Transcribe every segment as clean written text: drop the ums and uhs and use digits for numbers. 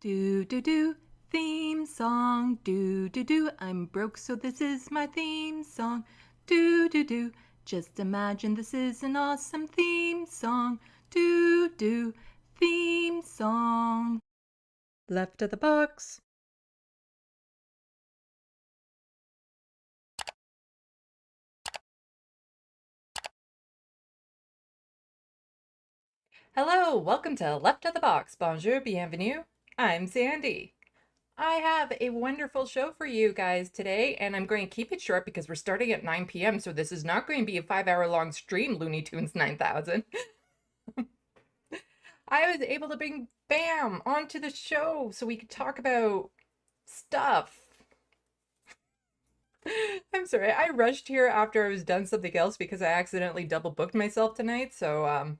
Do do do, theme song. Do do do, I'm broke, so this is my theme song. Do do do, just imagine this is an awesome theme song. Do do, theme song. Left of the box. Hello, welcome to Left of the Box. Bonjour, bienvenue. I'm Sandy. I have a wonderful show for you guys today, and I'm going to keep it short because we're starting at 9 p.m., so this is not going to be a 5-hour long stream, Looney Tunes 9000. I was able to bring Bam onto the show so we could talk about stuff. I'm sorry, I rushed here after I was done something else because I accidentally double booked myself tonight, so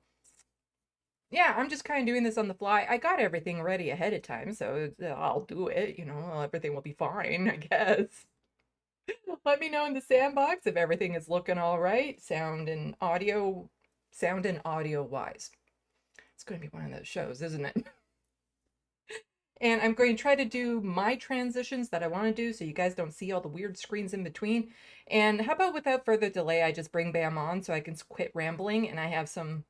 yeah, I'm just kind of doing this on the fly. I got everything ready ahead of time, so I'll do it, everything will be fine, I guess. Let me know in the sandbox if everything is looking all right, sound and audio wise. It's going to be one of those shows, isn't it? And I'm going to try to do my transitions that I want to do so you guys don't see all the weird screens in between. And how about without further delay, I just bring Bam on so I can quit rambling and I have some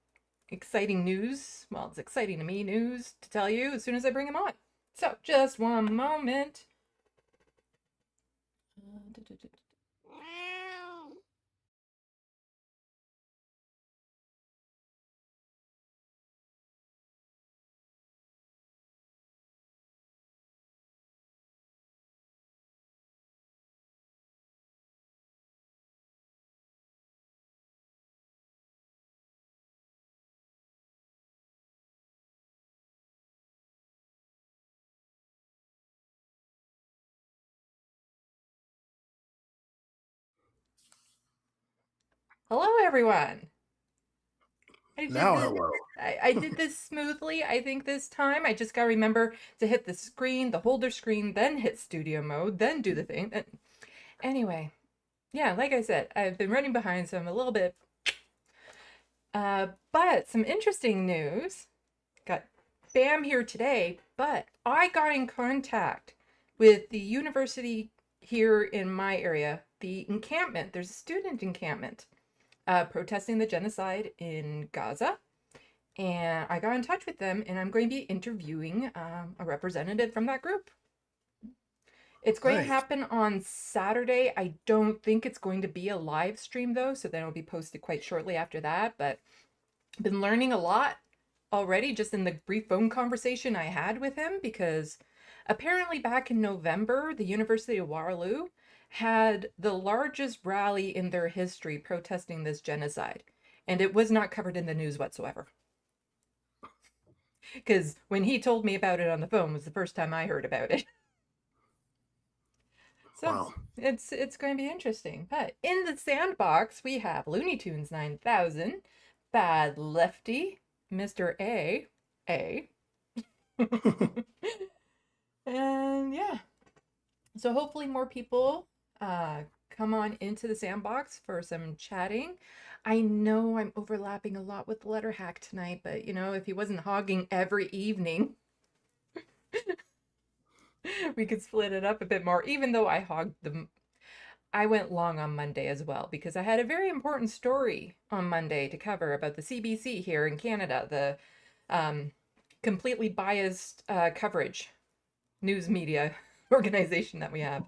exciting news. Well, it's exciting to me news to tell you as soon as I bring him on. So just one moment. Hello, everyone. Now, hello. I did this smoothly, I think, this time. I just gotta remember to hit the screen, the holder screen, then hit studio mode, then do the thing. Anyway, yeah, like I said, I've been running behind, so I'm a little bit. But some interesting news. Got Bam here today, but I got in contact with the university here in my area, the encampment. There's a student encampment protesting the genocide in Gaza. And I got in touch with them, and I'm going to be interviewing a representative from that group. It's going to Nice. happen on Saturday. I don't think it's going to be a live stream, though, so then it'll be posted quite shortly after that. But I've been learning a lot already just in the brief phone conversation I had with him, because apparently back in November, the University of Waterloo had the largest rally in their history protesting this genocide, and it was not covered in the news whatsoever. Because when he told me about it on the phone was the first time I heard about it. So Wow. it's going to be interesting. But in the sandbox, we have Looney Tunes 9000, Bad Lefty, Mr. A. And yeah, so hopefully more people come on into the sandbox for some chatting. I know I'm overlapping a lot with the letter hack tonight, but if he wasn't hogging every evening, we could split it up a bit more, even though I hogged them. I went long on Monday as well because I had a very important story on Monday to cover about the CBC here in Canada, the completely biased coverage news media organization that we have.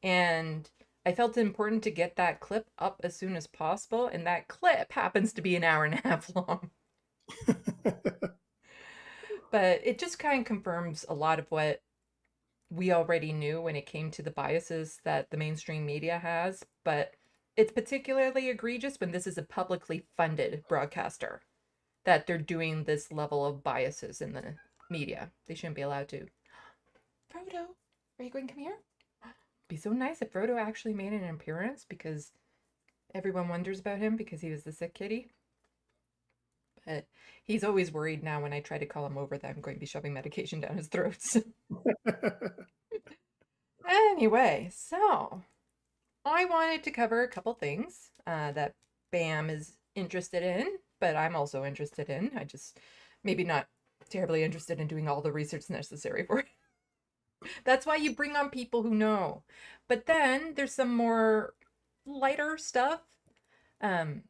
And I felt it important to get that clip up as soon as possible. And that clip happens to be an hour and a half long. But it just kind of confirms a lot of what we already knew when it came to the biases that the mainstream media has. But it's particularly egregious when this is a publicly funded broadcaster, that they're doing this level of biases in the media. They shouldn't be allowed to. Frodo, are you going to come here? Be so nice if Frodo actually made an appearance, because everyone wonders about him because he was the sick kitty. But he's always worried now when I try to call him over that I'm going to be shoving medication down his throat. Anyway, so I wanted to cover a couple things that Bam is interested in, but I'm also interested in. I just maybe not terribly interested in doing all the research necessary for it. That's why you bring on people who know. But then there's some more lighter stuff. Um,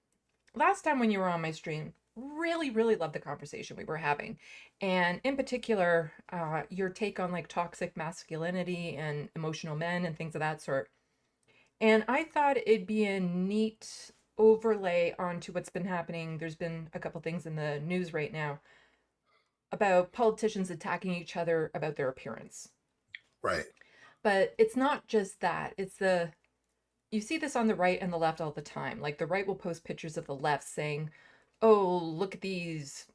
Last time when you were on my stream, really, really loved the conversation we were having. And in particular, your take on like toxic masculinity and emotional men and things of that sort. And I thought it'd be a neat overlay onto what's been happening. There's been a couple things in the news right now about politicians attacking each other about their appearance. Right. But it's not just that. You see this on the right and the left all the time. Like the right will post pictures of the left saying, "Oh, look at these,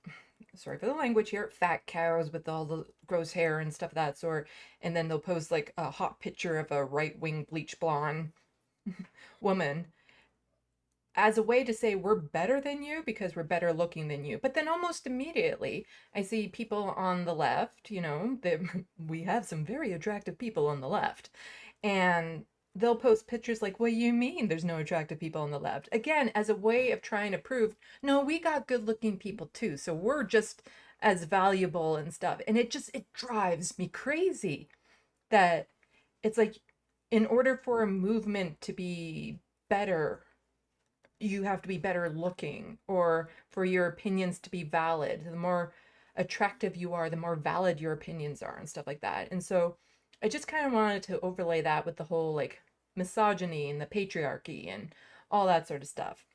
sorry for the language here, fat cows with all the gross hair and stuff of that sort." And then they'll post like a hot picture of a right-wing bleach blonde woman as a way to say we're better than you because we're better looking than you. But then almost immediately, I see people on the left, we have some very attractive people on the left. And they'll post pictures like, "What do you mean there's no attractive people on the left?" Again, as a way of trying to prove, no, we got good looking people too. So we're just as valuable and stuff. And it drives me crazy that it's like, in order for a movement to be better, you have to be better looking, or for your opinions to be valid. The more attractive you are, the more valid your opinions are and stuff like that. And so I just kind of wanted to overlay that with the whole like misogyny and the patriarchy and all that sort of stuff.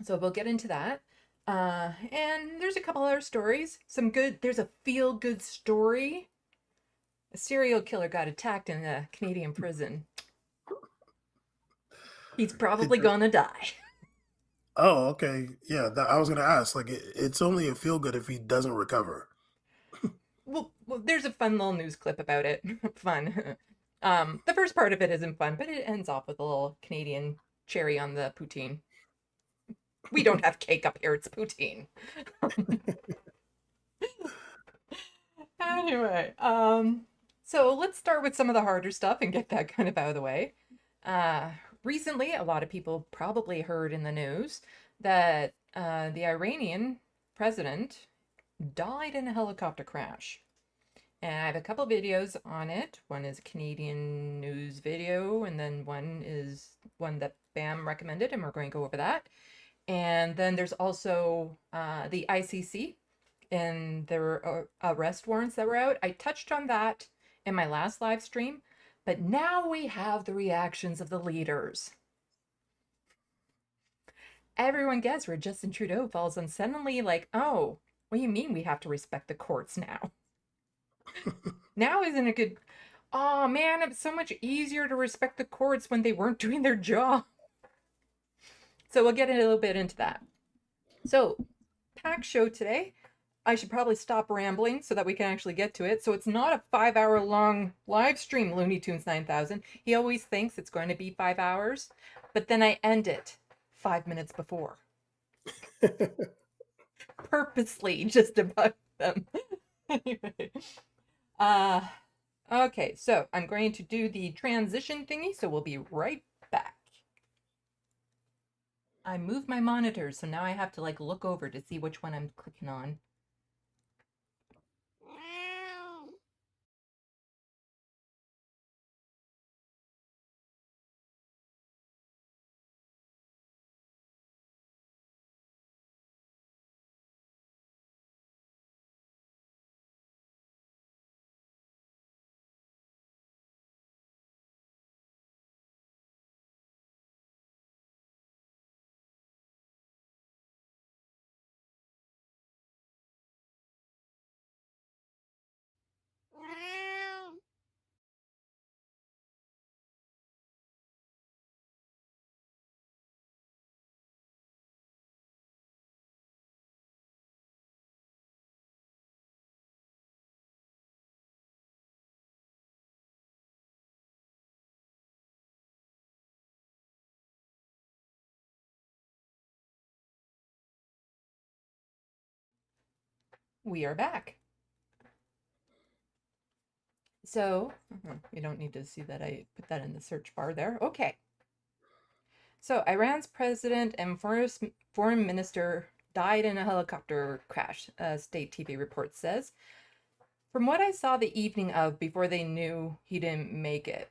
So we'll get into that. And there's a couple other stories. There's a feel good story. A serial killer got attacked in a Canadian prison. He's probably gonna die. Oh, okay. Yeah, I was gonna ask. Like, it's only a feel good if he doesn't recover. Well, there's a fun little news clip about it. Fun. The first part of it isn't fun, but it ends off with a little Canadian cherry on the poutine. We don't have cake up here, it's poutine. Anyway, so let's start with some of the harder stuff and get that kind of out of the way. Recently, a lot of people probably heard in the news that the Iranian president died in a helicopter crash. And I have a couple videos on it. One is a Canadian news video, and then one is one that Bam recommended, and we're going to go over that. And then there's also the ICC and their arrest warrants that were out. I touched on that in my last live stream, but now we have the reactions of the leaders. Everyone gets where Justin Trudeau falls on suddenly like, "Oh, what do you mean we have to respect the courts now?" Now isn't a good... Oh man, it's so much easier to respect the courts when they weren't doing their job. So we'll get a little bit into that. So, packed show today. I should probably stop rambling so that we can actually get to it. So it's not a 5-hour long live stream, Looney Tunes 9000. He always thinks it's going to be 5 hours, but then I end it 5 minutes before. Purposely, just to bug them. Anyway. Okay, so I'm going to do the transition thingy, so we'll be right back. I moved my monitors, so now I have to like look over to see which one I'm clicking on. We are back. So, you don't need to see that I put that in the search bar there. Okay. So, Iran's president and foreign minister died in a helicopter crash, state TV report says. From what I saw the evening of before they knew he didn't make it,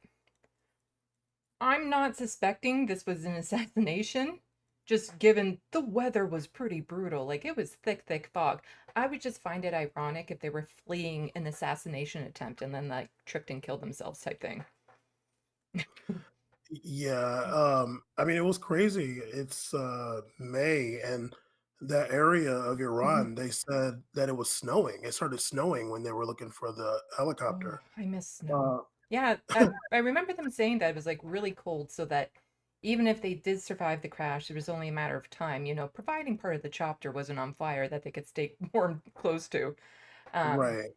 I'm not suspecting this was an assassination, just given the weather was pretty brutal. Like, it was thick, thick fog. I would just find it ironic if they were fleeing an assassination attempt and then, like, tripped and killed themselves type thing. Yeah, I mean, it was crazy. It's May, and that area of Mhm. Iran, they said that it was snowing. It started snowing when they were looking for the Oh, helicopter. I miss snow. Uh, Yeah, I remember them saying that it was like really cold so that even if they did survive the crash, it was only a matter of time, providing part of the chopper wasn't on fire that they could stay warm close to. Um, right.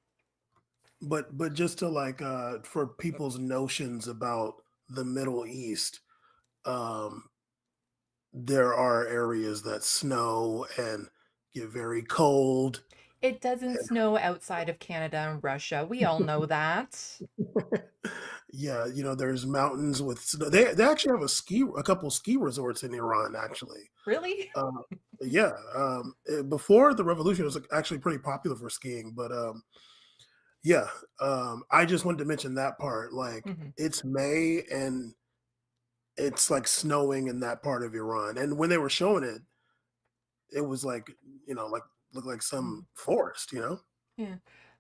But just to like for people's notions about the Middle East, um, there are areas that snow and get very cold. it doesn't snow outside of Canada and Russia. We all know that. Yeah, there's mountains with snow. They actually have a couple ski resorts in Iran, actually. Really? Uh, yeah, before the revolution, it was actually pretty popular for skiing. But yeah, I just wanted to mention that part. Like, Hmm. it's May and it's like snowing in that part of Iran. And when they were showing it, it was like like looked like some forest. Yeah.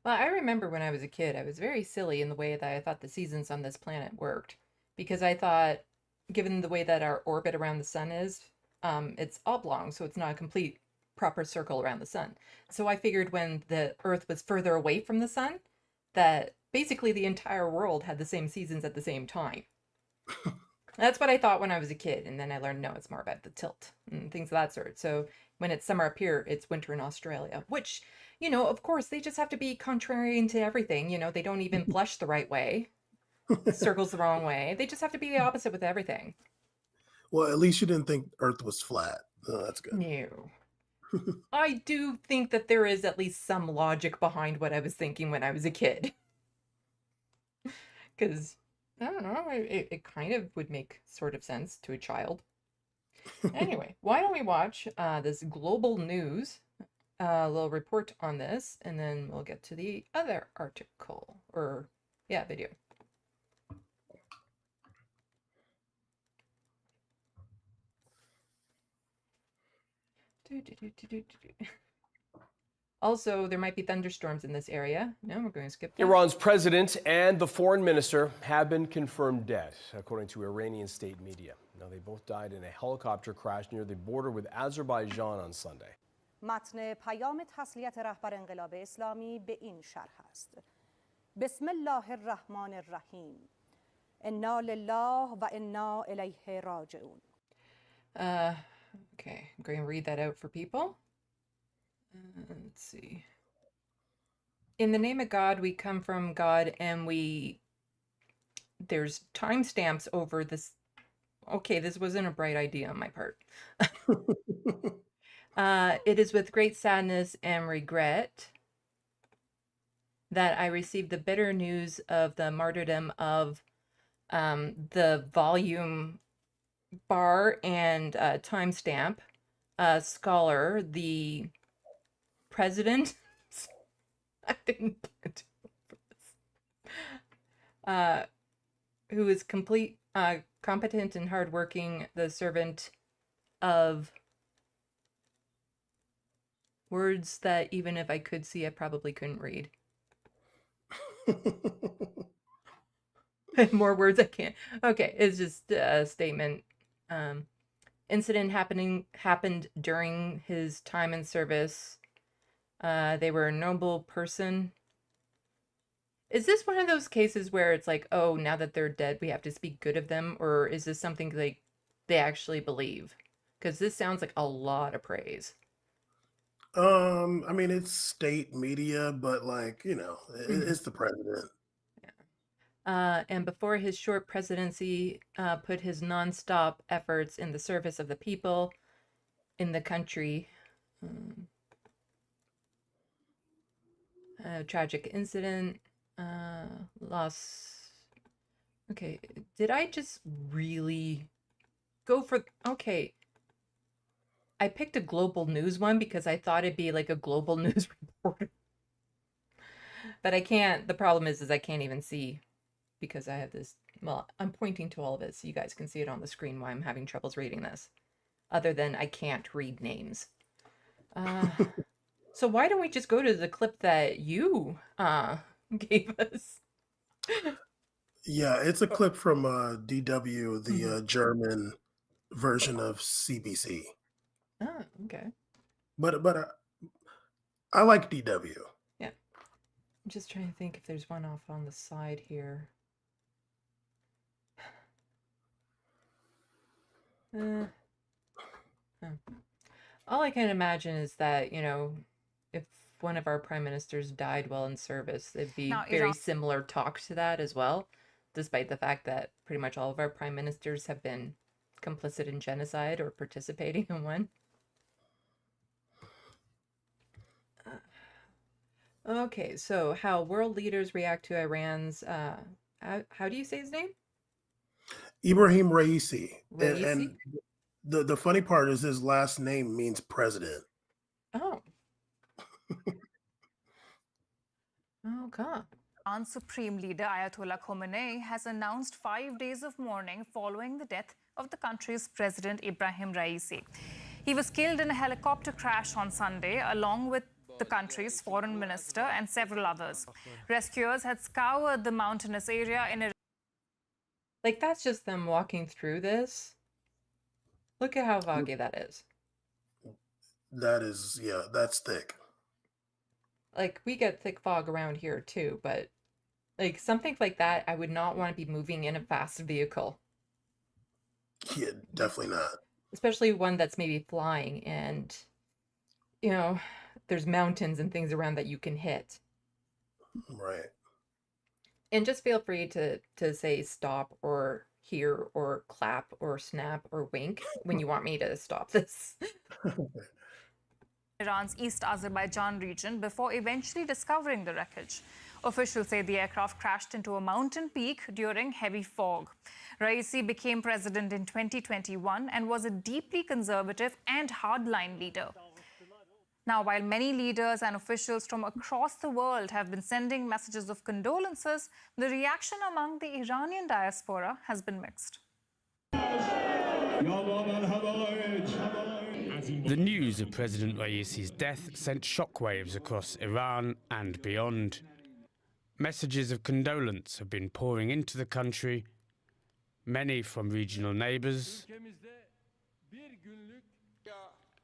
Well, I remember when I was a kid, I was very silly in the way that I thought the seasons on this planet worked. Because I thought, given the way that our orbit around the sun is, it's oblong, so it's not a complete proper circle around the sun. So I figured when the Earth was further away from the sun, that basically the entire world had the same seasons at the same time. That's what I thought when I was a kid, and then I learned no, it's more about the tilt and things of that sort. So when it's summer up here, it's winter in Australia, which, of course, they just have to be contrarian to everything. They don't even blush the right way, circles the wrong way. They just have to be the opposite with everything. Well, at least you didn't think Earth was flat. Oh, that's good. No. I do think that there is at least some logic behind what I was thinking when I was a kid. Because, I don't know, it kind of would make sort of sense to a child. Anyway, why don't we watch this global news, little report on this, and then we'll get to the other article, or, yeah, video. Also, there might be thunderstorms in this area. No, we're going to skip that. Iran's president and the foreign minister have been confirmed dead, according to Iranian state media. Now, they both died in a helicopter crash near the border with Azerbaijan on Sunday. متن پیام تسلیت رهبر انقلاب اسلامی به این شرح است. بسم الله الرحمن الرحیم. انا لله و انا الیه راجعون. Okay, I'm going to read that out for people. Let's see. In the name of God, we come from God, and there's timestamps over this. Okay, this wasn't a bright idea on my part. It is with great sadness and regret that I received the bitter news of the martyrdom of the volume bar and timestamp scholar, the president. I didn't put this. Who is competent and hardworking, the servant of words that even if I could see, I probably couldn't read. More words I can't. Okay, it's just a statement. Incident happened during his time in service. They were a noble person. Is this one of those cases where it's like, oh, now that they're dead, we have to speak good of them? Or is this something like they actually believe? Because this sounds like a lot of praise. I mean, it's state media, but like, it's the president. And before his short presidency, put his nonstop efforts in the service of the people in the country. Tragic incident, loss. Okay, did I just really go for? Okay, I picked a global news one because I thought it'd be like a global news reporter. But I can't. The problem is I can't even see because I have this. Well, I'm pointing to all of it so you guys can see it on the screen why I'm having troubles reading this. Other than I can't read names. So why don't we just go to the clip that you gave us? Yeah, it's a clip from DW, the German version of CBC. Oh, okay. But I like DW. Yeah. I'm just trying to think if there's one off on the side here. All I can imagine is that, if one of our prime ministers died while in service, it'd be very similar talk to that as well, despite the fact that pretty much all of our prime ministers have been complicit in genocide or participating in one. Okay, so how world leaders react to Iran's, how do you say his name? Ibrahim Raisi. Raisi? And the funny part is his last name means president. Oh. Okay. Iran's Supreme Leader Ayatollah Khamenei has announced 5 days of mourning following the death of the country's President Ibrahim Raisi. He was killed in a helicopter crash on Sunday, along with the country's foreign minister and several others. Rescuers had scoured the mountainous area in a... Like, that's just them walking through this. Look at how foggy that is. That is, yeah, that's thick. Like, we get thick fog around here too, but like something like that, I would not want to be moving in a fast vehicle. Yeah, definitely not. Especially one that's maybe flying and, there's mountains and things around that you can hit. Right. And just feel free to say stop or hear or clap or snap or wink when you want me to stop this. Iran's East Azerbaijan region before eventually discovering the wreckage. Officials say the aircraft crashed into a mountain peak during heavy fog. Raisi became president in 2021 and was a deeply conservative and hardline leader. Now, while many leaders and officials from across the world have been sending messages of condolences, the reaction among the Iranian diaspora has been mixed. The news of President Raisi's death sent shockwaves across Iran and beyond. Messages of condolence have been pouring into the country, many from regional neighbours,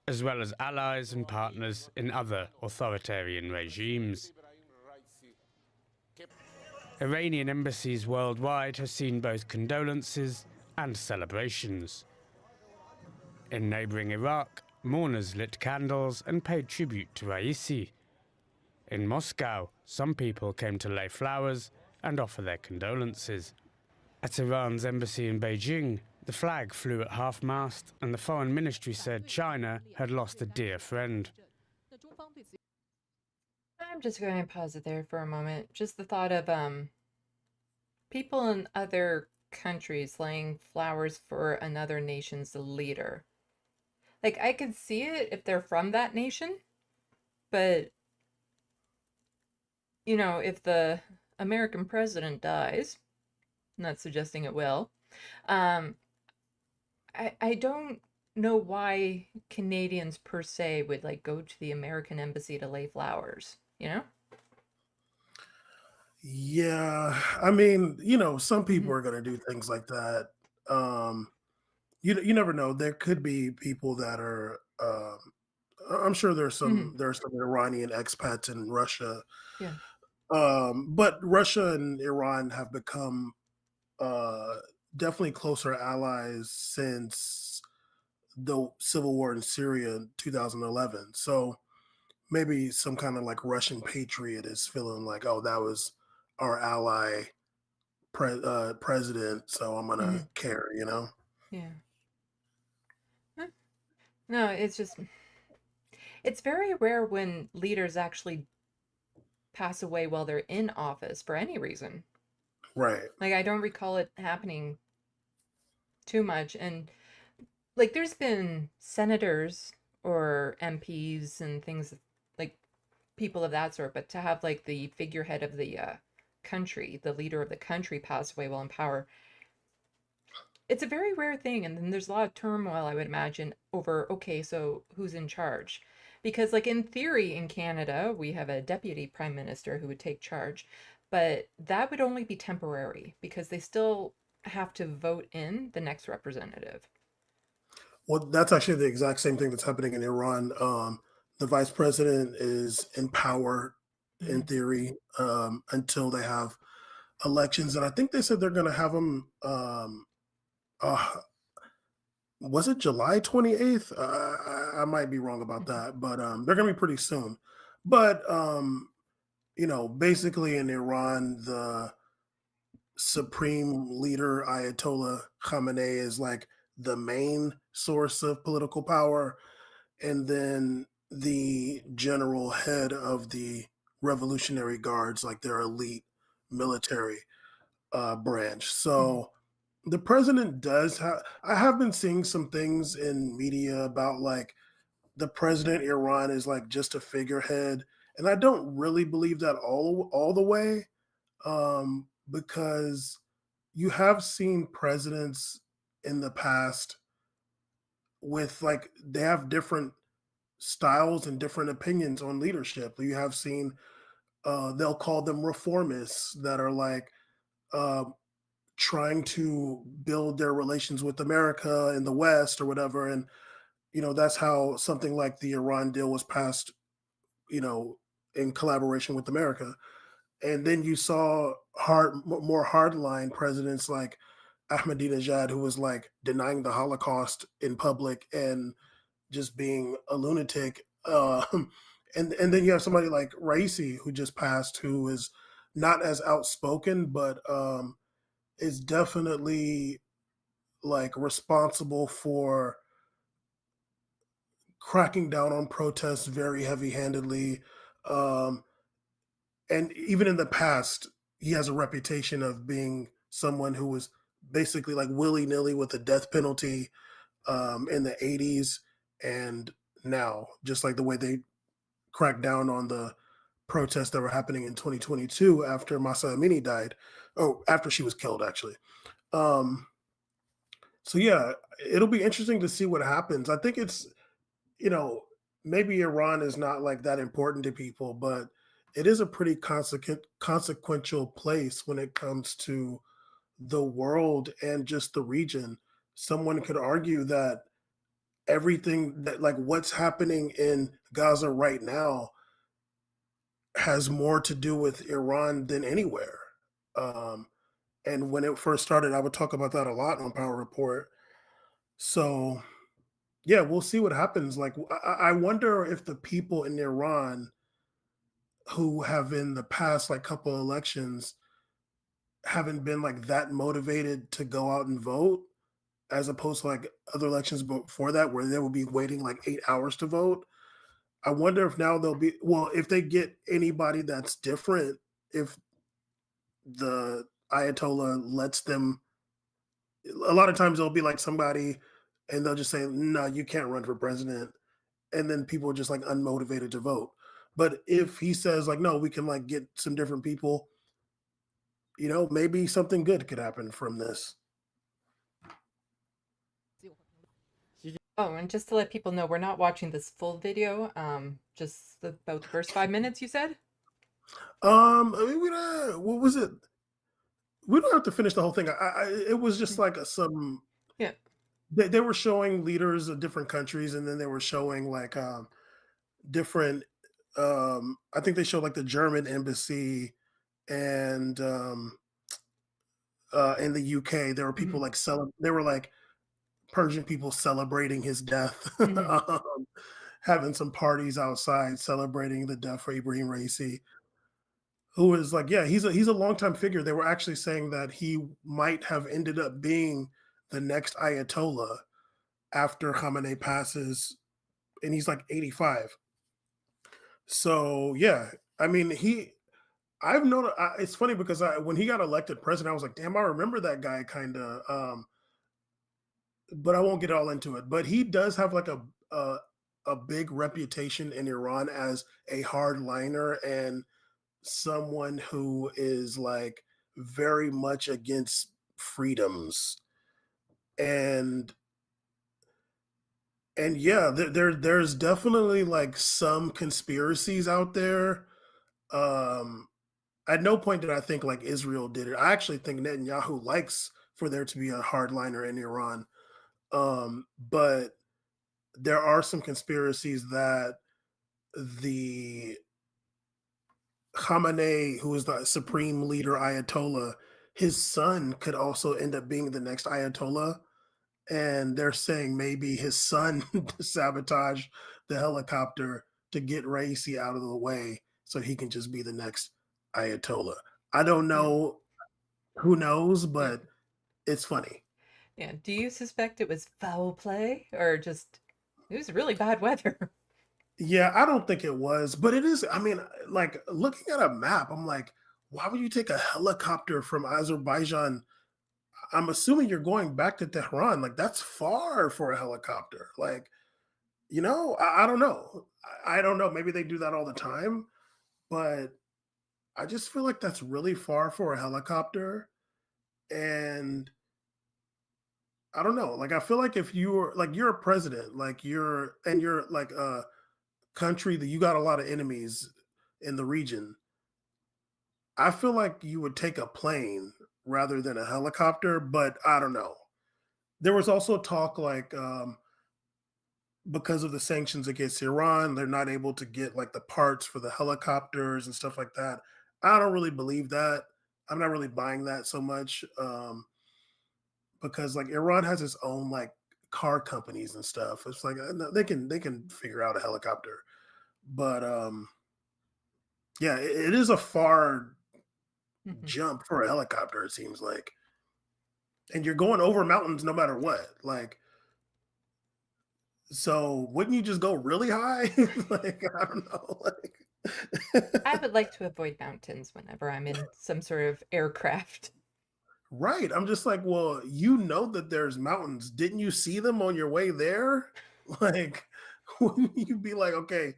as well as allies and partners in other authoritarian regimes. Iranian embassies worldwide have seen both condolences and celebrations. In neighbouring Iraq, mourners lit candles and paid tribute to Raisi. In Moscow, some people came to lay flowers and offer their condolences. At Iran's embassy in Beijing, the flag flew at half-mast and the foreign ministry said China had lost a dear friend. I'm just going to pause it there for a moment. Just the thought of people in other countries laying flowers for another nation's leader. Like, I could see it if they're from that nation, but, if the American president dies, I'm not suggesting it will, I don't know why Canadians per se would, go to the American embassy to lay flowers, Yeah, I mean, some people are going to do things like that. You never know. There could be people that are. I'm sure there's some Iranian expats in Russia. Yeah. But Russia and Iran have become definitely closer allies since the civil war in Syria in 2011. So maybe some kind of Russian patriot is feeling like, oh, that was our ally president, so I'm gonna care, Yeah. No, it's very rare when leaders actually pass away while they're in office for any reason. Right. Like, I don't recall it happening too much. And, there's been senators or MPs and things like people of that sort, but to have like the figurehead of the country, the leader of the country pass away while in power, it's a very rare thing. And then there's a lot of turmoil, I would imagine, over, okay, so who's in charge? Because, like, in theory, in Canada, we have a deputy prime minister who would take charge, but that would only be temporary because they still have to vote in the next representative. Well, that's actually the exact same thing that's happening in Iran. The vice president is in power in Mhm. theory until they have elections, and I think they said they're going to have them. Uh, was it July 28th? I might be wrong about Mhm. that, but they're going to be pretty soon. But basically in Iran, the supreme leader Ayatollah Khamenei is like the main source of political power, and then the general head of the Revolutionary Guards, like their elite military branch. Mhm. So the president does have. I have been seeing some things in media about like the president of Iran is like just a figurehead, and I don't really believe that all the way, because you have seen presidents in the past with like they have different styles and different opinions on leadership. You have seen they'll call them reformists that are like uh, trying to build their relations with America and the West or whatever. And that's how something like the Iran deal was passed. In collaboration with America. And then you saw more hardline presidents like Ahmadinejad, who was like denying the Holocaust in public and just being a lunatic. And then you have somebody like Raisi, who just passed, who is not as outspoken, but is definitely like responsible for cracking down on protests very heavy-handedly. Um, and even in the past, he has a reputation of being someone who was basically like willy-nilly with the death penalty in the 80s and now, just like the way they cracked down on the protests that were happening in 2022 after Masa Amini died. Oh, after she was killed, actually. Um, so yeah, it'll be interesting to see what happens. I think it's, you know, maybe Iran is not like that important to people, but it is a pretty consequential place when it comes to the world and just the region. Someone could argue that everything that like what's happening in Gaza right now has more to do with Iran than anywhere. Um, and when it first started, I would talk about that a lot on Power Report. So yeah, we'll see what happens. Like, I wonder if the people in Iran who have in the past like couple elections haven't been like that motivated to go out and vote, as opposed to like other elections before that, where they will be waiting like 8 hours to vote. I wonder if now they'll be well, if they get anybody that's different, if the Ayatollah lets them. A lot of times there'll be like somebody, and they'll just say, "No, you can't run for president," and then people are just like unmotivated to vote. But if he says like, no, we can like get some different people, maybe something good could happen from this. Oh, and just to let people know, we're not watching this full video. Just about the first 5 minutes, you said? I mean, what was it? We don't have to finish the whole thing. It was just Mm. like some. Yeah. They were showing leaders of different countries, and then they were showing like different. I think they showed like the German embassy and in the UK, there were people Mhm. like they were like Persian people celebrating his death, Mhm. having some parties outside celebrating the death for Ibrahim Raisi, who is like, yeah, he's a longtime figure. They were actually saying that he might have ended up being the next Ayatollah after Khamenei passes, and he's like 85. So yeah, I mean, I've known. It's funny because when he got elected president, I was like, damn, I remember that guy kind of. But I won't get all into it. But he does have like a a big reputation in Iran as a hardliner and someone who is like very much against freedoms. And yeah, there's definitely like some conspiracies out there. Um at no point did I think like Israel did it. I actually think Netanyahu likes for there to be a hardliner in Iran. But there are some conspiracies that the Khamenei, who is the supreme leader Ayatollah, his son could also end up being the next Ayatollah. And they're saying maybe his son sabotaged the helicopter to get Raisi out of the way so he can just be the next Ayatollah. I don't Yeah. know. Who knows? Yeah. But it's funny. Yeah. Do you suspect it was foul play or just it was really bad weather? Yeah, I don't think it was, but it is. I mean, like looking at a map, I'm like, why would you take a helicopter from Azerbaijan? I'm assuming you're going back to Tehran. Like, that's far for a helicopter. Like, I don't know. I don't know. Maybe they do that all the time, but I just feel like that's really far for a helicopter. And I don't know. Like, I feel like if you're a president, like you're like a country that you got a lot of enemies in the region, I feel like you would take a plane rather than a helicopter, but I don't know. There was also talk like because of the sanctions against Iran, they're not able to get like the parts for the helicopters and stuff like that. I don't really believe that. I'm not really buying that so much because like Iran has its own like car companies and stuff. It's like no, they can figure out a helicopter, but yeah, it is a far jump for a helicopter. It seems like, and you're going over mountains no matter what. Like, so wouldn't you just go really high? Like, I don't know. Like, I would like to avoid mountains whenever I'm in some sort of aircraft. right. I'm just like, well, you know that there's mountains. Didn't you see them on your way there? Like, wouldn't you be like, okay,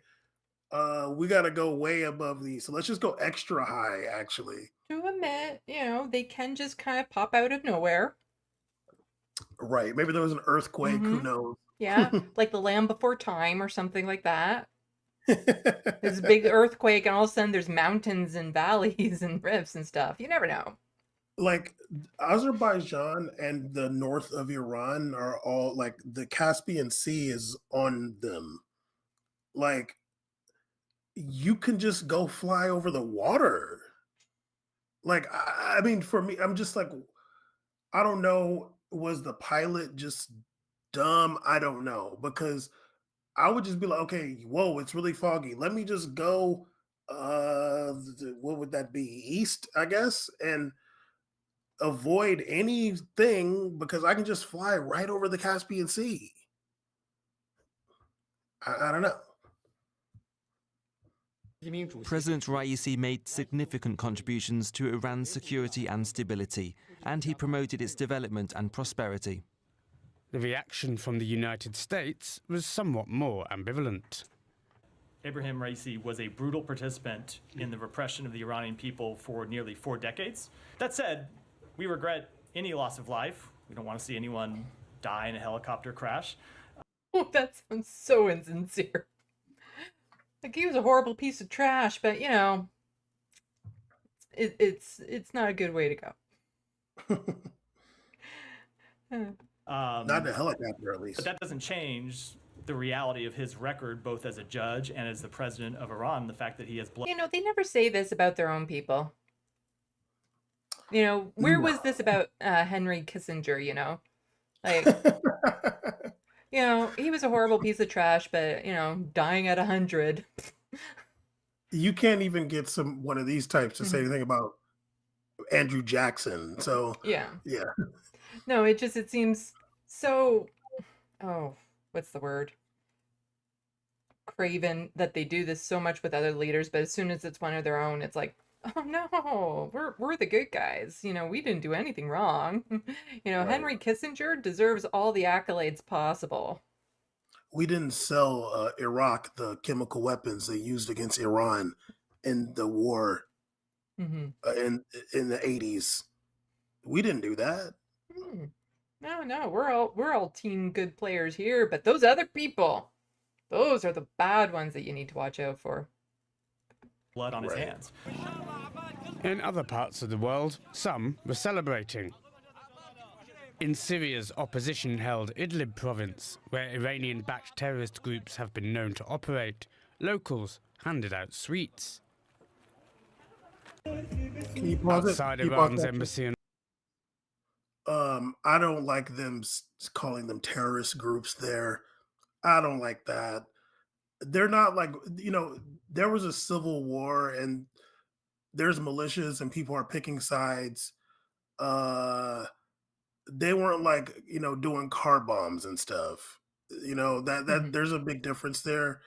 we got to go way above these. So let's just go extra high, actually. To admit, they can just kind of pop out of nowhere. Right. Maybe there was an earthquake. Who Mhm. knows? Yeah, like the Land Before Time or something like that. There's a big earthquake, and all of a sudden there's mountains and valleys and rifts and stuff. You never know. Like Azerbaijan and the north of Iran are all like the Caspian Sea is on them. Like you can just go fly over the water. Like I mean, for me, I'm just like, I don't know. Was the pilot just dumb? I don't know because I would just be like, okay, whoa, it's really foggy. Let me just go. What would that be? East, I guess, and avoid anything because I can just fly right over the Caspian Sea. I don't know. President Raisi made significant contributions to Iran's security and stability, and he promoted its development and prosperity. The reaction from the United States was somewhat more ambivalent. Ebrahim Raisi was a brutal participant in the repression of the Iranian people for nearly 4 decades. That said, we regret any loss of life. We don't want to see anyone die in a helicopter crash. Oh, that sounds so insincere. Like he was a horrible piece of trash, but it's not a good way to go. Not the helicopter, at least. But that doesn't change the reality of his record, both as a judge and as the president of Iran. The fact that he has blood. They never say this about their own people. Where was this about Henry Kissinger? Like, he was a horrible piece of trash, but dying at 100. You can't even get one of these types to say anything about Andrew Jackson. So Yeah. yeah. No, it seems so. Oh, what's the word? Craven that they do this so much with other leaders, but as soon as it's one of their own, it's like, oh no, we're the good guys. We didn't do anything wrong. Right. Henry Kissinger deserves all the accolades possible. we didn't sell Iraq the chemical weapons they used against Iran in the war Hmm. in the 80s. We didn't do that. No, we're all team good players here, but those other people, those are the bad ones that you need to watch out for. Blood on his Right. hands. In other parts of the world, some were celebrating. In Syria's opposition-held Idlib province, where Iranian-backed terrorist groups have been known to operate, locals handed out sweets. Can you pause it? Outside Can you pause Iran's that? embassy in I don't like them calling them terrorist groups there. I don't like that. They're not like, there was a civil war and there's militias and people are picking sides. They weren't like, doing car bombs and stuff. That there's a big difference there.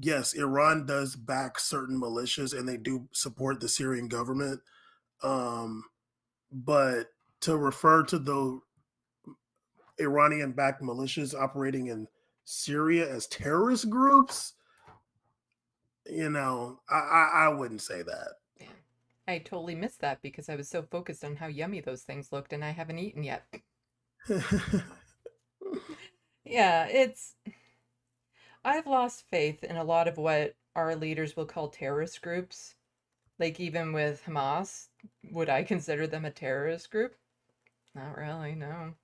Yes, Iran does back certain militias and they do support the Syrian government. But to refer to the Iranian-backed militias operating in Syria as terrorist groups, I wouldn't say that. I totally missed that because I was so focused on how yummy those things looked and I haven't eaten yet. Yeah, I've lost faith in a lot of what our leaders will call terrorist groups. Like even with Hamas, would I consider them a terrorist group? Not really, no.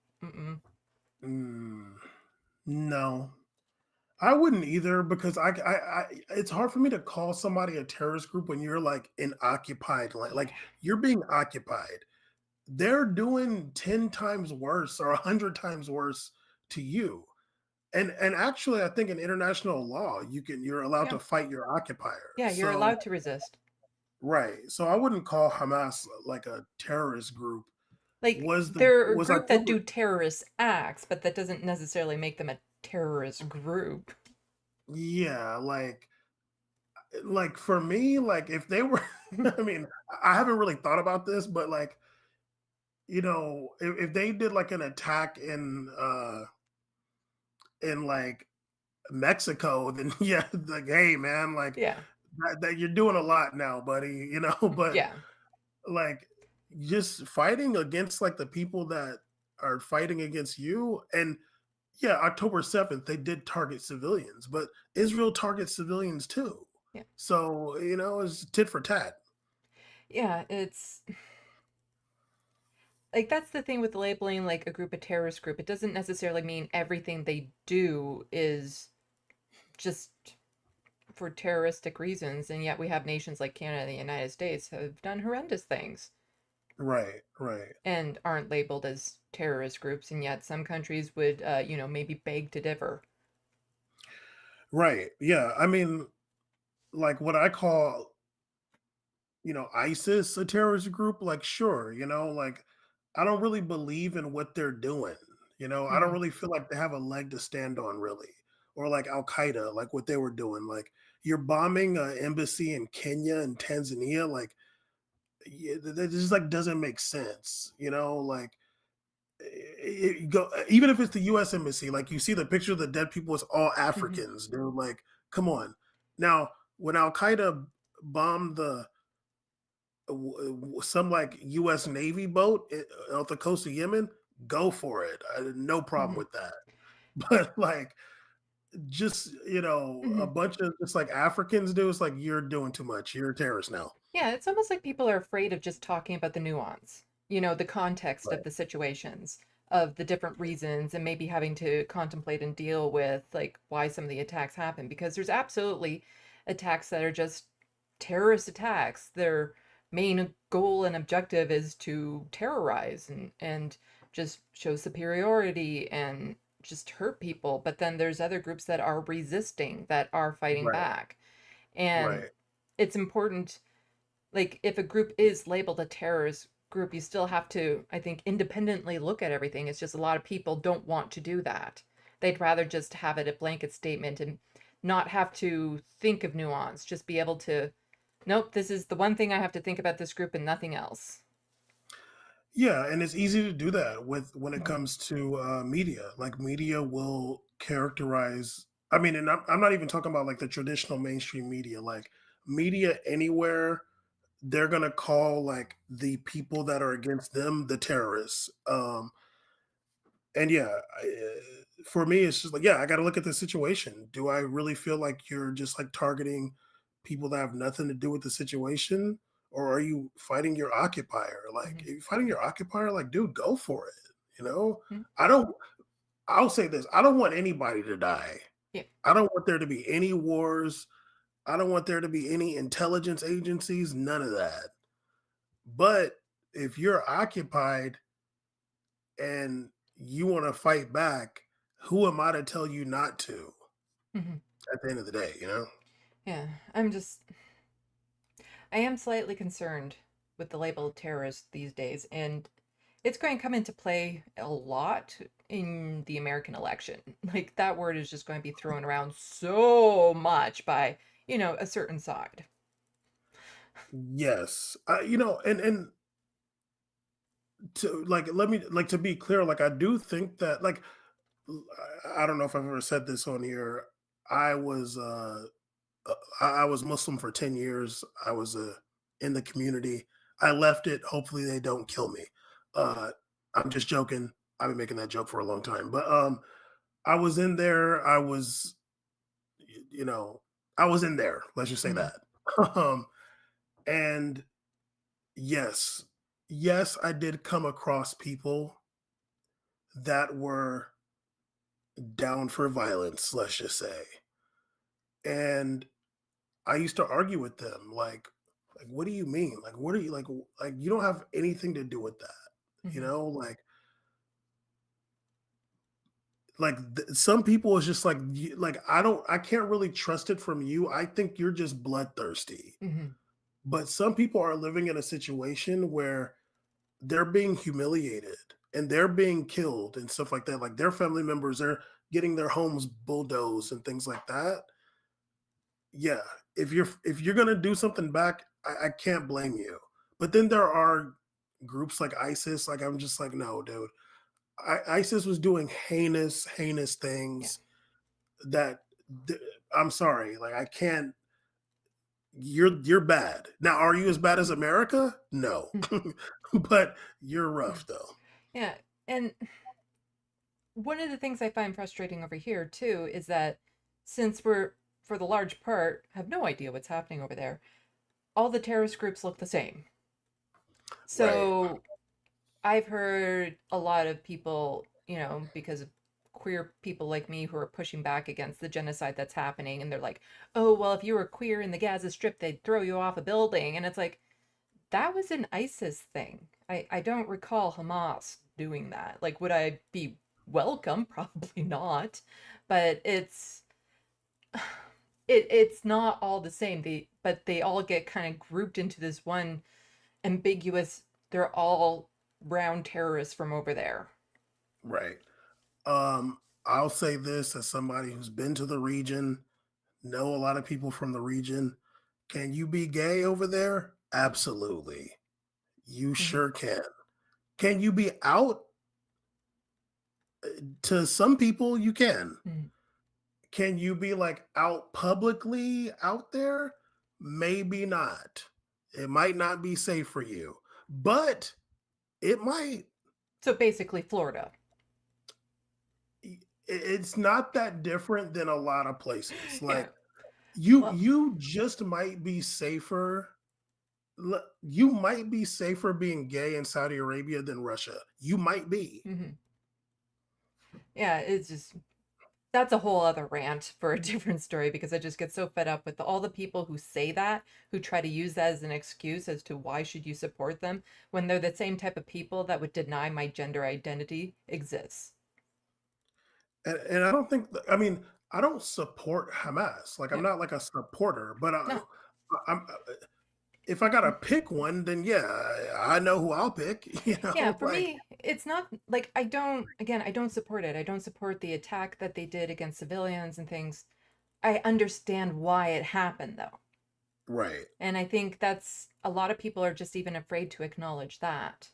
No, I wouldn't either because it's hard for me to call somebody a terrorist group when you're like in occupied like you're being occupied. They're doing 10 times worse or 100 times worse to you. And actually I think in international law you're allowed Yeah. to fight your occupier. Yeah, you're So, allowed to resist. right. So I wouldn't call Hamas like a terrorist group. Like Was they're a was group that October do terrorist acts, but that doesn't necessarily make them a terrorist group. Yeah, like for me, like if they were I mean, I haven't really thought about this, but like, if they did like an attack in like Mexico, then yeah, like hey man, like Yeah. that you're doing a lot now, buddy, but Yeah. like just fighting against like the people that are fighting against you. And yeah, October 7th they did target civilians, but Israel targets civilians too. Yeah. So, it's tit for tat. Yeah, it's like that's the thing with labeling like a group a terrorist group. It doesn't necessarily mean everything they do is just for terroristic reasons, and yet we have nations like Canada and the United States have done horrendous things Right, right. and aren't labeled as terrorist groups, and yet some countries would maybe beg to differ. Right. Yeah. I mean, like what I call, ISIS a terrorist group, like sure, like I don't really believe in what they're doing. I don't Mhm. really feel like they have a leg to stand on really. Or like Al Qaeda, like what they were doing. Like you're bombing an embassy in Kenya and Tanzania, like that just like doesn't make sense. Like even if it's the U.S. embassy, like you see the picture of the dead people, it's all Mhm. Africans. They're like, come on. Now, when Al Qaeda bombed some like U.S. Navy boat off the coast of Yemen, go for it. I had no problem Mhm. with that. But like, just a Mhm. bunch of just like Africans do, it's like you're doing too much. You're a terrorist now. Yeah, it's almost like people are afraid of just talking about the nuance, the context Right. of the situations, of the different reasons, and maybe having to contemplate and deal with like why some of the attacks happen. Because there's absolutely attacks that are just terrorist attacks. Their main goal and objective is to terrorize and just show superiority and just hurt people. But then there's other groups that are resisting, that are fighting Right. back. And Right. it's important, like if a group is labeled a terrorist group, you still have to, I think, independently look at everything. It's just a lot of people don't want to do that. They'd rather just have it a blanket statement and not have to think of nuance, just be able to, nope, this is the one thing I have to think about this group and nothing else. Yeah, and it's easy to do that when it Mhm. comes to media. Like media will characterize, I mean, and I'm not even talking about like the traditional mainstream media, like media anywhere, they're gonna call like the people that are against them the terrorists. And yeah, for me, it's just like, yeah, I got to look at the situation. Do I really feel like you're just like targeting people that have nothing to do with the situation? Or are you fighting your occupier? Like, Mhm. if you're fighting your occupier, like, dude, go for it. You know, Mm. I don't, I'll say this, I don't want anybody to die. Yeah. I don't want there to be any wars. I don't want there to be any intelligence agencies, none of that. But if you're occupied and you want to fight back, who am I to tell you not to Mhm. at the end of the day, you know? Yeah, I am slightly concerned with the label of terrorist these days, and it's going to come into play a lot in the American election. Like that word is just going to be thrown around so much by, a certain side. Yes. And to like, let me like to be clear, like I do think that like I don't know if I've ever said this on here. I was I was Muslim for 10 years. I was in the community. I left it. Hopefully they don't kill me. Uh I'm just joking. I've been making that joke for a long time. But I was in there. I was you know, I was in there. Let's just say Mhm. that. um and yes, yes, I did come across people that were down for violence, let's just say. And I used to argue with them like what do you mean? Like what are you like you don't have anything to do with that. You Mhm. know, some people is just like like I can't really trust it from you. I think you're just bloodthirsty. Mhm. But some people are living in a situation where they're being humiliated and they're being killed and stuff like that. Like their family members are getting their homes bulldozed and things like that. Yeah, if you're gonna do something back, I can't blame you. But then there are groups like ISIS. Like I'm just like, no, dude. ISIS was doing heinous, heinous Yeah. things that th- I'm sorry, like I can't. You're bad. Now, are you as bad as America? No, Mm. but you're Yeah. rough though. Yeah. And one of the things I find frustrating over here too is that since we're, for the large part, have no idea what's happening over there, all the terrorist groups look the same. Right. So I've heard a lot of people, because of queer people like me who are pushing back against the genocide that's happening, and they're like, oh, well, if you were queer in the Gaza Strip, they'd throw you off a building. And it's like, that was an ISIS thing. I don't recall Hamas doing that. Like, would I be welcome? Probably not. But it's not all the same. But they all get kind of grouped into this one ambiguous, they're all round terrorists from over there. Right. I'll say this as somebody who's been to the region, know a lot of people from the region. Can you be gay over there? Absolutely. You Mhm. sure can. Can you be out? To some people, you can. Mhm. Can you be like out publicly out there? Maybe not. It might not be safe for you, but it might. So basically Florida. It's not that different than a lot of places. Yeah. Like you, Well, you just might be safer. You might be safer being gay in Saudi Arabia than Russia. You might be. mhm. Yeah, it's just that's a whole other rant for a different story because I just get so fed up with all the people who say that, who try to use that as an excuse as to why should you support them when they're the same type of people that would deny my gender identity exists. And I don't think, I mean, I don't support Hamas. Like, I'm Yeah. not like a supporter, but No. I'm, if I got to pick one, then yeah, I know who I'll pick, Yeah, for like, me, it's not like I don't support it. I don't support the attack that they did against civilians and things. I understand why it happened though. right. And I think that's a lot of people are just even afraid to acknowledge that.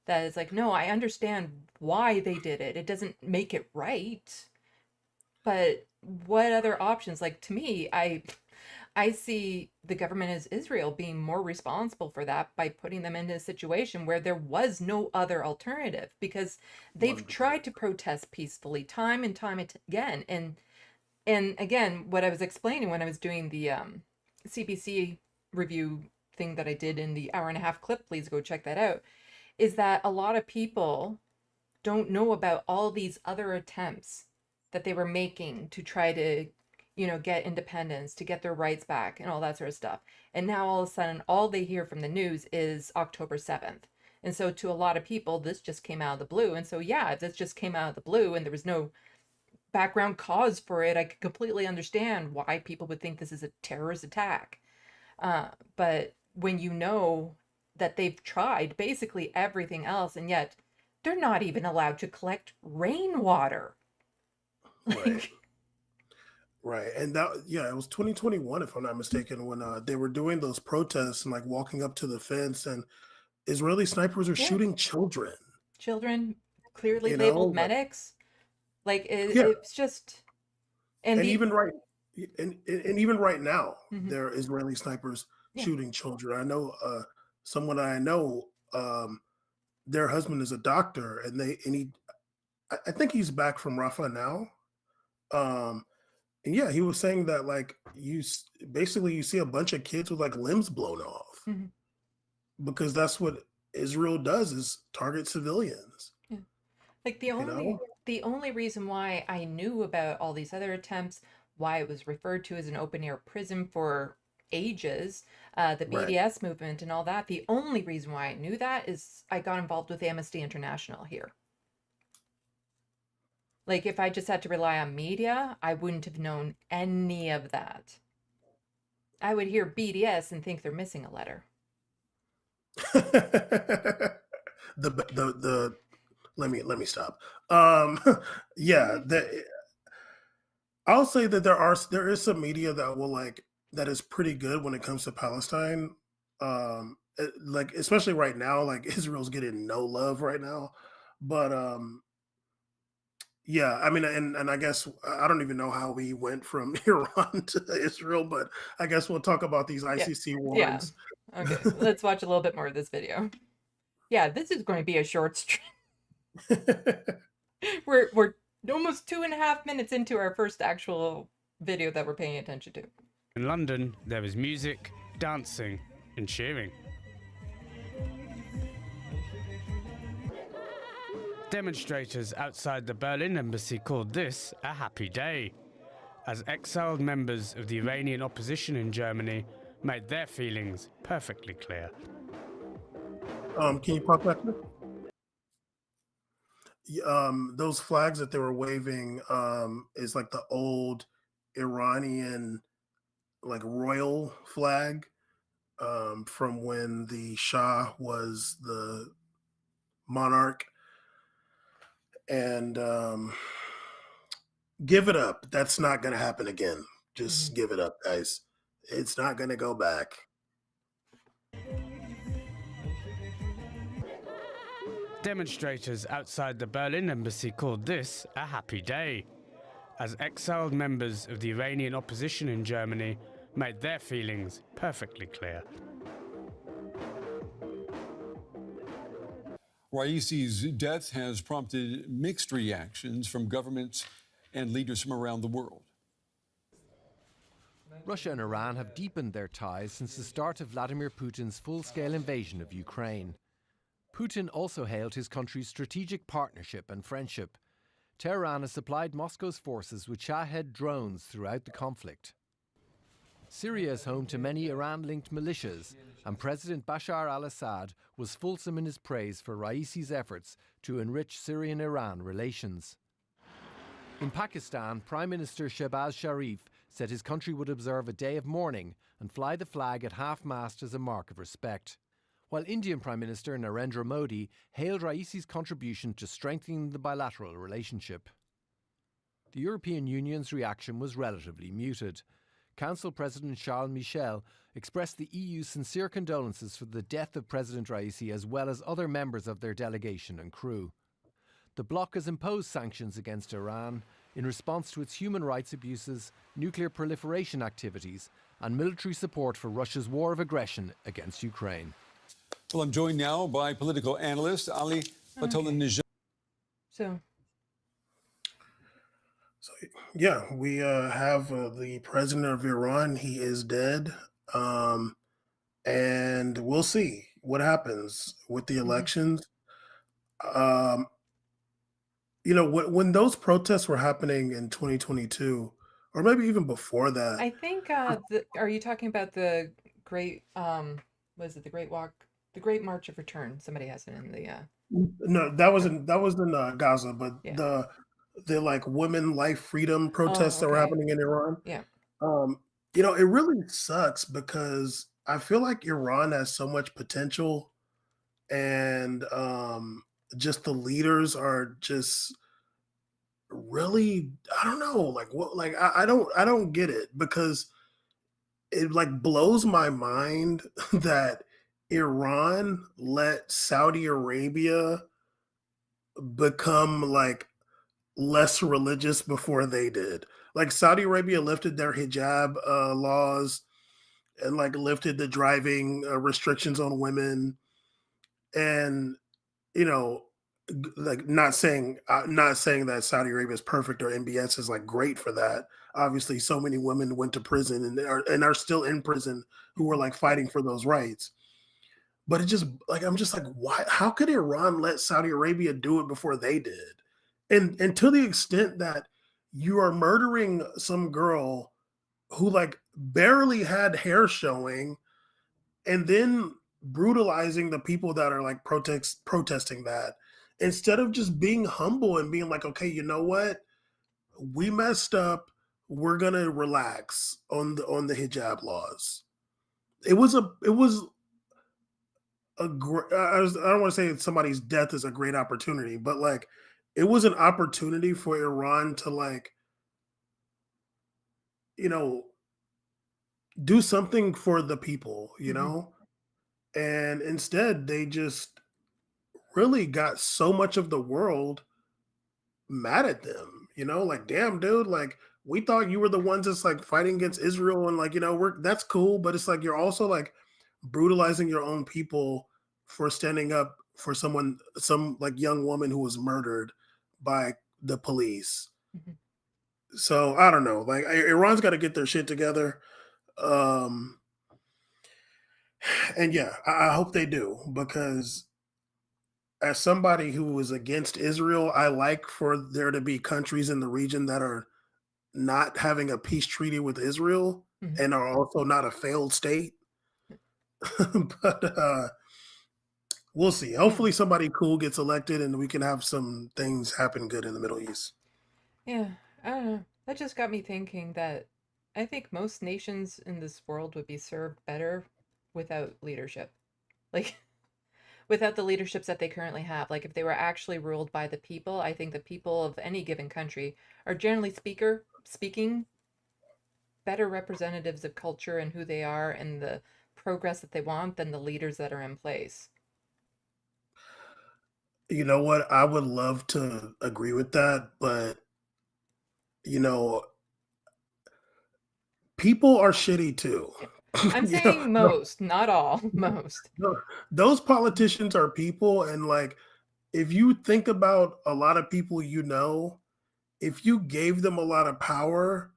That is like, no, I understand why they did it. It doesn't make it right. But what other options? Like, to me, I see the government as Israel being more responsible for that by putting them into a situation where there was no other alternative, because they've 100%. tried to protest peacefully time and time again. And again, what I was explaining when I was doing the CBC review thing that I did in the hour-and-a-half clip, please go check that out, is that a lot of people don't know about all these other attempts that they were making to try to, get independence, to get their rights back and all that sort of stuff. And now all of a sudden, all they hear from the news is October 7th. And so to a lot of people, this just came out of the blue. And so, yeah, if this just came out of the blue and there was no background cause for it, I could completely understand why people would think this is a terrorist attack. But when you know that they've tried basically everything else, and yet they're not even allowed to collect rainwater. Right. Right. And that, yeah, it was 2021, if I'm not mistaken, when they were doing those protests and like walking up to the fence, and Israeli snipers are Yeah. shooting children. Children, clearly You labeled know, like- medics. Like, Yeah. it's just, and And the, even right and even right now, Mhm. there are Israeli snipers Yeah. shooting children. I know someone I know, their husband is a doctor, and I think he's back from Rafah now. And yeah, he was saying that like basically you see a bunch of kids with like limbs blown off Mhm. because that's what Israel does, is target civilians. like the You only know? the only reason why I knew about all these other attempts, why it was referred to as an open air prison for ages, the Right. BDS movement and all that, the only reason why I knew that is I got involved with Amnesty International here. Like, if I just had to rely on media, I wouldn't have known any of that. I would hear BDS and think they're missing a letter. the let me stop. Yeah, I'll say that there is some media that will that is pretty good when it comes to Palestine. Like especially right now, like Israel's getting no love right now. But yeah, I mean, and I guess I don't even know how we went from Iran to Israel, but I guess we'll talk about these ICC Yeah. warrants. Okay, let's watch a little bit more of this video. Yeah, this is going to be a short stream. We're almost 2.5 minutes into our first actual video that we're paying attention to. In London, there is music, dancing, and cheering. Demonstrators outside the Berlin embassy called this a happy day, as exiled members of the Iranian opposition in Germany made their feelings perfectly clear. Can you pop that? Those flags that they were waving is like the old Iranian like royal flag from when the Shah was the monarch. And give it up. That's not going to happen again. Just give it up, guys. It's not going to go back. Demonstrators outside the Berlin embassy called this a happy day, as exiled members of the Iranian opposition in Germany made their feelings perfectly clear. Raisi's death has prompted mixed reactions from governments and leaders from around the world. Russia and Iran have deepened their ties since the start of Vladimir Putin's full-scale invasion of Ukraine. Putin also hailed his country's strategic partnership and friendship. Tehran has supplied Moscow's forces with Shahed drones throughout the conflict. Syria is home to many Iran-linked militias, and President Bashar al-Assad was fulsome in his praise for Raisi's efforts to enrich Syrian-Iran relations. In Pakistan, Prime Minister Shehbaz Sharif said his country would observe a day of mourning and fly the flag at half-mast as a mark of respect. While Indian Prime Minister Narendra Modi hailed Raisi's contribution to strengthening the bilateral relationship. The European Union's reaction was relatively muted. Council President Charles Michel expressed the EU's sincere condolences for the death of President Raisi as well as other members of their delegation and crew. The bloc has imposed sanctions against Iran, in response to its human rights abuses, nuclear proliferation activities, and military support for Russia's war of aggression against Ukraine. Well, I'm joined now by political analyst Ali Fatoulinejad. So yeah, we have the president of Iran. He is dead. And we'll see what happens with the elections. Um, when those protests were happening in 2022, or maybe even before that. I think are you talking about the great was it the Great Walk, the Great March of Return? Somebody has it in the No, that was in Gaza, but Yeah. the like women life freedom protests that were okay. happening in Iran. Yeah. It really sucks because I feel like Iran has so much potential, and just the leaders are just really, I don't know, like what, like I don't get it, because it like blows my mind that Iran let Saudi Arabia become like less religious before they did. Like Saudi Arabia lifted their hijab laws, and like lifted the driving restrictions on women, and you know, like not saying that Saudi Arabia is perfect or MBS is like great for that. Obviously, so many women went to prison and are still in prison who were like fighting for those rights. But it just like, I'm just like, why? How could Iran let Saudi Arabia do it before they did? And to the extent that you are murdering some girl who like barely had hair showing, and then brutalizing the people that are like protesting that, instead of just being humble and being like, okay, you know what, we messed up, we're gonna relax on the hijab laws. It was a great, I don't want to say somebody's death is a great opportunity, but like it was an opportunity for Iran to like, you know, do something for the people, and instead they just really got so much of the world mad at them, like, damn, dude, like we thought you were the ones that's like fighting against Israel, and like, that's cool, but it's like you're also like brutalizing your own people for standing up for some like young woman who was murdered by the police. So I don't know, like Iran's got to get their shit together. Um and yeah, I hope they do, because as somebody who is against Israel, I like for there to be countries in the region that are not having a peace treaty with Israel and are also not a failed state. But we'll see. Hopefully somebody cool gets elected and we can have some things happen good in the Middle East. Yeah, I don't know. That just got me thinking that I think most nations in this world would be served better without leadership. Like without the leaderships that they currently have. Like if they were actually ruled by the people, I think the people of any given country are generally speaking better representatives of culture and who they are and the progress that they want than the leaders that are in place. You know what? I would love to agree with that, but you know, people are shitty too. I'm saying most, not all, most. Those politicians are people, and like if you think about a lot of people, if you gave them a lot of power,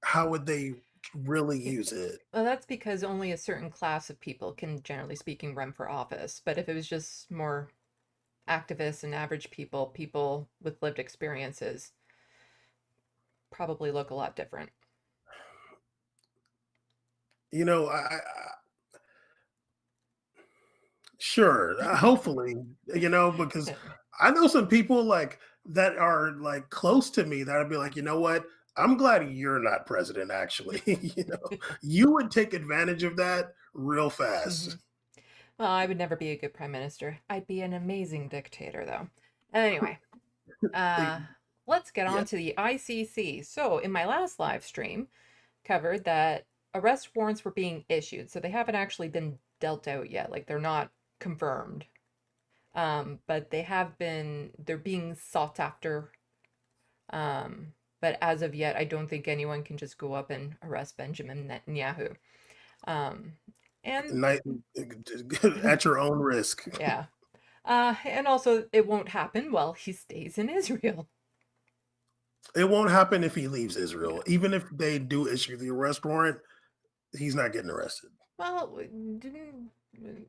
how would they really use it? Well, that's because only a certain class of people can, generally speaking, run for office. But if it was just more activists and average people with lived experiences, probably look a lot different. Sure, hopefully, because I know some people like that are like close to me that'll be like, you know what? I'm glad you're not president, actually. You would take advantage of that real fast. Well, I would never be a good prime minister. I'd be an amazing dictator, though. Anyway, let's get on to the ICC. So, in my last live stream, covered that arrest warrants were being issued. So they haven't actually been dealt out yet. Like they're not confirmed. But they're being sought after But as of yet, I don't think anyone can just go up and arrest Benjamin Netanyahu. And Night at your own risk. yeah. And also, it won't happen while he stays in Israel. It won't happen if he leaves Israel. Even if they do issue the arrest warrant, he's not getting arrested. Well,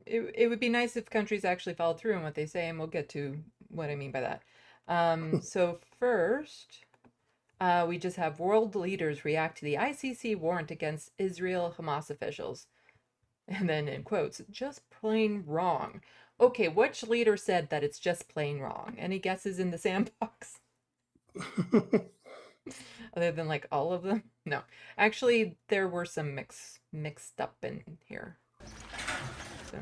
it would be nice if countries actually followed through on what they say, and we'll get to what I mean by that. So first, we just have world leaders react to the ICC warrant against Israel Hamas officials. And then in quotes, just plain wrong. Okay, which leader said that it's just plain wrong? Any guesses in the sandbox? Other than like all of them? No. Actually, there were some mixed up in here. So.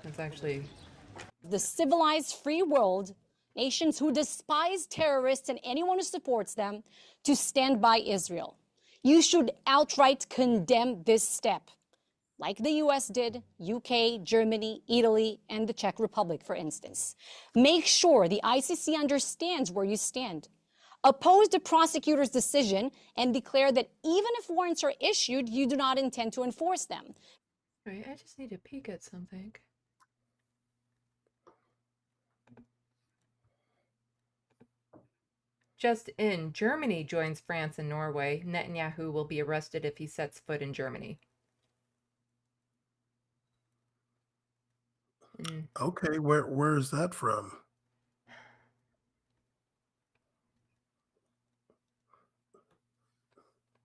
That's actually the civilized free world, nations who despise terrorists and anyone who supports them, to stand by Israel. You should outright condemn this step, like the US did, UK, Germany, Italy, and the Czech Republic, for instance. Make sure the ICC understands where you stand. Oppose the prosecutor's decision and declare that even if warrants are issued, you do not intend to enforce them. Right, I just need to peek at something. Just in, Germany joins France and Norway. Netanyahu will be arrested if he sets foot in Germany. Okay, where is that from?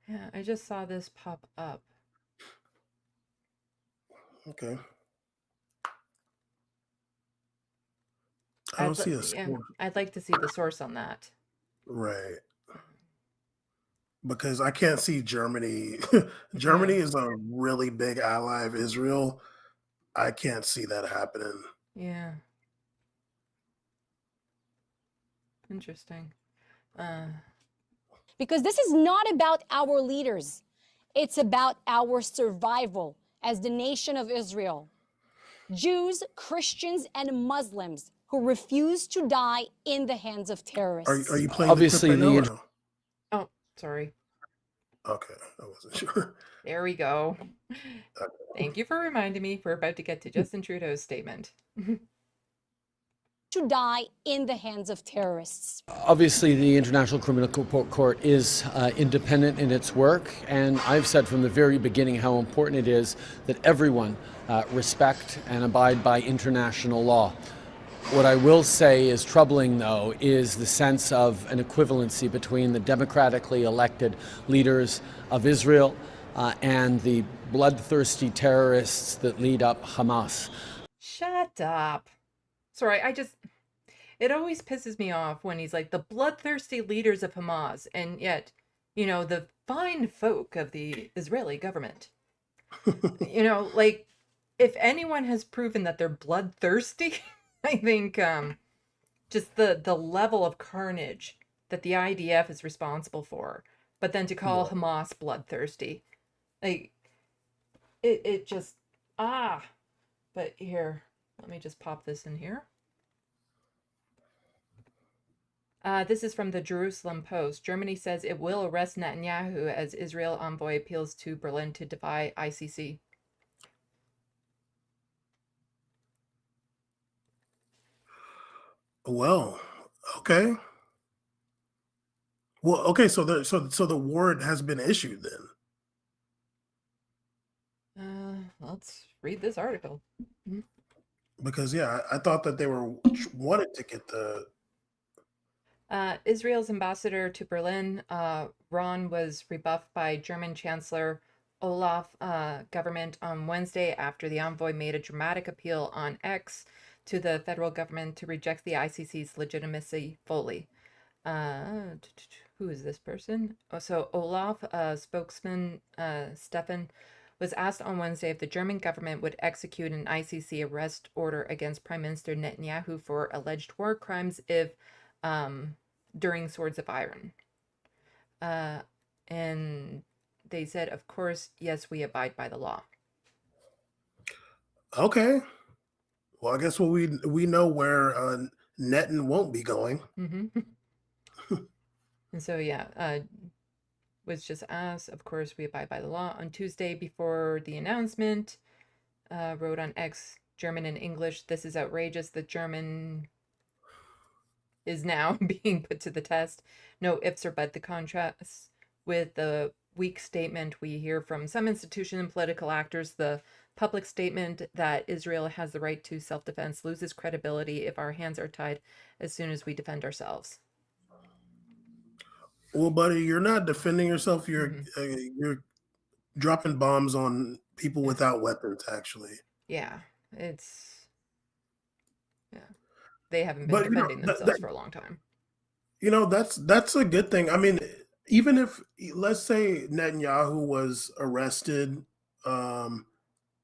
Yeah, I just saw this pop up. Okay. I don't see a source. Yeah, I'd like to see the source on that. Right. Because I can't see Germany. Germany is a really big ally of Israel. I can't see that happening. Yeah. Interesting. Because this is not about our leaders. It's about our survival as the nation of Israel. Jews, Christians, and Muslims who refuse to die in the hands of terrorists. Are you playing Obviously, the clip? Oh, sorry. Okay, I wasn't sure. There we go. Thank you for reminding me. We're about to get to Justin Trudeau's statement. To die in the hands of terrorists. Obviously, the International Criminal Court is independent in its work, and I've said from the very beginning how important it is that everyone respect and abide by international law. What I will say is troubling, though, is the sense of an equivalency between the democratically elected leaders of Israel and the bloodthirsty terrorists that lead up Hamas. Shut up. Sorry, it always pisses me off when he's like the bloodthirsty leaders of Hamas, and yet, the fine folk of the Israeli government. Like, if anyone has proven that they're bloodthirsty, I think just the level of carnage that the IDF is responsible for, but then to call Hamas bloodthirsty, like, it just, but here, let me just pop this in here. This is from the Jerusalem Post. Germany says it will arrest Netanyahu as Israel envoy appeals to Berlin to defy ICC. Well, okay. Well, okay, so the warrant has been issued then. Let's read this article. Because I thought that they wanted to get the Israel's ambassador to Berlin, Ron, was rebuffed by German Chancellor Olaf government on Wednesday after the envoy made a dramatic appeal on X to the federal government to reject the ICC's legitimacy fully. Who is this person? So Olaf, spokesman Stefan, was asked on Wednesday if the German government would execute an ICC arrest order against Prime Minister Netanyahu for alleged war crimes if during Swords of Iron. And they said, of course, yes, we abide by the law. Okay. Well, I guess we know where Netan won't be going. hmm And so, yeah, was just asked. Of course, we abide by the law. On Tuesday, before the announcement, wrote on X, German and English, "This is outrageous. The German is now being put to the test. No ifs or buts." The contrast with the weak statement we hear from some institution and political actors, the public statement that Israel has the right to self-defense loses credibility if our hands are tied as soon as we defend ourselves. Well, buddy, you're not defending yourself. Mhm. You're dropping bombs on people without weapons. Actually, Yeah, it's yeah. They haven't been but defending themselves for a long time. that's a good thing. I mean, even if let's say Netanyahu was arrested,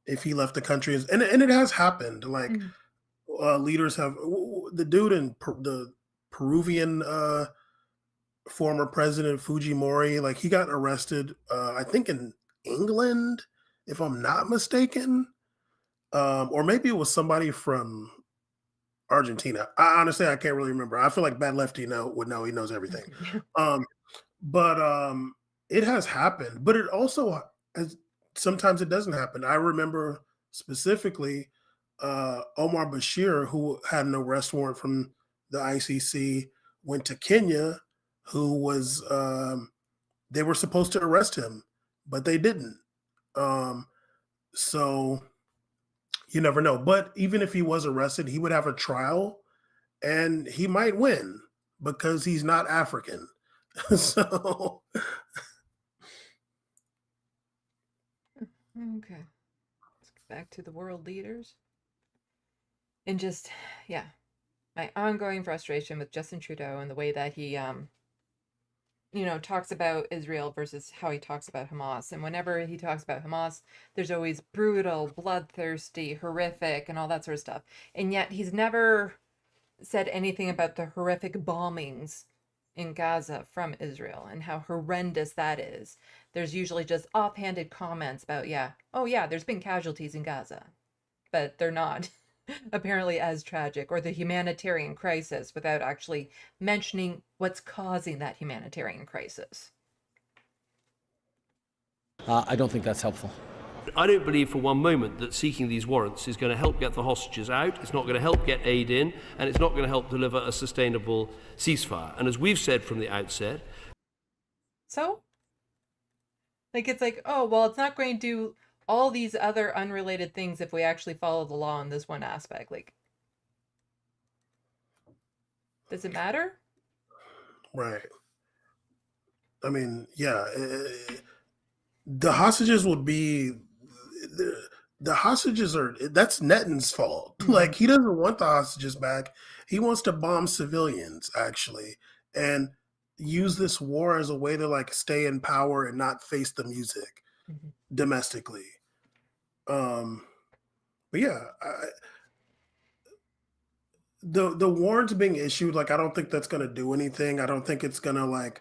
if he left the country, and it has happened. Like Mhm. leaders have the dude in the Peruvian former president Fujimori, like he got arrested, I think in England, if I'm not mistaken, or maybe it was somebody from Argentina. I can't really remember. I feel like Bad Lefty would know. He knows everything. Um, but it has happened. But it also sometimes it doesn't happen. I remember specifically Omar Bashir, who had an arrest warrant from the ICC, went to Kenya, who was they were supposed to arrest him, but they didn't. So you never know. But even if he was arrested, he would have a trial and he might win because he's not African. So Okay. Let's get back to the world leaders. And just, yeah, my ongoing frustration with Justin Trudeau and the way that he, talks about Israel versus how he talks about Hamas. And whenever he talks about Hamas, there's always brutal, bloodthirsty, horrific, and all that sort of stuff. And yet he's never said anything about the horrific bombings in Gaza from Israel and how horrendous that is. There's usually just offhanded comments about, there's been casualties in Gaza, but they're not apparently as tragic, or the humanitarian crisis, without actually mentioning what's causing that humanitarian crisis. I don't think that's helpful. I don't believe for one moment that seeking these warrants is going to help get the hostages out, it's not going to help get aid in, and it's not going to help deliver a sustainable ceasefire. And as we've said from the outset... So? It's like, oh, well, it's not going to do all these other unrelated things if we actually follow the law in this one aspect. Does it matter? right. I mean, yeah, the hostages would be the hostages that's Netan's fault. Like he doesn't want the hostages back. He wants to bomb civilians actually, and use this war as a way to stay in power and not face the music domestically. But yeah, the warrants being issued, I don't think that's going to do anything. I don't think it's going to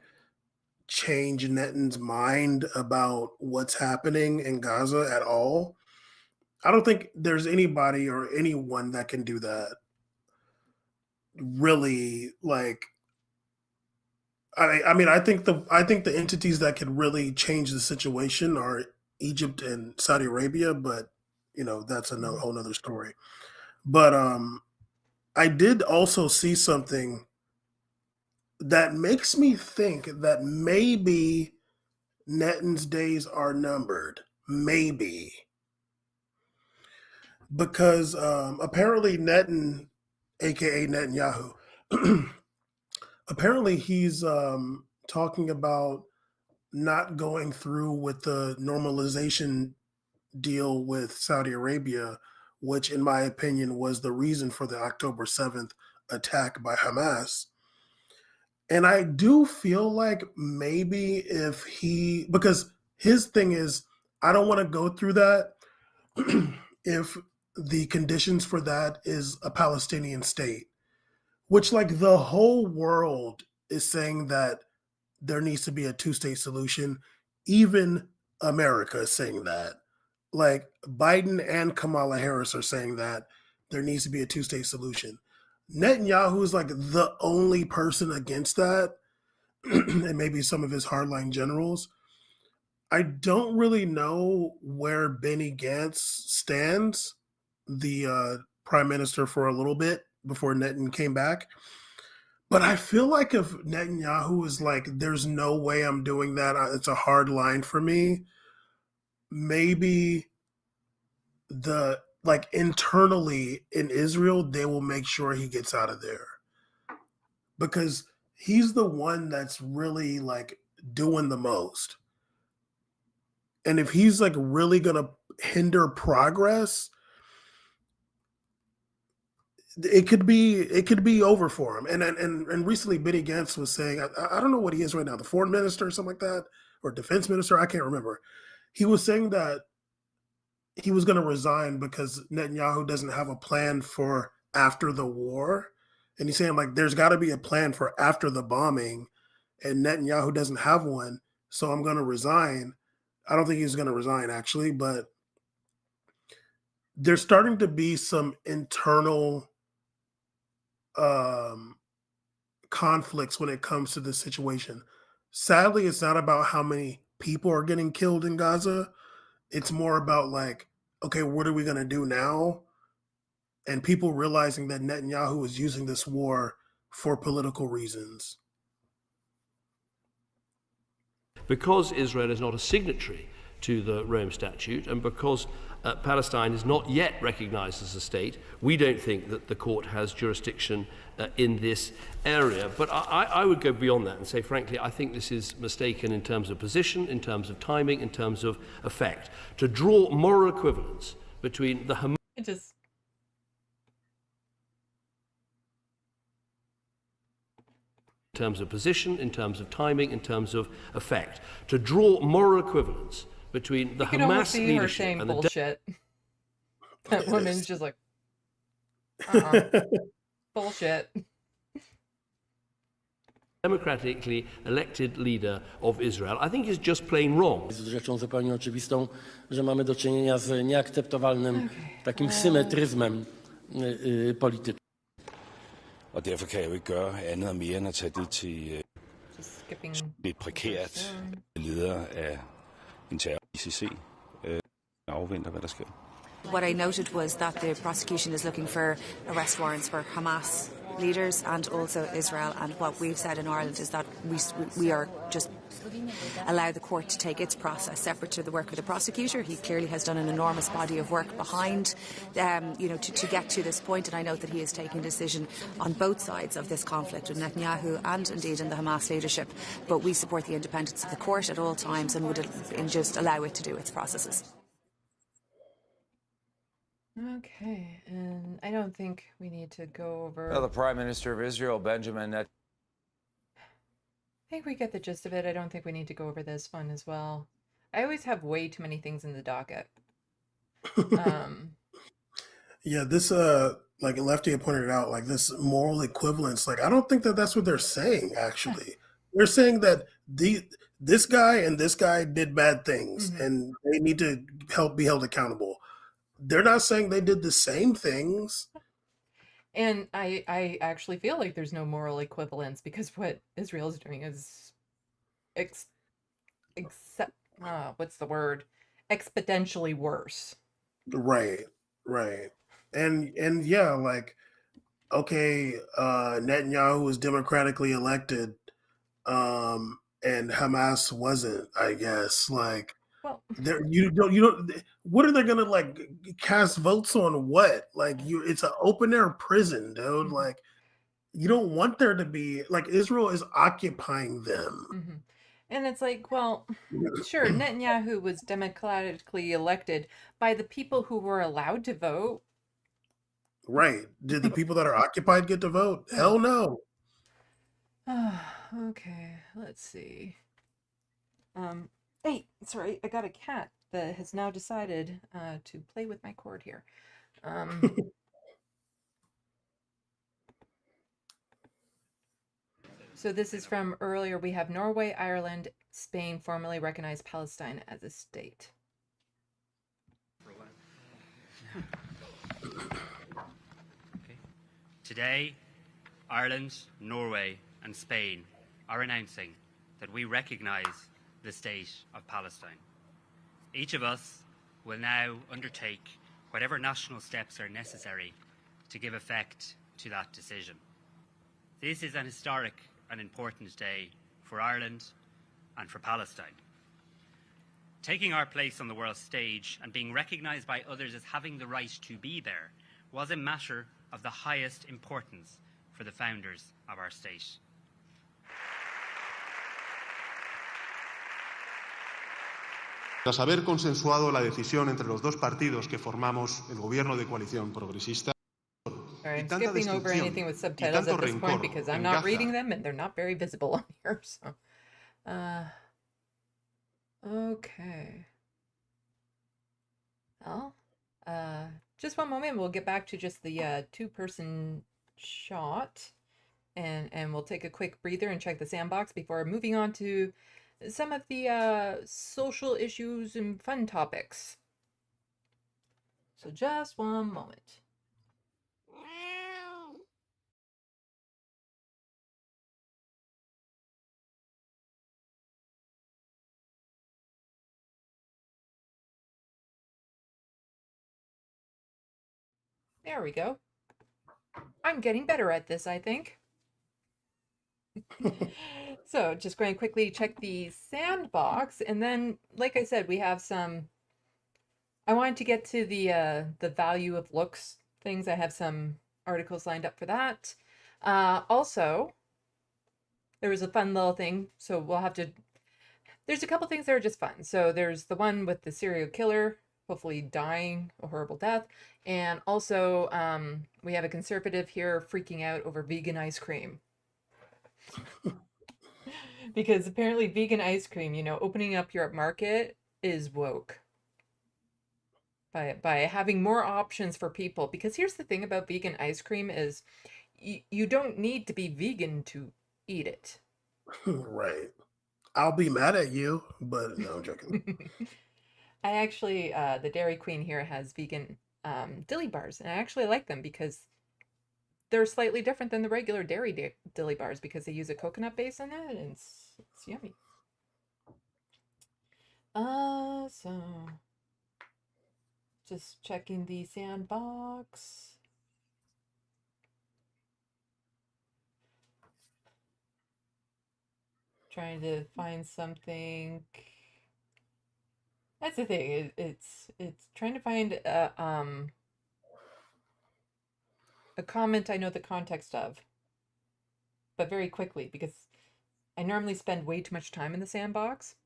change Netan's mind about what's happening in Gaza at all. I don't think there's anybody or anyone that can do that. Really, I think the entities that could really change the situation are Egypt and Saudi Arabia, but that's a whole nother story. But I did also see something that makes me think that maybe Netan's days are numbered. Maybe. Because apparently Netan, aka Netanyahu, apparently he's talking about not going through with the normalization deal with Saudi Arabia, which in my opinion was the reason for the October 7th attack by Hamas. And I do feel like maybe because his thing is, I don't want to go through that if the conditions for that is a Palestinian state, which the whole world is saying that there needs to be a two-state solution. Even America is saying that. like Biden and Kamala Harris are saying that there needs to be a two-state solution. Netanyahu is like the only person against that, and maybe some of his hardline generals. I don't really know where Benny Gantz stands, the prime minister for a little bit before Netanyahu came back. But I feel like if Netanyahu is like, there's no way I'm doing that, it's a hard line for me, maybe internally in Israel, they will make sure he gets out of there. Because he's the one that's really like doing the most. And if he's like really gonna hinder progress, it could be over for him. And recently Benny Gantz was saying, I don't know what he is right now, the foreign minister or something like that, or defense minister, I can't remember. He was saying that he was going to resign because Netanyahu doesn't have a plan for after the war. And he's saying like, there's got to be a plan for after the bombing, and Netanyahu doesn't have one. So I'm going to resign. I don't think he's going to resign actually, but there's starting to be some internal conflicts when it comes to this situation. Sadly, it's not about how many people are getting killed in Gaza. It's more about like, okay, what are we going to do now? And people realizing that Netanyahu is using this war for political reasons. Because Israel is not a signatory to the Rome Statute, and because Palestine is not yet recognised as a state, we don't think that the court has jurisdiction in this area. But I would go beyond that and say, frankly, I think this is mistaken in terms of position, in terms of timing, in terms of effect. To draw moral equivalence between the Hamas... In terms of position, in terms of timing, in terms of effect. To draw moral equivalence between the You can almost Hamas see her leadership saying and the... bullshit. That woman's just like, bullshit. Democratically elected leader of Israel, I think is just plain wrong. Jest rzeczą zupełnie oczywistą, że mamy do czynienia z nieakceptowalnym takim symetryzmem politycznym. Og derfor kan jeg jo ikke gøre andet og mere end at tage det til et prekært leder af en terror ICC. Afventer, hvad der sker. What I noted was that the prosecution is looking for arrest warrants for Hamas leaders and also Israel. And what we've said in Ireland is that we are just allow the court to take its process separate to the work of the prosecutor. He clearly has done an enormous body of work behind, to get to this point. And I note that he is taking a decision on both sides of this conflict with Netanyahu and indeed in the Hamas leadership. But we support the independence of the court at all times and would just allow it to do its processes. Okay, and I don't think we need to go over... Well, the Prime Minister of Israel, Benjamin Netanyahu... I think we get the gist of it. I don't think we need to go over this one as well. I always have way too many things in the docket. Yeah, this, like Lefty had pointed out, like this moral equivalence, like I don't think that that's what they're saying, actually. They're saying that this guy and this guy did bad things, and they need to be held accountable. They're not saying they did the same things. And I actually feel like there's no moral equivalence because what Israel's doing is what's the word? Exponentially worse. Right. And yeah, like, okay, Netanyahu was democratically elected, and Hamas wasn't, I guess. Like, well, you don't. What are they gonna like cast votes on? What it's an open air prison, dude. Like you don't want there to be like Israel is occupying them. And it's like, well, sure, Netanyahu was democratically elected by the people who were allowed to vote. Right? Did the people that are occupied get to vote? Hell no. Okay, let's see. Hey, sorry, I got a cat that has now decided to play with my cord here. So this is from earlier. We have Norway, Ireland, Spain formally recognized Palestine as a state. Today, Ireland, Norway and Spain are announcing that we recognise the state of Palestine. Each of us will now undertake whatever national steps are necessary to give effect to that decision. This is an historic and important day for Ireland and for Palestine. Taking our place on the world stage and being recognised by others as having the right to be there was a matter of the highest importance for the founders of our state. Tras haber consensuado la decisión entre los dos partidos que formamos el gobierno de coalición progresista, Sorry, I'm skipping over anything with subtitles at this point because I'm not reading them and they're not very visible on here. So, okay. Well, just one moment. We'll get back to just the two-person shot, and we'll take a quick breather and check the sandbox before moving on to some of the social issues and fun topics. So just one moment. There we go. I'm getting better at this, I think. So just going to quickly check the sandbox, and then, like I said, we have some. I wanted to get to the value of looks things. I have some articles lined up for that. Also, there was a fun little thing, so we'll have to. There's a couple things that are just fun. So there's the one with the serial killer, hopefully dying a horrible death, and also we have a conservative here freaking out over vegan ice cream. Because apparently vegan ice cream, you know, opening up your market is woke. By having more options for people. Because here's the thing about vegan ice cream is you don't need to be vegan to eat it. Right. I'll be mad at you, but no, I'm joking. I actually, the Dairy Queen here has vegan dilly bars, and I actually like them because they're slightly different than the regular dairy dilly bars because they use a coconut base in it, and it's yummy. So just checking the sandbox. Trying to find something. That's the thing. It's trying to find a comment I know the context of, but very quickly, because I normally spend way too much time in the sandbox.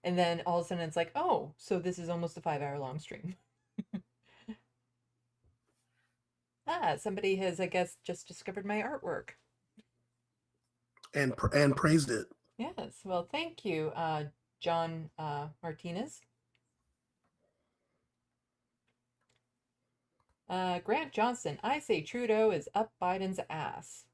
And then all of a sudden it's like, oh, so this is almost a 5-hour-long stream. Somebody has, I guess, just discovered my artwork. And praised it. Yes, well, thank you, John Martinez. Grant Johnson, I say Trudeau is up Biden's ass.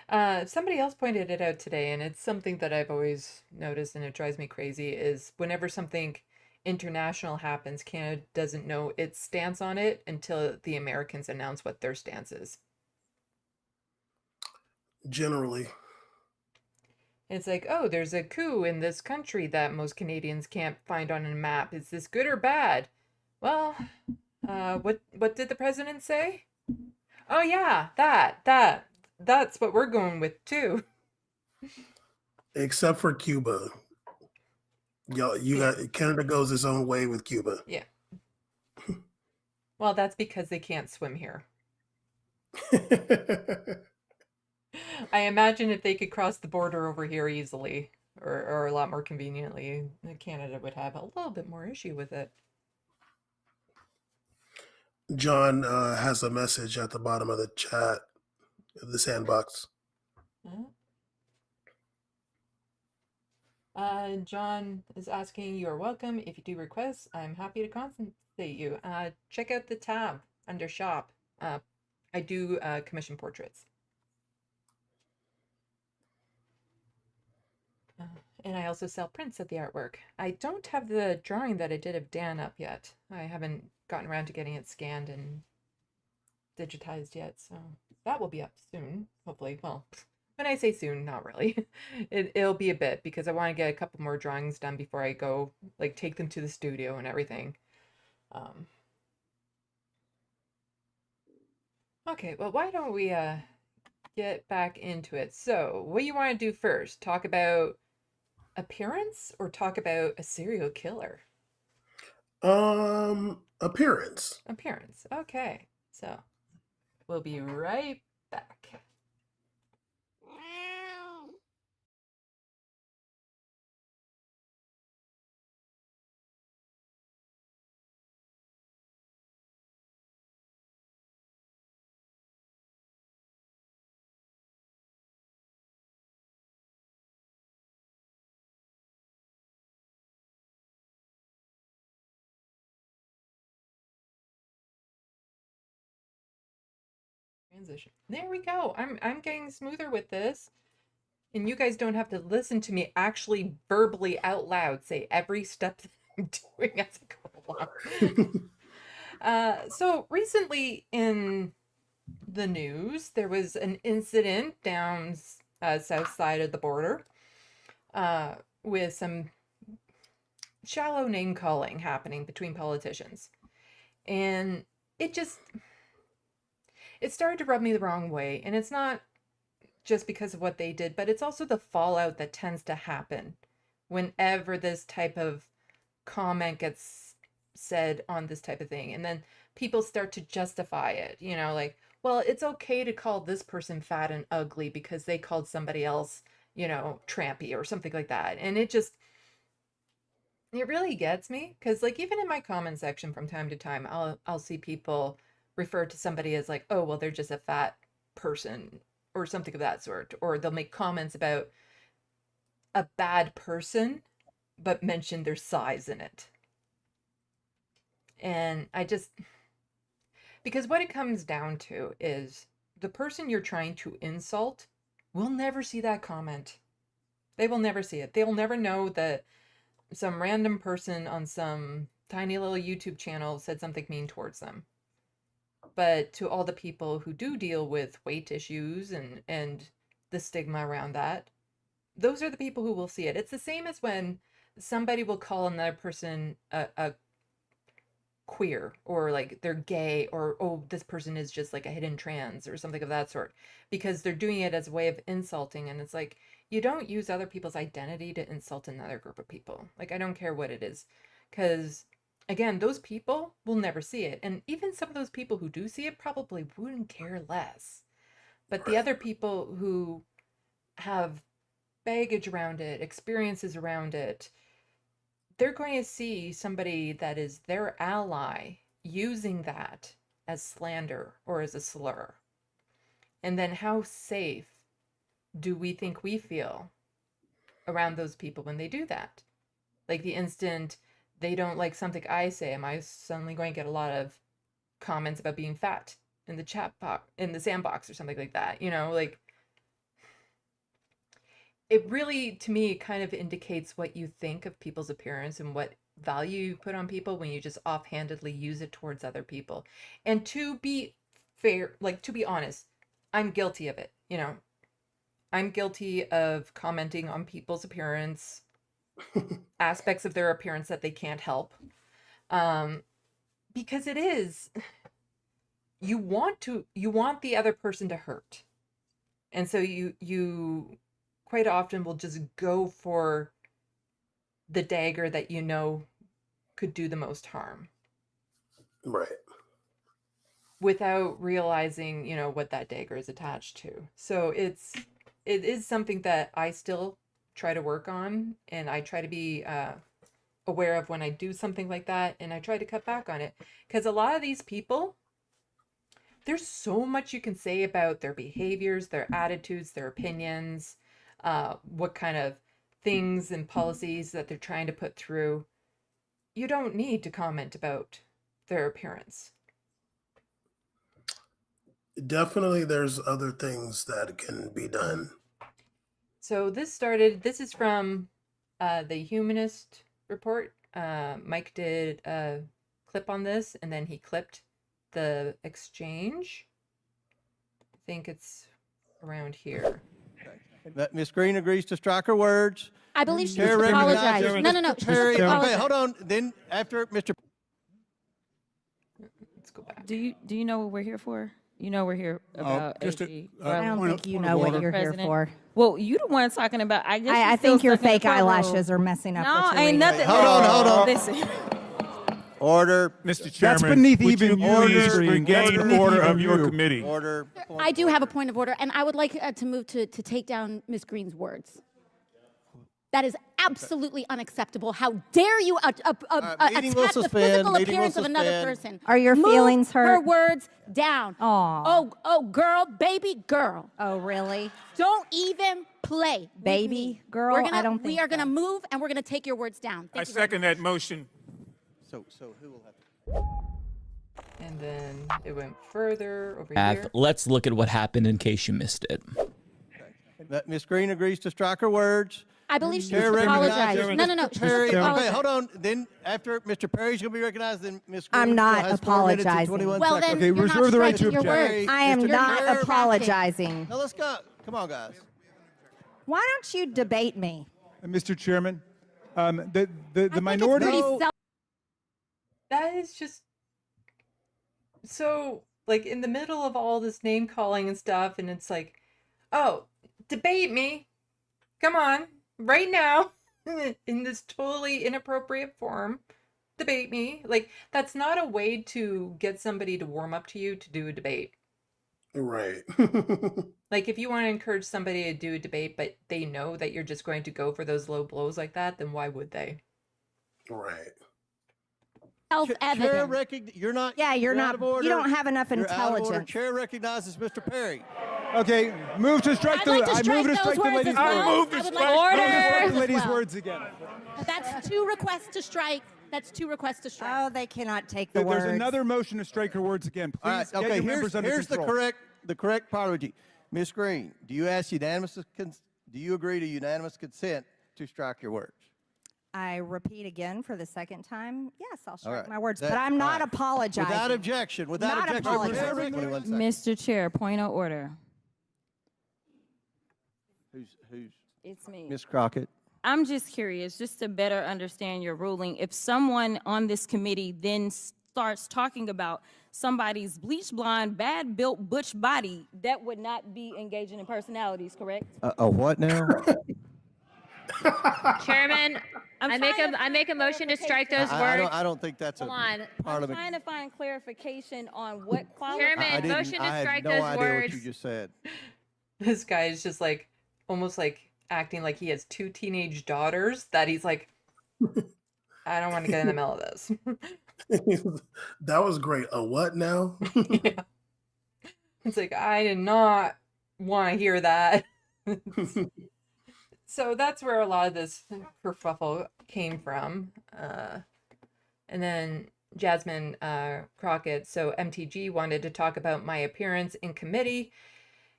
Somebody else pointed it out today, and it's something that I've always noticed, and it drives me crazy, is whenever something international happens, Canada doesn't know its stance on it until the Americans announce what their stance is. Generally. It's like, oh, there's a coup in this country that most Canadians can't find on a map. Is this good or bad? Well, what did the president say? Oh yeah, that's what we're going with too. Except for Cuba. Canada goes its own way with Cuba. Yeah. Well, that's because they can't swim here. I imagine if they could cross the border over here easily, or a lot more conveniently, Canada would have a little bit more issue with it. John has a message at the bottom of the chat, the sandbox. John is asking, you are welcome. If you do requests, I'm happy to compensate you. Check out the tab under shop. I do commission portraits. And I also sell prints of the artwork. I don't have the drawing that I did of Dan up yet. I haven't gotten around to getting it scanned and digitized yet, so that will be up soon, hopefully. Well, when I say soon, not really. It'll be a bit, because I want to get a couple more drawings done before I go, like, take them to the studio and everything. Okay, well, why don't we get back into it? So, what do you want to do first? Talk about appearance or talk about a serial killer? Appearance. Appearance. Okay. So, we'll be right back. Transition. There we go. I'm getting smoother with this. And you guys don't have to listen to me actually verbally out loud say every step that I'm doing as I go along. So recently in the news, there was an incident down south side of the border with some shallow name calling happening between politicians. And it started to rub me the wrong way. And it's not just because of what they did, but it's also the fallout that tends to happen whenever this type of comment gets said on this type of thing. And then people start to justify it, like, well, it's okay to call this person fat and ugly because they called somebody else, trampy or something like that. And it really gets me, because, like, even in my comment section from time to time, I'll see people refer to somebody as like, oh, well, they're just a fat person or something of that sort, or they'll make comments about a bad person but mention their size in it. And because what it comes down to is the person you're trying to insult will never see that comment. They will never see it. They'll never know that some random person on some tiny little YouTube channel said something mean towards them. But to all the people who do deal with weight issues and the stigma around that, those are the people who will see it. It's the same as when somebody will call another person a queer, or like they're gay, or, oh, this person is just like a hidden trans or something of that sort, because they're doing it as a way of insulting. And it's like, you don't use other people's identity to insult another group of people. Like, I don't care what it is, because again, those people will never see it. And even some of those people who do see it probably wouldn't care less. But the other people who have baggage around it, experiences around it, they're going to see somebody that is their ally using that as slander or as a slur. And then how safe do we think we feel around those people when they do that? Like, the instant they don't like something I say, am I suddenly going to get a lot of comments about being fat in the chat box, in the sandbox or something like that? Like, it really, to me, kind of indicates what you think of people's appearance and what value you put on people when you just offhandedly use it towards other people. And to be fair, like, to be honest, I'm guilty of it. I'm guilty of commenting on people's appearance, aspects of their appearance that they can't help. Because it is, you want the other person to hurt. And so you quite often will just go for the dagger that could do the most harm. Right. Without realizing, what that dagger is attached to. So it is something that I still try to work on, and I try to be aware of when I do something like that, and I try to cut back on it. Because a lot of these people, there's so much you can say about their behaviors, their attitudes, their opinions, what kind of things and policies that they're trying to put through. You don't need to comment about their appearance. Definitely, there's other things that can be done. So this is from the Humanist Report. Mike did a clip on this, and then he clipped the exchange. I think it's around here. Ms. Green agrees to strike her words. I believe she Chair needs to apologize. recognizes No, Mr. no, she Perry. needs to Okay, apologize. hold on. Then after Mr. Let's go back. Do you know what we're here for? You know we're here about just a- AG. I don't think you know what you're here for. Well, you the one talking about. I guess I you still think your stuck in the fake courtroom. eyelashes are messing up. No, what you're ain't reading. nothing. Hold on. Listen. Order. Mr. Chairman, that's beneath even you, Ms. Green. That's beneath order even of your you. committee. Order. I do have a point of order, and I would like to move to take down Ms. Green's words. That is absolutely unacceptable. How dare you attack meeting will the suspend. physical Meeting will appearance of another suspend. person? Are your Move feelings hurt? her words down. Aw. Oh, girl, baby girl. Oh, really? Don't even play. with Baby me. girl? We're gonna, I don't we think are going to so. move, and we're going to take your words down. I Thank you very second that motion. So who will have to? And then it went further over Have, here. let's look at what happened in case you missed it. Ms. Green agrees to strike her words. I believe she needs Chair to recognizes apologize. No, Mr. she needs Perry. to Okay, apologize. hold on. Then after Mr. Perry's going to be recognized, then Ms. Green I'm not has 4 minutes and apologizing. 21 Well, seconds. then Okay, you're reserve not the right to striking your object. words. I am Mr. not Perry. apologizing. Now let's go. Come on, guys. Why don't you debate me? Mr. Chairman, the It's minority. pretty No. That is just so, like, in the middle of all this name calling and stuff, and it's like, oh, debate me. Come on, right now, in this totally inappropriate form. Debate me. Like, that's not a way to get somebody to warm up to you to do a debate. Right. Like, if you want to encourage somebody to do a debate, but they know that you're just going to go for those low blows like that, then why would they? Right. Self-evident. You're not. Yeah, you're out not. of order. You don't have enough You're out of order. intelligence. Chair recognizes Mr. Perry. Okay, move to strike I'd like to I strike move to those strike the words lady's as well. words. I would like to strike Order. those The words lady's as well. words again. That's 2 requests to strike. That's 2 requests to strike. Oh, they cannot take the words. There's another motion to strike her words again. Please All right. get Okay. your members under Here's control. the correct apology. Ms. Green, do you agree to unanimous consent to strike your words? I repeat again for the second time. Yes, I'll strike right. my words, That- but I'm not all right. apologizing. Without objection. Without Not objection. apologizing. 21 seconds. Mr. Chair, point of order. Who's It's me. Ms. Crockett? I'm just curious, just to better understand your ruling. If someone on this committee then starts talking about somebody's bleach blonde, bad built butch body, that would not be engaging in personalities, correct? A what now? Chairman, I make a motion to strike those words. I don't think that's Hold a on. part I'm of it. trying to find clarification on what qualifies. Chairman, motion to I strike had no those idea words. what you just said. This guy is just like, almost like acting like he has 2 teenage daughters that he's like, I don't want to get in the middle of this. That was great. A what now? Yeah. It's like, I did not want to hear that. So that's where a lot of this kerfuffle came from. And then Jasmine Crockett, so MTG wanted to talk about my appearance in committee.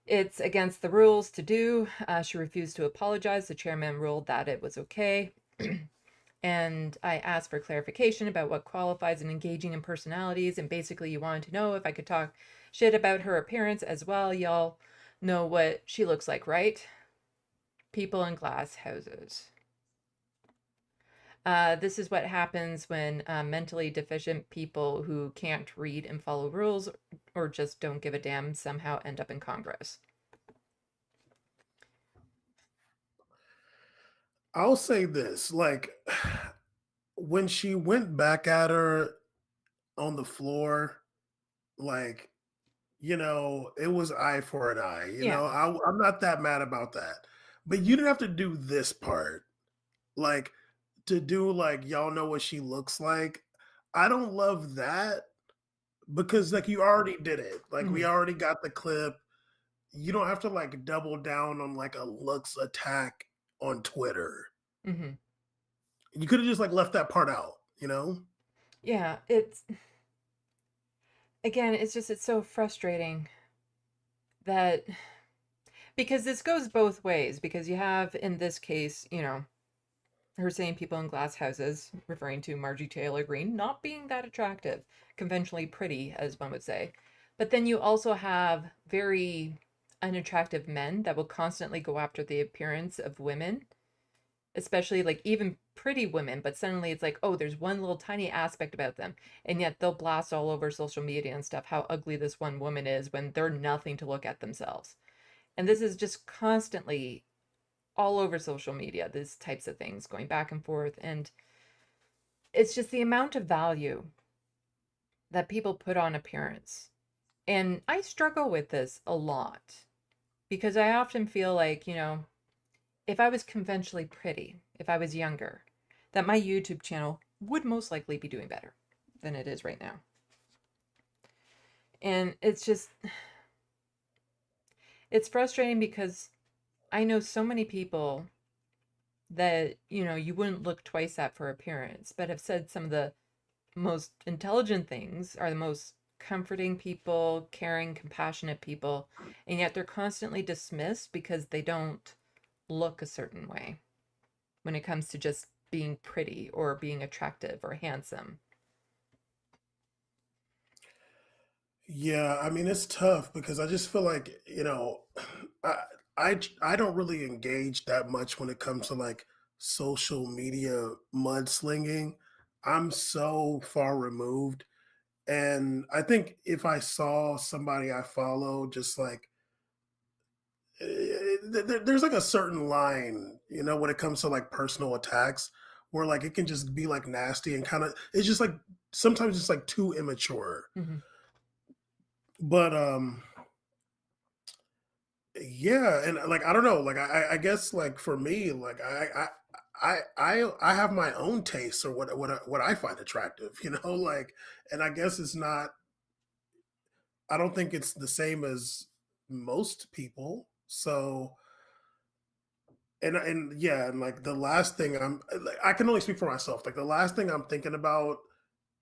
It's against the rules to do. She refused to apologize. The chairman ruled that it was okay. And I asked for clarification about what qualifies in engaging in personalities. And basically you wanted to know if I could talk shit about her appearance as well. Y'all know what she looks like, right? People in glass houses. This is what happens when mentally deficient people who can't read and follow rules or just don't give a damn somehow end up in Congress. I'll say this, like, when she went back at her on the floor, like, you know, it was eye for an eye. You know, I'm not that mad about that. But you didn't have to do this part. Like, to do, like, y'all know what she looks like. I don't love that because, like, you already did it. Like, we already got the clip. You don't have to, like, double down on, like, a looks attack on Twitter. Mm-hmm. You could have just, like, left that part out, you know? Yeah, it's, again, it's so frustrating that, because this goes both ways, because you have, in this case, you know, her saying people in glass houses, referring to Margie Taylor Greene, not being that attractive, conventionally pretty, as one would say. But then you also have very unattractive men that will constantly go after the appearance of women, especially like even pretty women, but suddenly it's like, oh, there's one little tiny aspect about them. And yet they'll blast all over social media and stuff how ugly this one woman is when they're nothing to look at themselves. And this is just constantly all over social media, these types of things going back and forth. And it's just the amount of value that people put on appearance. And I struggle with this a lot because I often feel like, you know, if I was conventionally pretty, if I was younger, that my YouTube channel would most likely be doing better than it is right now. And it's just, it's frustrating because I know so many people that, you know, you wouldn't look twice at for appearance, but have said some of the most intelligent things, are the most comforting people, caring, compassionate people, and yet they're constantly dismissed because they don't look a certain way when it comes to just being pretty or being attractive or handsome. Yeah, I mean it's tough because I just feel like, you know, I don't really engage that much when it comes to like social media mudslinging. I'm so far removed. And I think if I saw somebody I follow just like there's like a certain line, you know, when it comes to like personal attacks where like it can just be like nasty and kind of it's just like sometimes it's like too immature. Mm-hmm. But yeah, and like I don't know, like I guess like for me, like I have my own tastes or what I find attractive, you know, like, and I guess it's not. I don't think it's the same as most people. So, and yeah, and like the last thing like, I can only speak for myself. Like the last thing I'm thinking about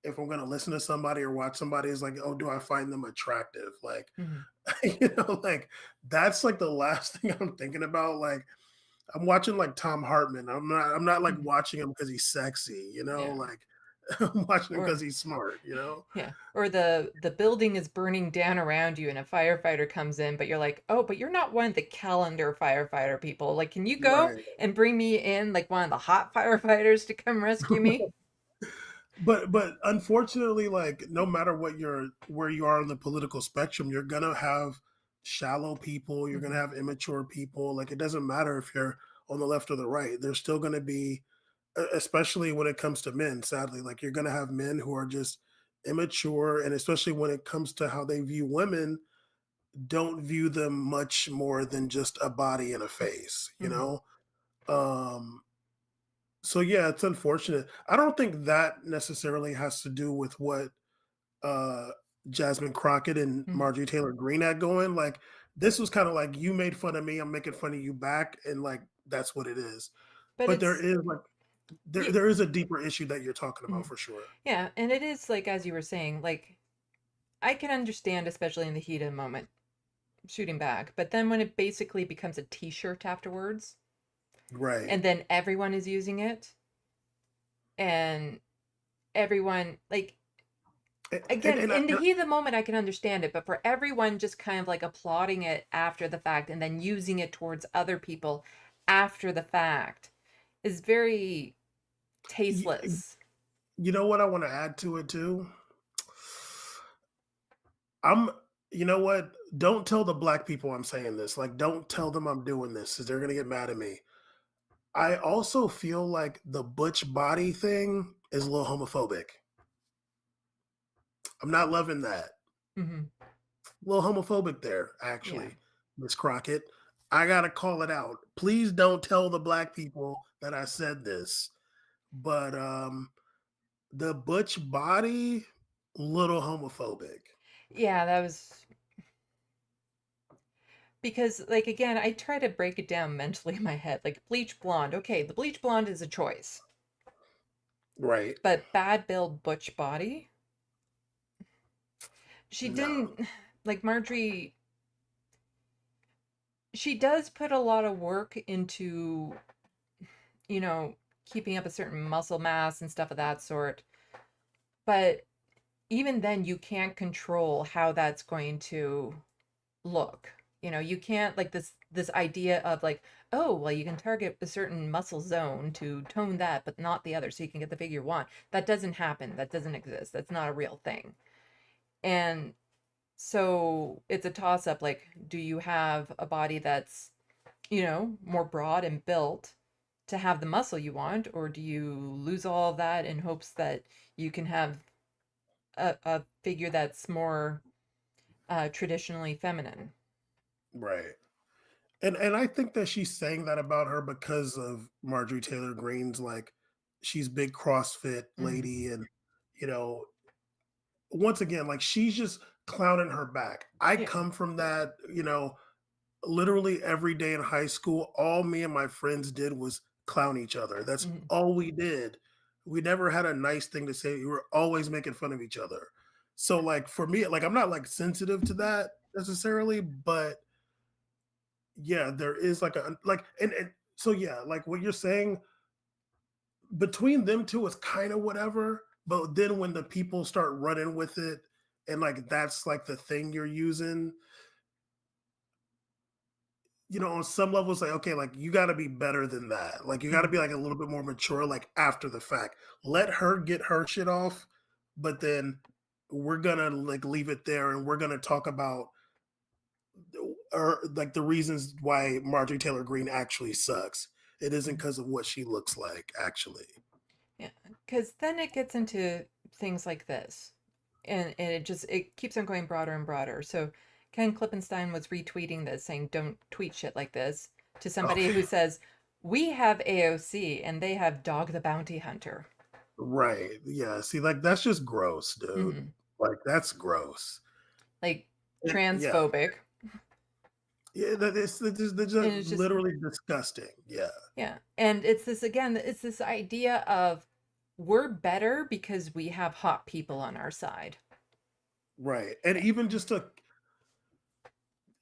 if I'm gonna listen to somebody or watch somebody is like, oh, do I find them attractive? Like, you know, like that's like the last thing I'm thinking about. Like I'm watching like Tom Hartman. I'm not like watching him because he's sexy, you know, like I'm watching him because he's smart, you know? Yeah. Or the building is burning down around you and a firefighter comes in, but you're like, oh, but you're not one of the calendar firefighter people. Like, can you go and bring me in like one of the hot firefighters to come rescue me? But unfortunately, like no matter where you are on the political spectrum, you're gonna have shallow people, you're gonna have immature people. Like it doesn't matter if you're on the left or the right. There's still gonna be, especially when it comes to men, sadly, like you're gonna have men who are just immature, and especially when it comes to how they view women, don't view them much more than just a body and a face, you know? So yeah, it's unfortunate. I don't think that necessarily has to do with what uh Jasmine Crockett and Marjorie Taylor Greene had going. Like this was kind of like you made fun of me, I'm making fun of you back, and like that's what it is. But there is like there is a deeper issue that you're talking about for sure. Yeah, and it is like as you were saying, like I can understand, especially in the heat of the moment, shooting back. But then when it basically becomes a t-shirt afterwards, right, and then everyone is using it, and everyone like again in the heat of the moment I can understand it, but for everyone just kind of like applauding it after the fact and then using it towards other people after the fact is very tasteless. You know what I want to add to it too? You know what? Don't tell the black people I'm saying this. Like, don't tell them I'm doing this because they're going to get mad at me. I also feel like the butch body thing is a little homophobic. I'm not loving that. A little homophobic there, actually, Miss Crockett. I got to call it out. Please don't tell the black people that I said this. But the butch body, little homophobic. Yeah, that was because like again I try to break it down mentally in my head. Like bleach blonde, okay, the bleach blonde is a choice, right? But bad build butch body, she didn't like Marjorie. She does put a lot of work into, you know, keeping up a certain muscle mass and stuff of that sort. But even then, you can't control how that's going to look. You know, you can't, like, this idea of like, oh, well, you can target a certain muscle zone to tone that, but not the other, so you can get the figure you want. That doesn't happen. That doesn't exist. That's not a real thing. And so it's a toss up. Like, do you have a body that's, you know, more broad and built to have the muscle you want, or do you lose all of that in hopes that you can have a figure that's more traditionally feminine? Right. And I think that she's saying that about her because of Marjorie Taylor Greene's, like, she's big CrossFit lady, and you know, once again, like, she's just clowning her back. I come from that, you know, literally every day in high school, all me and my friends did was clown each other. That's all we did. We never had a nice thing to say. We were always making fun of each other. So like for me, like I'm not like sensitive to that necessarily, but yeah, there is like a like and so yeah, like what you're saying between them two is kind of whatever, but then when the people start running with it and like that's like the thing you're using, you know, on some levels, like, okay, like you got to be better than that. Like you got to be like a little bit more mature, like after the fact. Let her get her shit off, but then we're gonna like leave it there, and we're gonna talk about or like the reasons why Marjorie Taylor Greene actually sucks. It isn't because of what she looks like, actually. Yeah, because then it gets into things like this, and it keeps on going broader and broader. So Ken Klippenstein was retweeting this, saying, "Don't tweet shit like this," to somebody who says, "We have AOC and they have Dog the Bounty Hunter." Right. Yeah. See, like that's just gross, dude. Like that's gross. Like Yeah. transphobic. Yeah, that's just literally disgusting. Yeah. Yeah. And it's this again, it's this idea of we're better because we have hot people on our side. Right. And even just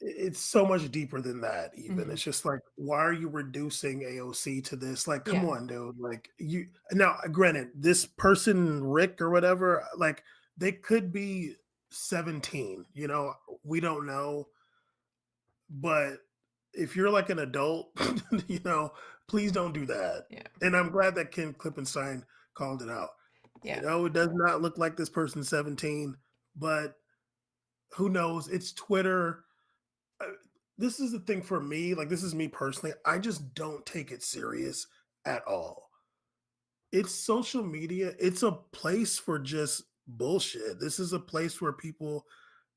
it's so much deeper than that, even. It's just like, why are you reducing AOC to this? Like, come on, dude. Like you now, granted, this person, Rick or whatever, like they could be 17, you know, we don't know. But if you're like an adult, you know, please don't do that. Yeah. And I'm glad that Ken Klippenstein called it out. Yeah. You know, it does not look like this person's 17, but who knows? It's Twitter. This is the thing for me. Like, this is me personally. I just don't take it serious at all. It's social media. It's a place for just bullshit. This is a place where people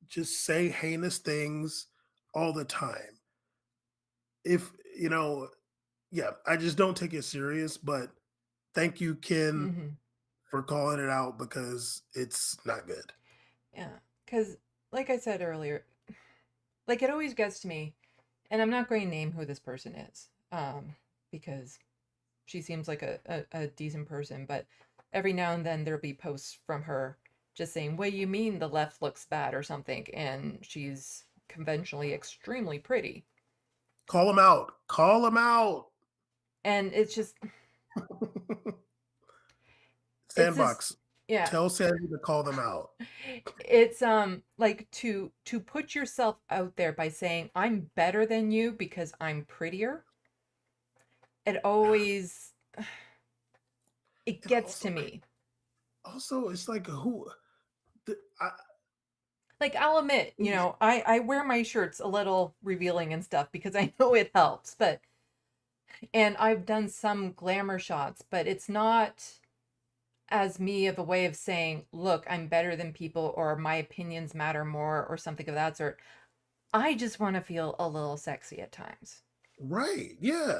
just say heinous things all the time. If, you know, yeah, I just don't take it serious, but thank you, Ken, for calling it out because it's not good. Yeah. Because, like I said earlier, like it always gets to me, and I'm not going to name who this person is, because she seems like a decent person, but every now and then there'll be posts from her just saying, "What do you mean the left looks bad?" or something, and she's conventionally extremely pretty. Call him out. Call him out. And it's just Sandbox. Yeah. Tell Sandy to call them out. It's like to put yourself out there by saying I'm better than you because I'm prettier. It always it gets to me. Also, it's like like I'll admit, you know, I wear my shirts a little revealing and stuff because I know it helps, but and I've done some glamour shots, but it's not as me of a way of saying, look, I'm better than people or my opinions matter more or something of that sort. I just want to feel a little sexy at times. Right. Yeah.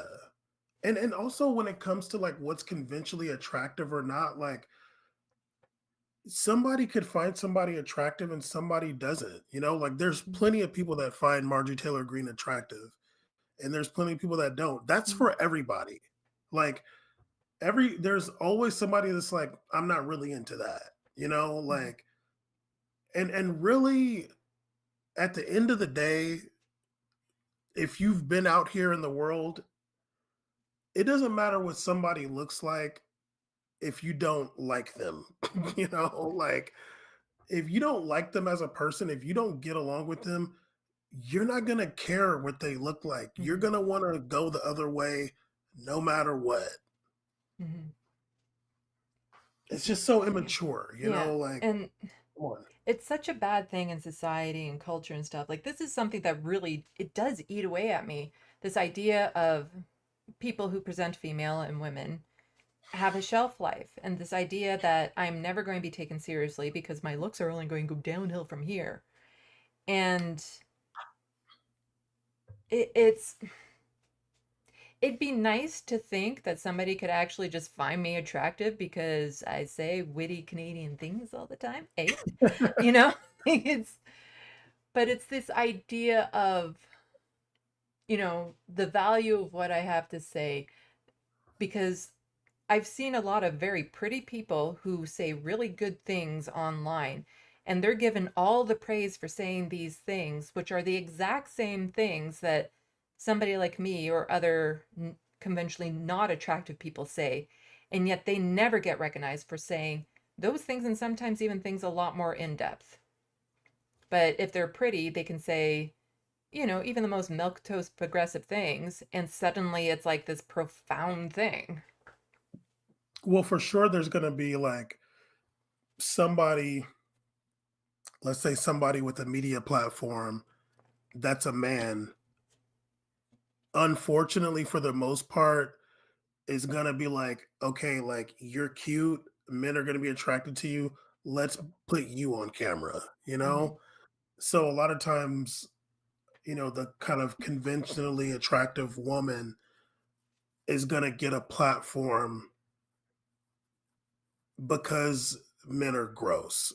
And also when it comes to like what's conventionally attractive or not, like somebody could find somebody attractive and somebody doesn't, you know, like there's plenty of people that find Marjorie Taylor Greene attractive and there's plenty of people that don't. That's for everybody. Like there's always somebody that's like, I'm not really into that, you know, like, and really at the end of the day, if you've been out here in the world, it doesn't matter what somebody looks like if you don't like them. Like if you don't like them as a person, if you don't get along with them, you're not going to care what they look like. You're Mhm. going to want to go the other way no matter what. Mhm. It's just so immature, Yeah, like, and come on. it's such a bad thing in society and culture and stuff. Like this is something that really it does eat away at me. This idea of people who present female and women have a shelf life, and this idea that I'm never going to be taken seriously because my looks are only going to go downhill from here. And it's it'd be nice to think that somebody could actually just find me attractive because I say witty Canadian things all the time. Eh? You know? But it's this idea of, the value of what I have to say, because I've seen a lot of very pretty people who say really good things online, and they're given all the praise for saying these things, which are the exact same things that somebody like me or other conventionally not attractive people say, and yet they never get recognized for saying those things, and sometimes even things a lot more in depth. But if they're pretty, they can say, even the most milquetoast progressive things, and suddenly it's like this profound thing. Well, for sure, there's going to be like somebody, let's say somebody with a media platform that's a man. Unfortunately, for the most part, is going to be like, okay, like you're cute. Men are going to be attracted to you. Let's put you on camera, So a lot of times, the kind of conventionally attractive woman is going to get a platform because men are gross.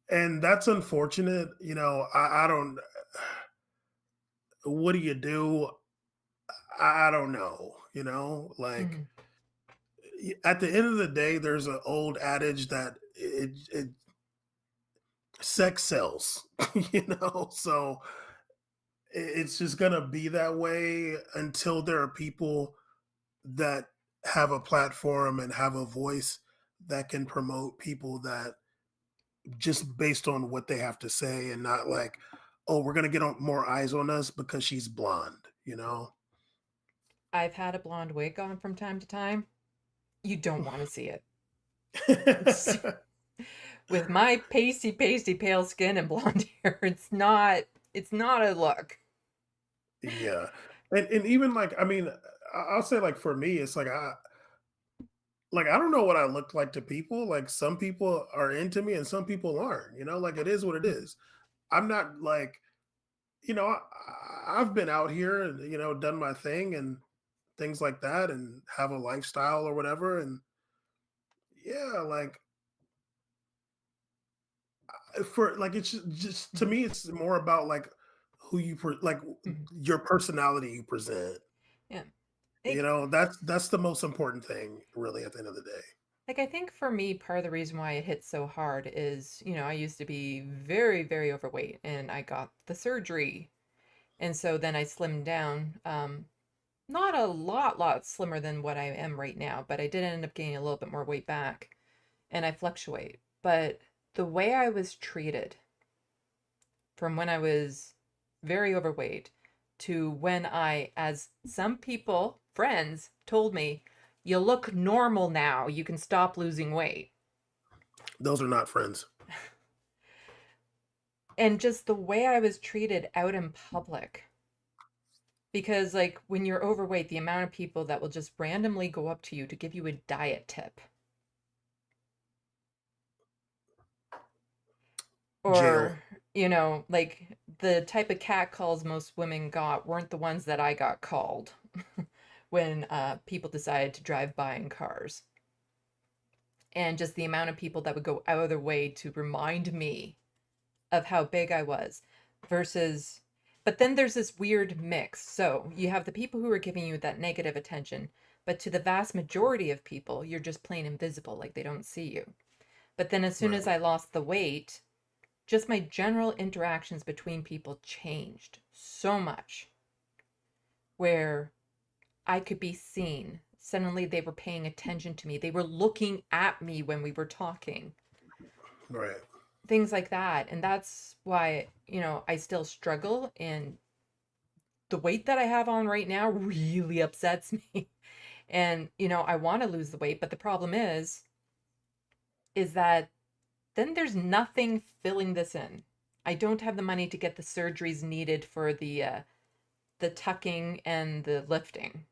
And that's unfortunate. I don't, what do you do? I don't know, like Mhm. at the end of the day, there's an old adage that sex sells, so it's just going to be that way until there are people that have a platform and have a voice that can promote people that just based on what they have to say and not like, oh, we're going to get more eyes on us because she's blonde. I've had a blonde wig on from time to time. You don't want to see it. With my pasty pale skin and blonde hair, it's not a look. Yeah. And even like, I mean, I'll say like for me, it's like I don't know what I look like to people. Like some people are into me and some people aren't, like it is what it is. I'm not like, I've been out here and, done my thing and things like that and have a lifestyle or whatever. And yeah, like for like, it's just to me, it's more about like who you, like your personality you present. Yeah. That's the most important thing really at the end of the day. Like, I think for me, part of the reason why it hit so hard is, I used to be very, very overweight and I got the surgery. And so then I slimmed down. Not a lot slimmer than what I am right now, but I did end up gaining a little bit more weight back, and I fluctuate. But the way I was treated from when I was very overweight to when as some people, friends, told me, you look normal now, you can stop losing weight. Those are not friends. And just the way I was treated out in public. Because, like, when you're overweight, the amount of people that will just randomly go up to you to give you a diet tip. Or, like, the type of catcalls most women got weren't the ones that I got called when people decided to drive by in cars. And just the amount of people that would go out of their way to remind me of how big I was versus... But then there's this weird mix. So you have the people who are giving you that negative attention, but to the vast majority of people, you're just plain invisible, like they don't see you. But then as soon as I lost the weight, just my general interactions between people changed so much. Where I could be seen. Suddenly they were paying attention to me. They were looking at me when we were talking. Right. Things like that. And that's why, I still struggle, and the weight that I have on right now really upsets me. And, I want to lose the weight, but the problem is that then there's nothing filling this in. I don't have the money to get the surgeries needed for the tucking and the lifting,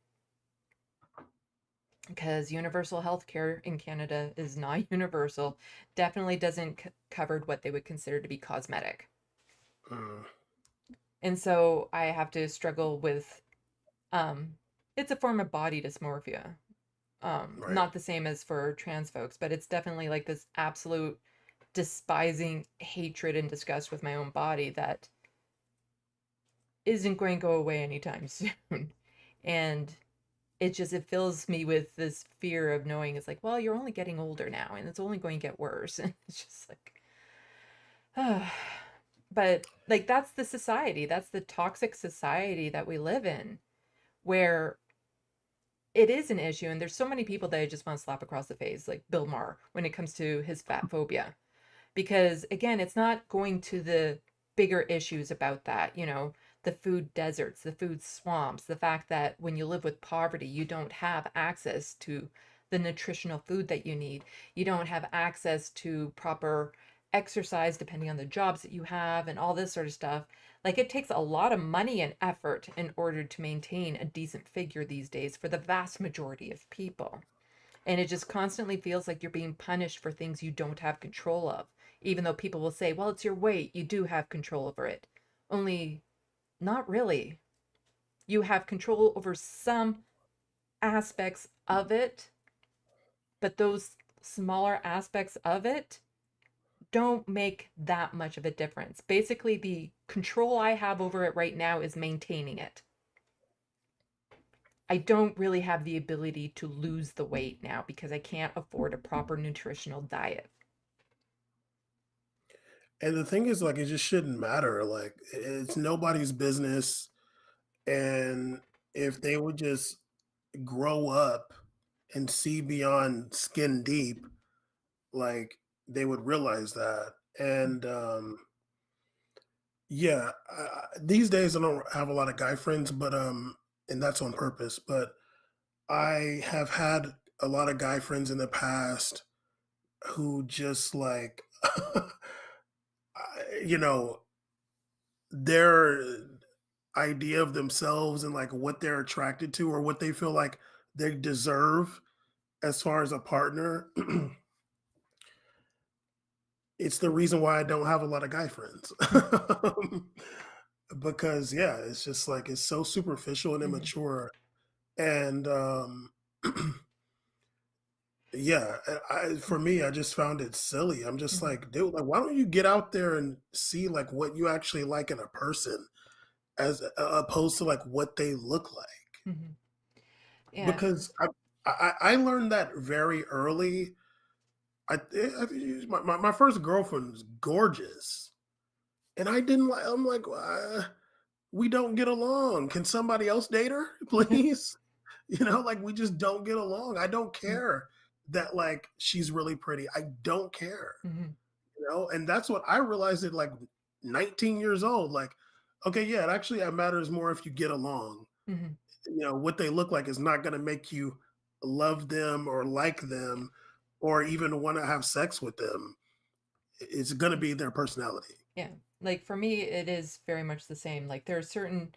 because universal healthcare in Canada is not universal. Definitely doesn't cover what they would consider to be cosmetic. And so I have to struggle with, it's a form of body dysmorphia. Not the same as for trans folks, but it's definitely like this absolute despising hatred and disgust with my own body that isn't going to go away anytime soon. And it fills me with this fear of knowing it's like, well, you're only getting older now and it's only going to get worse. And it's just like, but like, that's the society, that's the toxic society that we live in, where it is an issue. And there's so many people that I just want to slap across the face, like Bill Maher, when it comes to his fat phobia. Because again, it's not going to the bigger issues about that, the food deserts, the food swamps, the fact that when you live with poverty, you don't have access to the nutritional food that you need. You don't have access to proper exercise depending on the jobs that you have and all this sort of stuff. Like, it takes a lot of money and effort in order to maintain a decent figure these days for the vast majority of people. And it just constantly feels like you're being punished for things you don't have control of. Even though people will say, well, it's your weight, you do have control over it. Only, not really. You have control over some aspects of it, but those smaller aspects of it don't make that much of a difference. Basically, the control I have over it right now is maintaining it. I don't really have the ability to lose the weight now because I can't afford a proper nutritional diet. And the thing is, like, it just shouldn't matter. Like, it's nobody's business. And if they would just grow up and see beyond skin deep, like, they would realize that. And yeah, these days I don't have a lot of guy friends, but and that's on purpose. But I have had a lot of guy friends in the past who just like, their idea of themselves and like what they're attracted to or what they feel like they deserve as far as a partner. It's the reason why I don't have a lot of guy friends. Because yeah, it's just like, it's so superficial and immature. And yeah, for me, I just found it silly. I'm just like, dude, like, why don't you get out there and see like what you actually like in a person, as opposed to like what they look like? Yeah. Because I learned that very early. My first girlfriend was gorgeous, and I didn't like. I'm like, we don't get along. Can somebody else date her, please? Like, we just don't get along. I don't care that like she's really pretty. I don't care. And that's what I realized at like 19 years old. Like, okay, yeah, it matters more if you get along. What they look like is not going to make you love them or like them or even want to have sex with them. It's going to be their personality. Yeah. Like, for me, it is very much the same. Like, there are certain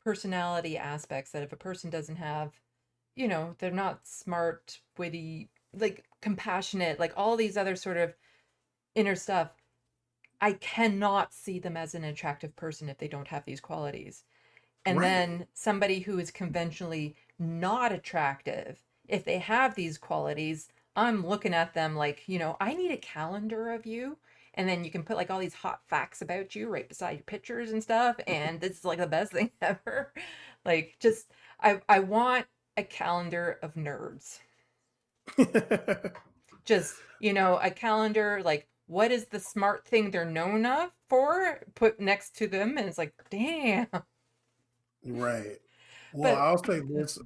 personality aspects that if a person doesn't have, they're not smart, witty, like compassionate, like all these other sort of inner stuff, I cannot see them as an attractive person if they don't have these qualities. And then somebody who is conventionally not attractive, if they have these qualities, I'm looking at them like, I need a calendar of you. And then you can put like all these hot facts about you right beside your pictures and stuff. And this is like the best thing ever. Like, just, I want a calendar of nerds. Just, a calendar, like, what is the smart thing they're known for? Put next to them. And it's like, damn. Right. Well, But I'll say this.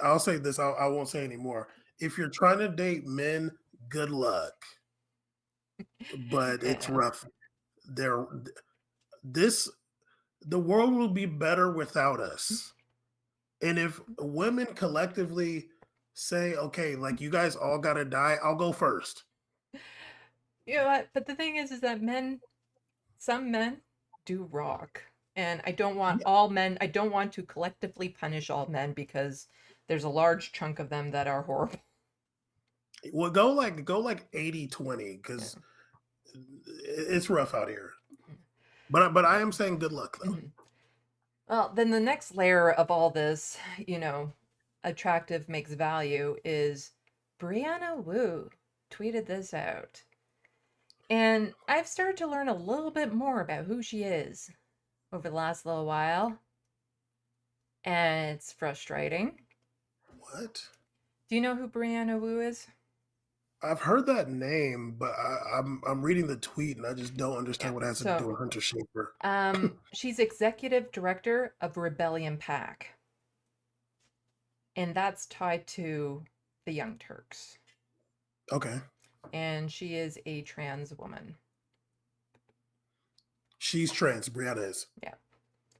I'll say this. I won't say anymore. If you're trying to date men, good luck. But it's yeah. rough. There, this the world will be better without us. And if women collectively say, "Okay, like you guys all gotta die," I'll go first. You know what? But the thing is that some men do rock. And I don't want all men, I don't want to collectively punish all men because there's a large chunk of them that are horrible. Well, go like 80-20 because it's rough out here. But I am saying good luck though. Well, then the next layer of all this, attractive makes value is Brianna Wu tweeted this out. And I've started to learn a little bit more about who she is over the last little while. And it's frustrating. What? Do you know who Brianna Wu is? I've heard that name, but I'm reading the tweet and I just don't understand what it has to do with Hunter Schafer. She's executive director of Rebellion PAC. And that's tied to the Young Turks. Okay. And she is a trans woman. She's trans, Brianna is. Yeah.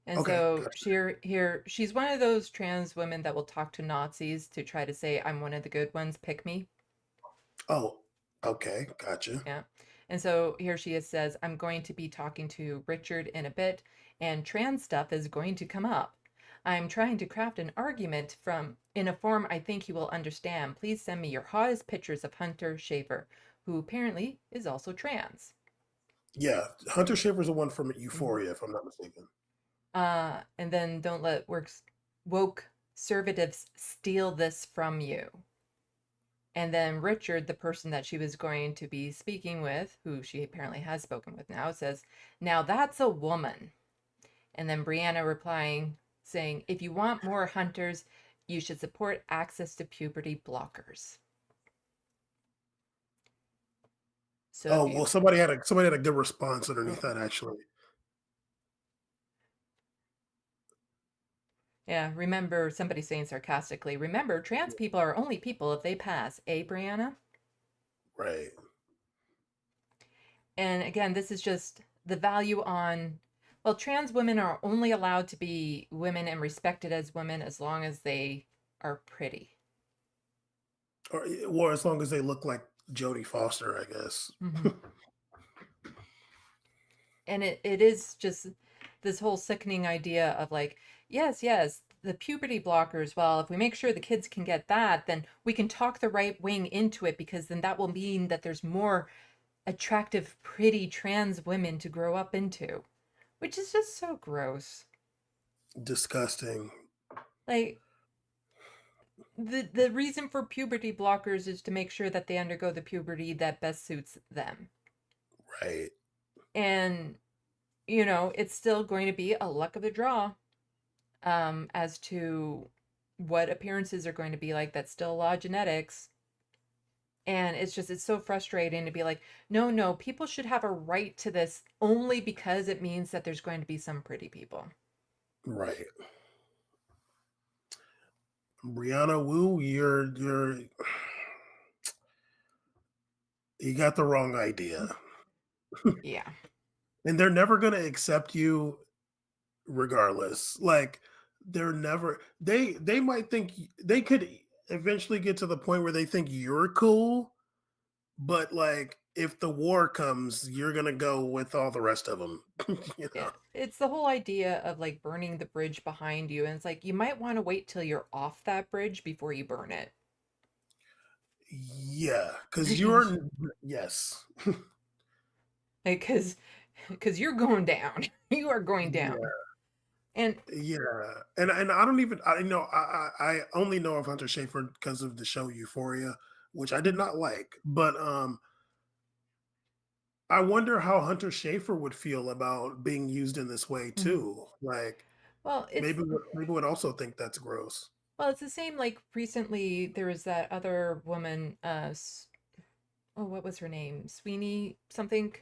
And Okay, so gotcha. she's one of those trans women that will talk to Nazis to try to say, I'm one of the good ones, pick me. Oh, okay, gotcha. Yeah. And so here she says, I'm going to be talking to Richard in a bit, and trans stuff is going to come up. I'm trying to craft an argument in a form I think he will understand. Please send me your hottest pictures of Hunter Schafer, who apparently is also trans. Yeah, Hunter Schafer's the one from Euphoria, if I'm not mistaken. And then don't let woke conservatives steal this from you. And then Richard, the person that she was going to be speaking with, who she apparently has spoken with now, says, now that's a woman. And then Brianna replying, saying, if you want more hunters, you should support access to puberty blockers. So well, somebody had a good response underneath that, actually. Yeah, remember, somebody saying sarcastically, remember, trans people are only people if they pass. Eh, Brianna? Right. And again, this is just the value on, well, trans women are only allowed to be women and respected as women as long as they are pretty. Or as long as they look like Jodie Foster, I guess. Mm-hmm. And it is just this whole sickening idea of like, yes, the puberty blockers, well, if we make sure the kids can get that, then we can talk the right wing into it, because then that will mean that there's more attractive, pretty trans women to grow up into, which is just so gross. Disgusting. Like, the reason for puberty blockers is to make sure that they undergo the puberty that best suits them. Right. And, it's still going to be a luck of the draw as to what appearances are going to be like. That's still a lot of genetics. And it's so frustrating to be like, no, people should have a right to this only because it means that there's going to be some pretty people. Right. Brianna Wu, you got the wrong idea. Yeah. And they're never going to accept you regardless. Like, they're never, they might think they could eventually get to the point where they think you're cool, but like, if the war comes, you're going to go with all the rest of them. Yeah. It's the whole idea of like burning the bridge behind you. And it's like, you might want to wait till you're off that bridge before you burn it. Yeah. Cause you're, yes. Because you're going down. You are going down. Yeah. And I don't even, I only know of Hunter Schafer because of the show Euphoria, which I did not like. But I wonder how Hunter Schafer would feel about being used in this way too. Like, well, maybe would also think that's gross. Well, it's the same. Like recently, there was that other woman. What was her name? Sweeney something.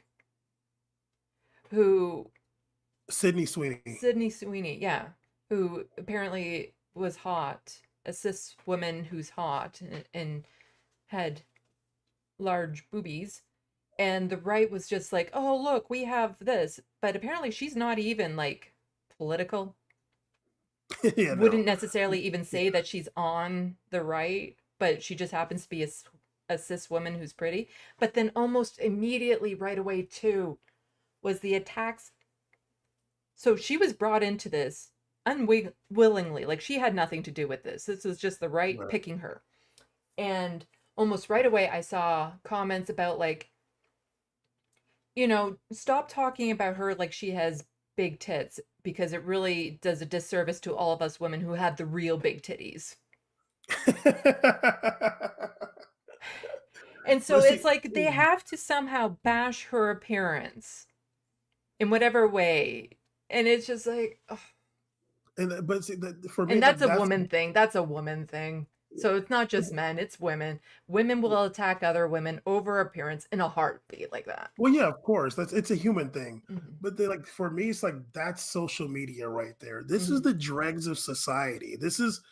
Sydney Sweeney, yeah. Who apparently was hot, a cis woman who's hot and had large boobies, and the right was just like, oh look, we have this, but apparently she's not even like political. Yeah, Wouldn't no. necessarily even say that she's on the right, but she just happens to be a cis woman who's pretty. But then almost immediately right away too was the attacks. So she was brought into this unwillingly, like she had nothing to do with this. This was just the right picking her. And almost right away I saw comments about like, you know, stop talking about her like she has big tits, because it really does a disservice to all of us women who have the real big titties. And so it's like they have to somehow bash her appearance in whatever way. And it's just like, oh. But see, for me, and that's a woman thing. That's a woman thing. So it's not just men, it's women. Women will attack other women over appearance in a heartbeat like that. Well, yeah, of course. It's a human thing. Mm-hmm. But like for me, it's like that's social media right there. This is the dregs of society. This is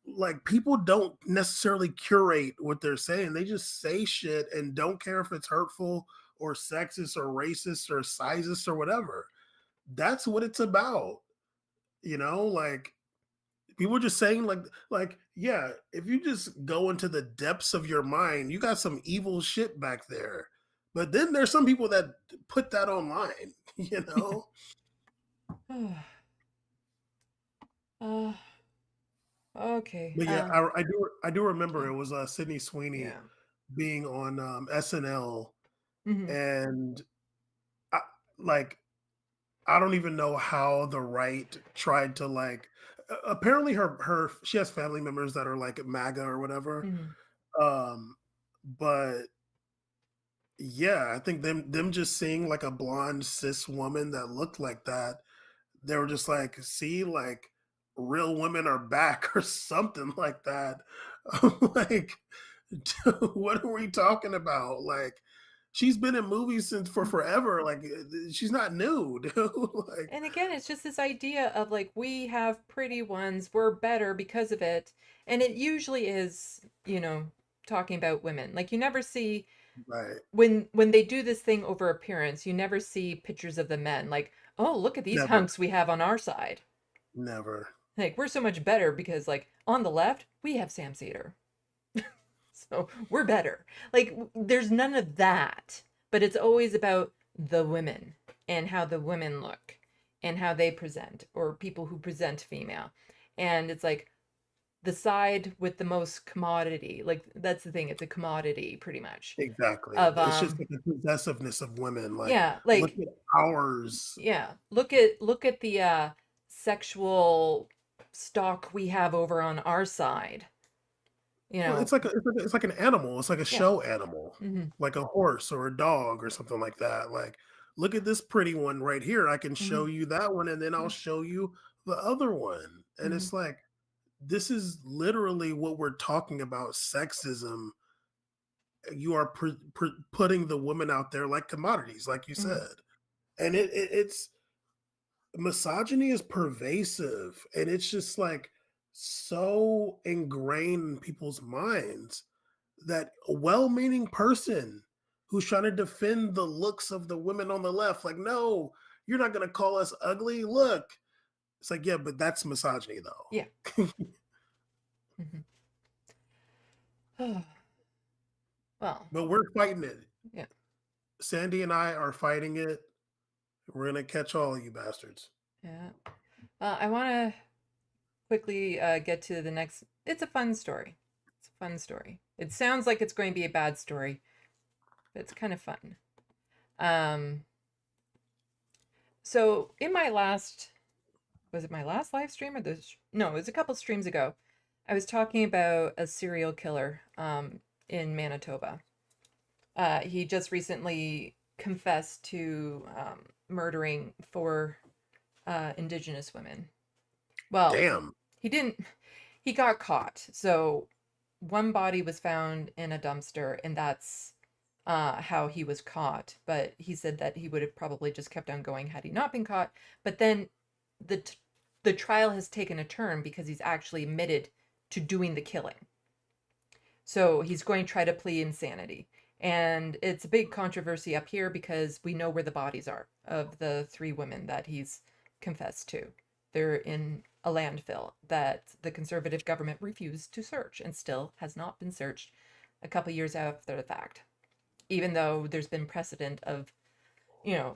like people don't necessarily curate what they're saying. They just say shit and don't care if it's hurtful or sexist or racist or sizist or whatever. That's what it's about. You know, like people just saying like yeah, if you just go into the depths of your mind, you got some evil shit back there. But then there's some people that put that online, you know. Okay. But yeah, I do remember it was Sydney Sweeney being on SNL, and I, like I don't even know how the right tried to like. Apparently, she has family members that are like MAGA or whatever. But yeah, I think them just seeing like a blonde cis woman that looked like that, they were just like, see, like real women are back or something like that. Like, what are we talking about? Like, she's been in movies for forever. Like, she's not new, dude. Like, and again, it's just this idea of like, we have pretty ones, we're better because of it. And it usually is, you know, talking about women. Like you never see when they do this thing over appearance, you never see pictures of the men like, oh, look at these hunks we have on our side. Never. Like, we're so much better because like on the left, we have Sam Cedar. So we're better. Like there's none of that, but it's always about the women and how the women look and how they present, or people who present female. And it's like the side with the most commodity. Like that's the thing. It's a commodity pretty much. Exactly. Of, it's just like the possessiveness of women. Like, yeah, like look at ours. Yeah. Look at the sexual stock we have over on our side. You know, Well, it's like an animal. It's like a show animal, like a horse or a dog or something like that. Like, look at this pretty one right here. I can show you that one, and then I'll show you the other one. And it's like, this is literally what we're talking about: sexism. You are putting the women out there like commodities, like you said, and it's misogyny is pervasive, and it's just like so ingrained in people's minds that a well-meaning person who's trying to defend the looks of the women on the left, like, no, you're not going to call us ugly. Look, it's like, yeah, but that's misogyny, though. Yeah. Well, but we're fighting it. Yeah. Sandy and I are fighting it. We're gonna catch all you bastards. Yeah. I want to quickly get to the next. It's a fun story. It's a fun story. It sounds like it's going to be a bad story, but it's kind of fun. So in my last, was it my last live stream or this? No, it was a couple streams ago. I was talking about a serial killer in Manitoba. He just recently confessed to murdering 4 Indigenous women. Well, damn. He got caught. So one body was found in a dumpster, and that's how he was caught. But he said that he would have probably just kept on going had he not been caught. But then the trial has taken a turn because he's actually admitted to doing the killing. So he's going to try to plead insanity. And it's a big controversy up here because we know where the bodies are of the 3 women that he's confessed to. They're in a landfill that the conservative government refused to search and still has not been searched a couple years after the fact. Even though there's been precedent of,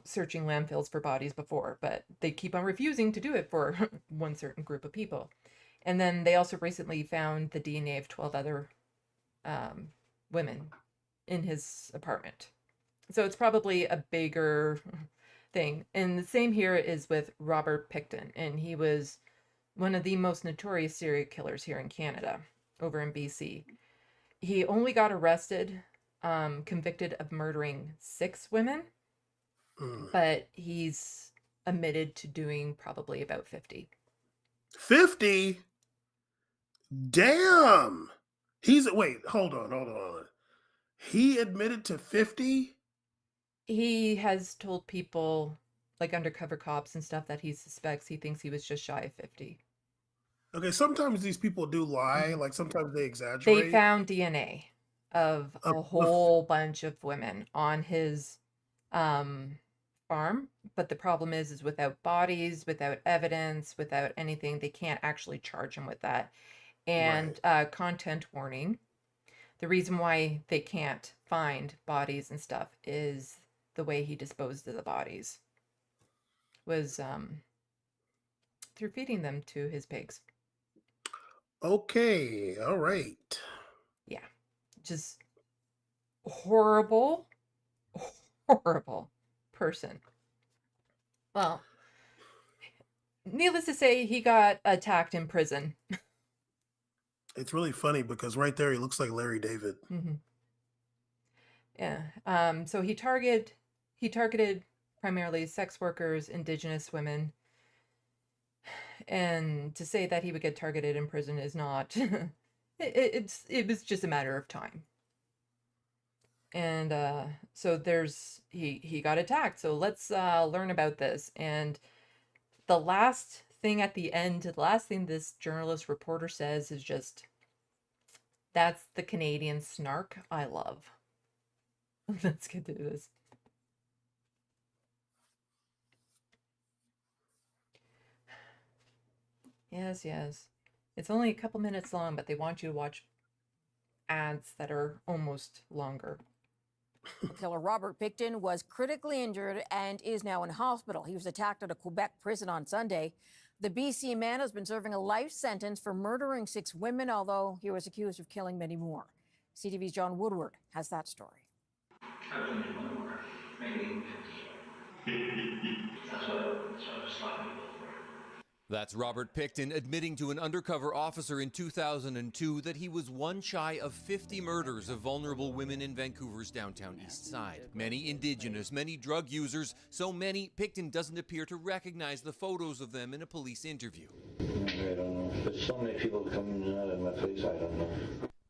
searching landfills for bodies before, but they keep on refusing to do it for one certain group of people. And then they also recently found the DNA of 12 other women in his apartment. So it's probably a bigger thing. And the same here is with Robert Pickton. And he was one of the most notorious serial killers here in Canada, over in BC. He only got arrested, convicted of murdering 6 women, but he's admitted to doing probably about 50. 50? Damn! Wait, hold on. He admitted to 50? He has told people, like undercover cops and stuff, that he suspects he thinks he was just shy of 50. Okay, sometimes these people do lie. Like sometimes they They exaggerate. found DNA of a whole bunch of women on his farm, but the problem is without bodies, without evidence, without anything, they can't actually charge him with that. And content warning, the reason why they can't find bodies and stuff is the way he disposed of the bodies was through feeding them to his pigs. Okay, all right. Yeah, just horrible person. Well, needless to say, he got attacked in prison. It's really funny because right there he looks like Larry David. Mm-hmm. Yeah. So he targeted primarily sex workers, Indigenous women. And to say that he would get targeted in prison is not it was just a matter of time. And so he got attacked. So let's learn about this. And the last thing at the end, the last thing this journalist reporter says is just, "That's the Canadian snark I love." Let's get to this. Yes. It's only a couple minutes long, but they want you to watch ads that are almost longer. Killer Robert Pickton was critically injured and is now in hospital. He was attacked at a Quebec prison on Sunday. The BC man has been serving a life sentence for murdering 6 women, although he was accused of killing many more. CTV's John Woodward has that story. That's Robert Pickton admitting to an undercover officer in 2002 that he was one shy of 50 murders of vulnerable women in Vancouver's downtown east side. Many Indigenous, many drug users, so many Pickton doesn't appear to recognize the photos of them in a police interview. I don't know. There's so many people coming in my face, I don't know.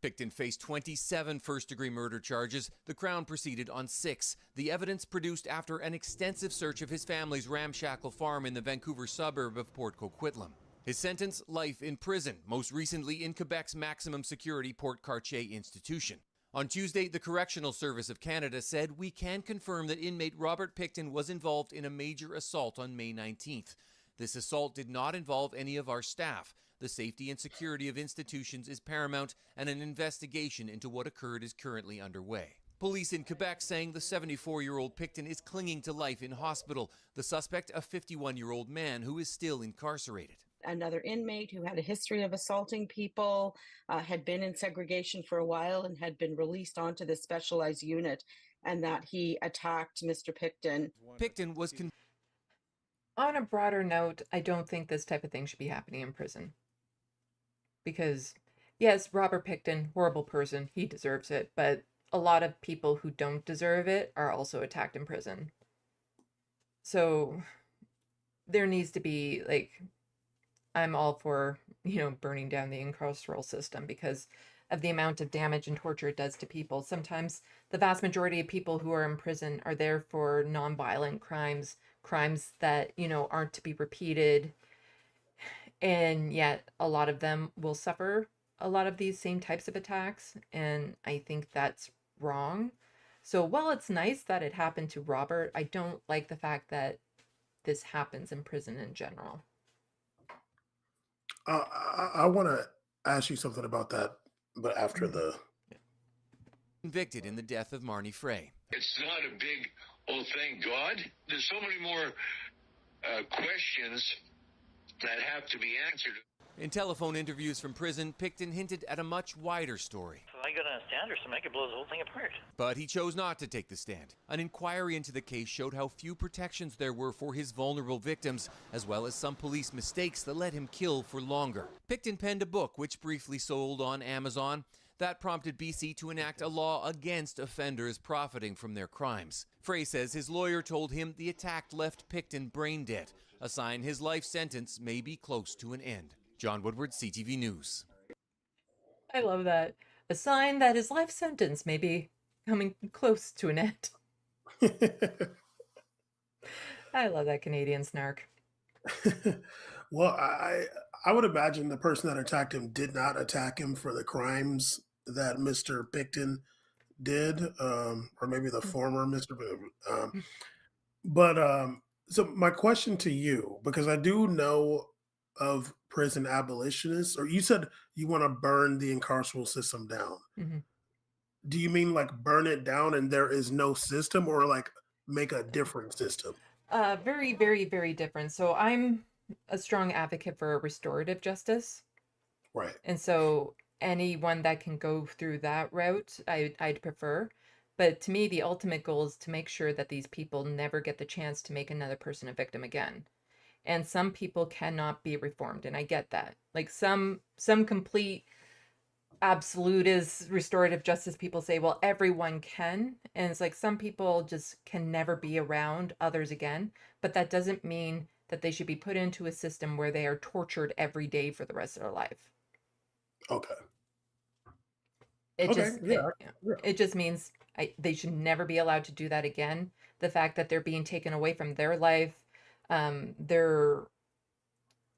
Pickton faced 27 first-degree murder charges. The Crown proceeded on 6. The evidence produced after an extensive search of his family's ramshackle farm in the Vancouver suburb of Port Coquitlam. His sentence, life in prison, most recently in Quebec's maximum security Port Cartier institution. On Tuesday, the Correctional Service of Canada said, "We can confirm that inmate Robert Pickton was involved in a major assault on May 19th. This assault did not involve any of our staff. The safety and security of institutions is paramount, and an investigation into what occurred is currently underway." Police in Quebec saying the 74-year-old Pickton is clinging to life in hospital. The suspect, a 51-year-old man who is still incarcerated. Another inmate who had a history of assaulting people, had been in segregation for a while and had been released onto this specialized unit, and that he attacked Mr. Pickton. Pickton was On a broader note, I don't think this type of thing should be happening in prison. Because, yes, Robert Pickton, horrible person, he deserves it, but a lot of people who don't deserve it are also attacked in prison. So there needs to be, like, I'm all for, burning down the carceral system because of the amount of damage and torture it does to people. Sometimes the vast majority of people who are in prison are there for nonviolent crimes that, aren't to be repeated. And yet a lot of them will suffer a lot of these same types of attacks, and I think that's wrong. So while it's nice that it happened to Robert, I don't like the fact that this happens in prison in general. I want to ask you something about that, but after the Convicted in the death of Marnie Frey. It's not a big, oh, thank God. There's so many more questions that have to be answered. In telephone interviews from prison, Picton hinted at a much wider story. If I got on a stand or something, I could blow the whole thing apart. But he chose not to take the stand. An inquiry into the case showed how few protections there were for his vulnerable victims, as well as some police mistakes that let him kill for longer. Picton penned a book which briefly sold on Amazon. That prompted BC to enact a law against offenders profiting from their crimes. Frey says his lawyer told him the attack left Picton brain dead, a sign his life sentence may be close to an end. John Woodward, CTV News. I love that. A sign that his life sentence may be coming close to an end. I love that Canadian snark. Well, I would imagine the person that attacked him did not attack him for the crimes that Mr. Picton did, or maybe the former Mr. So my question to you, because I do know of prison abolitionists, or you said you want to burn the incarceral system down. Mm-hmm. Do you mean like burn it down and there is no system, or like make a different system? Very, very, very different. So I'm a strong advocate for restorative justice. Right. And so anyone that can go through that route, I'd prefer. But to me, the ultimate goal is to make sure that these people never get the chance to make another person a victim again. And some people cannot be reformed, and I get that. Like some complete absolutist restorative justice people say, well, everyone can. And it's like some people just can never be around others again. But that doesn't mean that they should be put into a system where they are tortured every day for the rest of their life. Okay. It just means they should never be allowed to do that again. The fact that they're being taken away from their life, their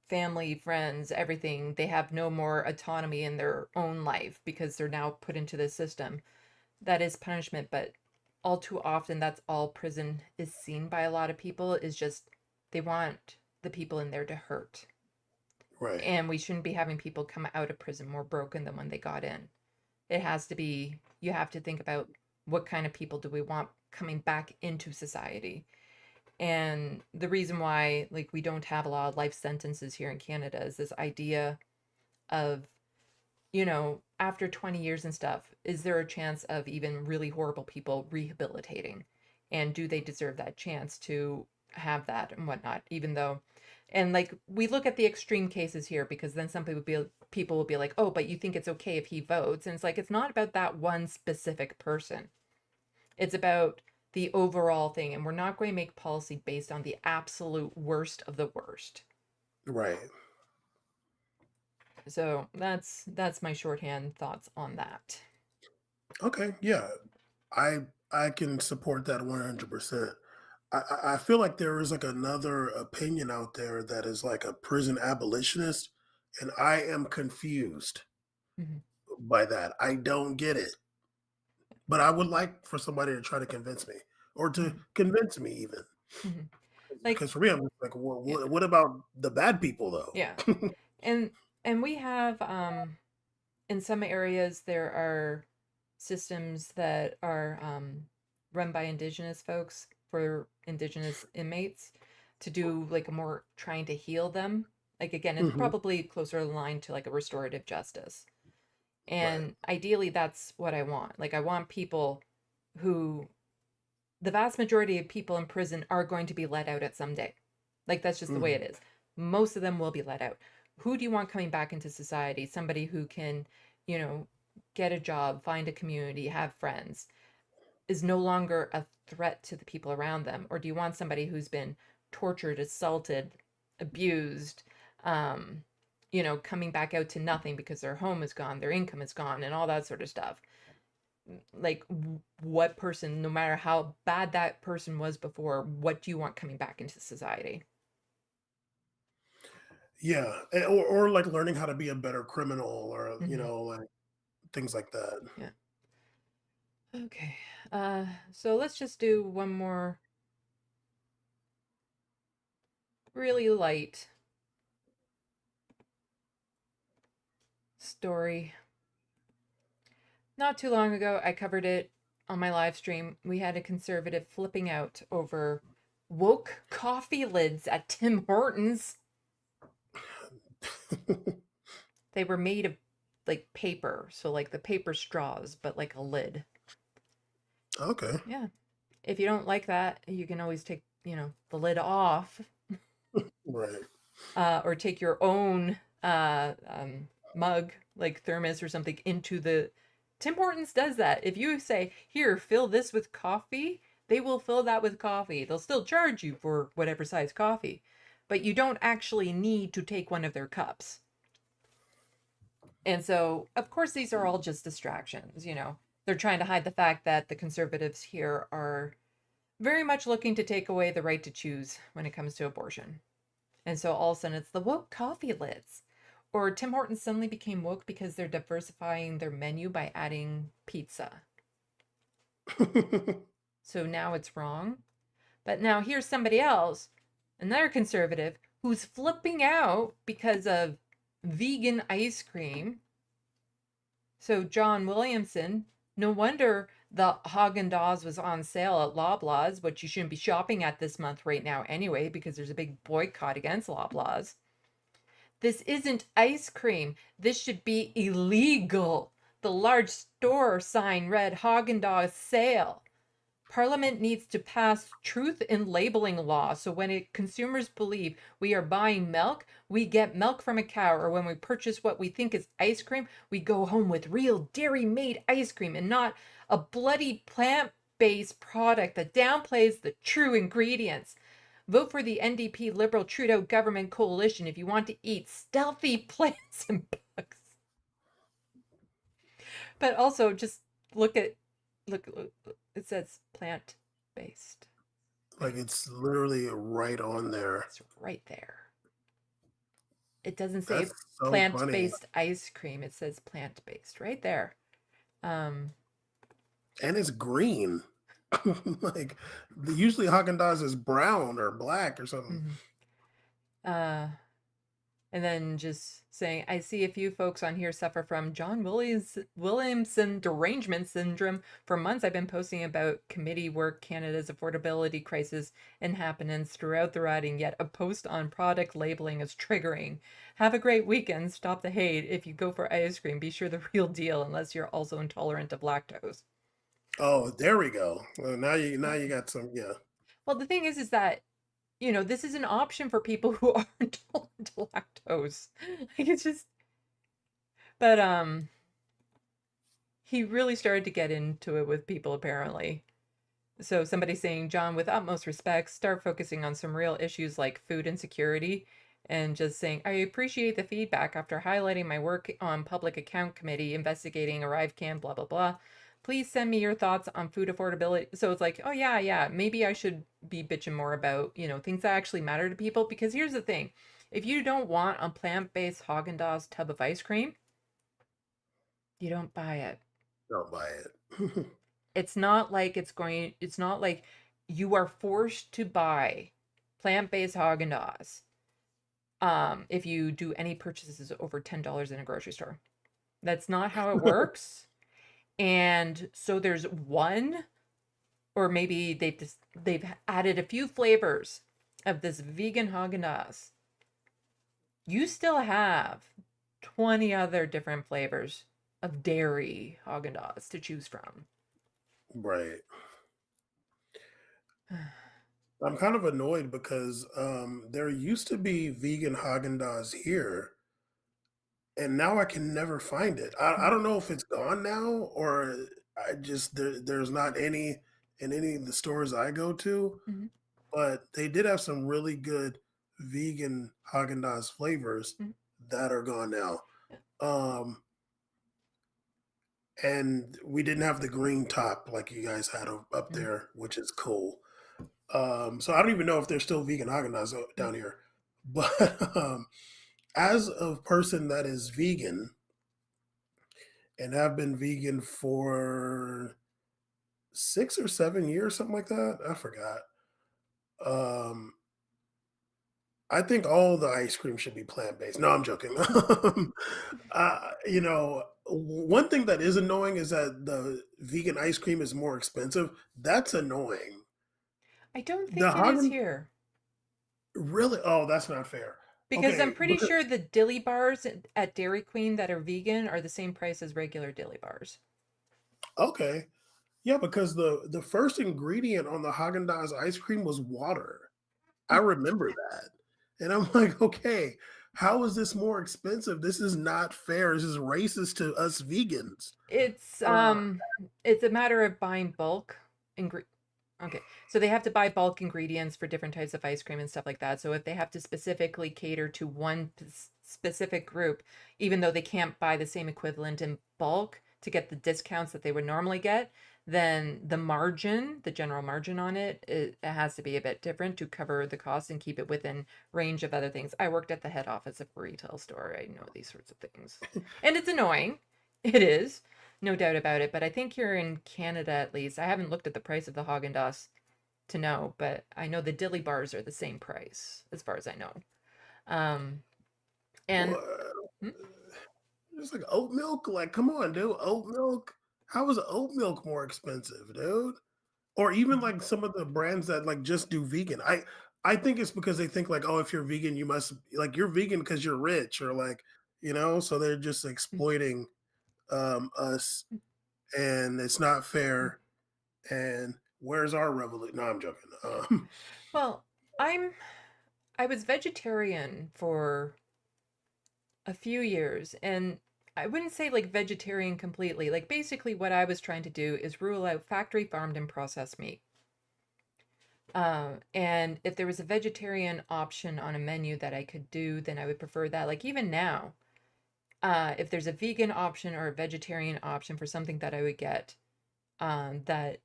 family, friends, everything, they have no more autonomy in their own life because they're now put into the system. That is punishment, but all too often that's all prison is seen by a lot of people, is just they want the people in there to hurt. Right. And we shouldn't be having people come out of prison more broken than when they got in. It has to be, you have to think about what kind of people do we want coming back into society. And the reason why, like, we don't have a lot of life sentences here in Canada is this idea of, you know, after 20 years and stuff, is there a chance of even really horrible people rehabilitating? And do they deserve that chance to have that and whatnot? Even though, and like, we look at the extreme cases here because then some people will be like, oh, but you think it's okay if he votes? And it's like, it's not about that one specific person. It's about the overall thing, and we're not going to make policy based on the absolute worst of the worst. Right. So that's my shorthand thoughts on that. Okay, yeah. I can support that 100%. I feel like there is like another opinion out there that is like a prison abolitionist, and I am confused by that. I don't get it. But I would like for somebody to try to convince me, or to convince me even. Because for me, I'm just like, what about the bad people though? Yeah. And we have in some areas there are systems that are run by Indigenous folks for Indigenous inmates to do like a more trying to heal them. Like again, it's probably closer aligned to like a restorative justice. And ideally, that's what I want. Like, I want people who, the vast majority of people in prison are going to be let out at some day. Like, that's just the way it is. Most of them will be let out. Who do you want coming back into society? Somebody who can, you know, get a job, find a community, have friends, is no longer a threat to the people around them? Or do you want somebody who's been tortured, assaulted, abused, you know, coming back out to nothing because their home is gone, their income is gone, and all that sort of stuff? Like, what person, no matter how bad that person was before, what do you want coming back into society? Yeah, or like learning how to be a better criminal, or Mhm. like things like that. Yeah. Okay. So let's just do one more really light story. Not too long ago, I covered it on my live stream. We had a conservative flipping out over woke coffee lids at Tim Hortons. They were made of like paper, so like the paper straws, but like a lid. Okay. Yeah. If you don't like that, you can always take, the lid off. Right. Or take your own mug, like thermos or something, into the... Tim Hortons does that. If you say, here, fill this with coffee, they will fill that with coffee. They'll still charge you for whatever size coffee, but you don't actually need to take one of their cups. And so, of course, these are all just distractions, They're trying to hide the fact that the conservatives here are very much looking to take away the right to choose when it comes to abortion. And so all of a sudden it's the woke coffee lids. Or Tim Hortons suddenly became woke because they're diversifying their menu by adding pizza. So now it's wrong. But now here's somebody else, another conservative, who's flipping out because of vegan ice cream. So John Williamson, no wonder the Haagen-Dazs was on sale at Loblaws, which you shouldn't be shopping at this month right now anyway, because there's a big boycott against Loblaws. This isn't ice cream. This should be illegal. The large store sign read Haagen-Dazs sale. Parliament needs to pass truth in labeling law, so when consumers believe we are buying milk, we get milk from a cow, or when we purchase what we think is ice cream, we go home with real dairy-made ice cream and not a bloody plant-based product that downplays the true ingredients. Vote for the NDP Liberal Trudeau government coalition if you want to eat stealthy plants and bugs. But also just look, it says plant-based. Like it's literally right on there. It's right there. It doesn't say That's so plant-based funny. ice cream. It says plant-based right there. And it's green. Like usually Haagen-Dazs is brown or black or something. And then just saying, I see a few folks on here suffer from John Williamson derangement syndrome. For months, I've been posting about committee work, Canada's affordability crisis, and happenings throughout the riding, yet a post on product labeling is triggering. Have a great weekend. Stop the hate. If you go for ice cream, be sure the real deal, unless you're also intolerant of lactose. Oh, there we go. Well, now you got some, yeah. Well, the thing is that this is an option for people who are intolerant to lactose. Like it's just, but he really started to get into it with people apparently. So somebody saying, John, with utmost respect, start focusing on some real issues like food insecurity, and just saying, I appreciate the feedback after highlighting my work on public account committee investigating ArriveCan, blah, blah, blah. Please send me your thoughts on food affordability. So it's like, oh yeah, maybe I should be bitching more about, things that actually matter to people. Because here's the thing. If you don't want a plant-based Haagen-Dazs tub of ice cream, you don't buy it. Don't buy it. It's not like you are forced to buy plant-based Haagen-Dazs if you do any purchases over $10 in a grocery store. That's not how it works. And so there's one, or maybe they've added a few flavors of this vegan Haagen-Dazs. You still have 20 other different flavors of dairy Haagen-Dazs to choose from. Right. I'm kind of annoyed because there used to be vegan Haagen-Dazs here, and now I can never find it. I don't know if it's gone now, or I just there's not any in any of the stores I go to. But they did have some really good vegan Haagen-Dazs flavors that are gone now. And we didn't have the green top like you guys had up there, which is cool. So I don't even know if there's still vegan Haagen-Dazs down here, but as a person that is vegan and have been vegan for 6 or 7 years, something like that. I forgot. Um, I think all the ice cream should be plant-based. No, I'm joking. One thing that is annoying is that the vegan ice cream is more expensive. That's annoying. I don't The think it is Haagen here. Really? Oh, that's not fair. Because I'm Okay, pretty sure the dilly bars at Dairy Queen that are vegan are the same price as regular dilly bars. okay. Yeah, because the first ingredient on the Haagen-Dazs ice cream was water. I remember that. And I'm like, okay, how is this more expensive? This is not fair. This is racist to us vegans. It's a matter of buying bulk Okay, so they have to buy bulk ingredients for different types of ice cream and stuff like that. So if they have to specifically cater to one specific group, even though they can't buy the same equivalent in bulk to get the discounts that they would normally get, then the margin, the general margin on it has to be a bit different to cover the cost and keep it within range of other things. I worked at the head office of a retail store. I know these sorts of things. And it's annoying. It is. No doubt about it, but I think here in Canada at least, I haven't looked at the price of the Haagen-Dazs to know, but I know the dilly bars are the same price as far as I know. And It's like oat milk. Like, come on, dude. Oat milk. How is oat milk more expensive, dude? Or even like some of the brands that like just do vegan. I think it's because they think like, oh, if you're vegan, you must like you're vegan because you're rich or like, so they're just exploiting us, and it's not fair. And where's our revolution? No, I'm joking. well, I was vegetarian for a few years, and I wouldn't say like vegetarian completely. Like basically what I was trying to do is rule out factory farmed and processed meat. And if there was a vegetarian option on a menu that I could do, then I would prefer that. Like even now, if there's a vegan option or a vegetarian option for something that I would get, that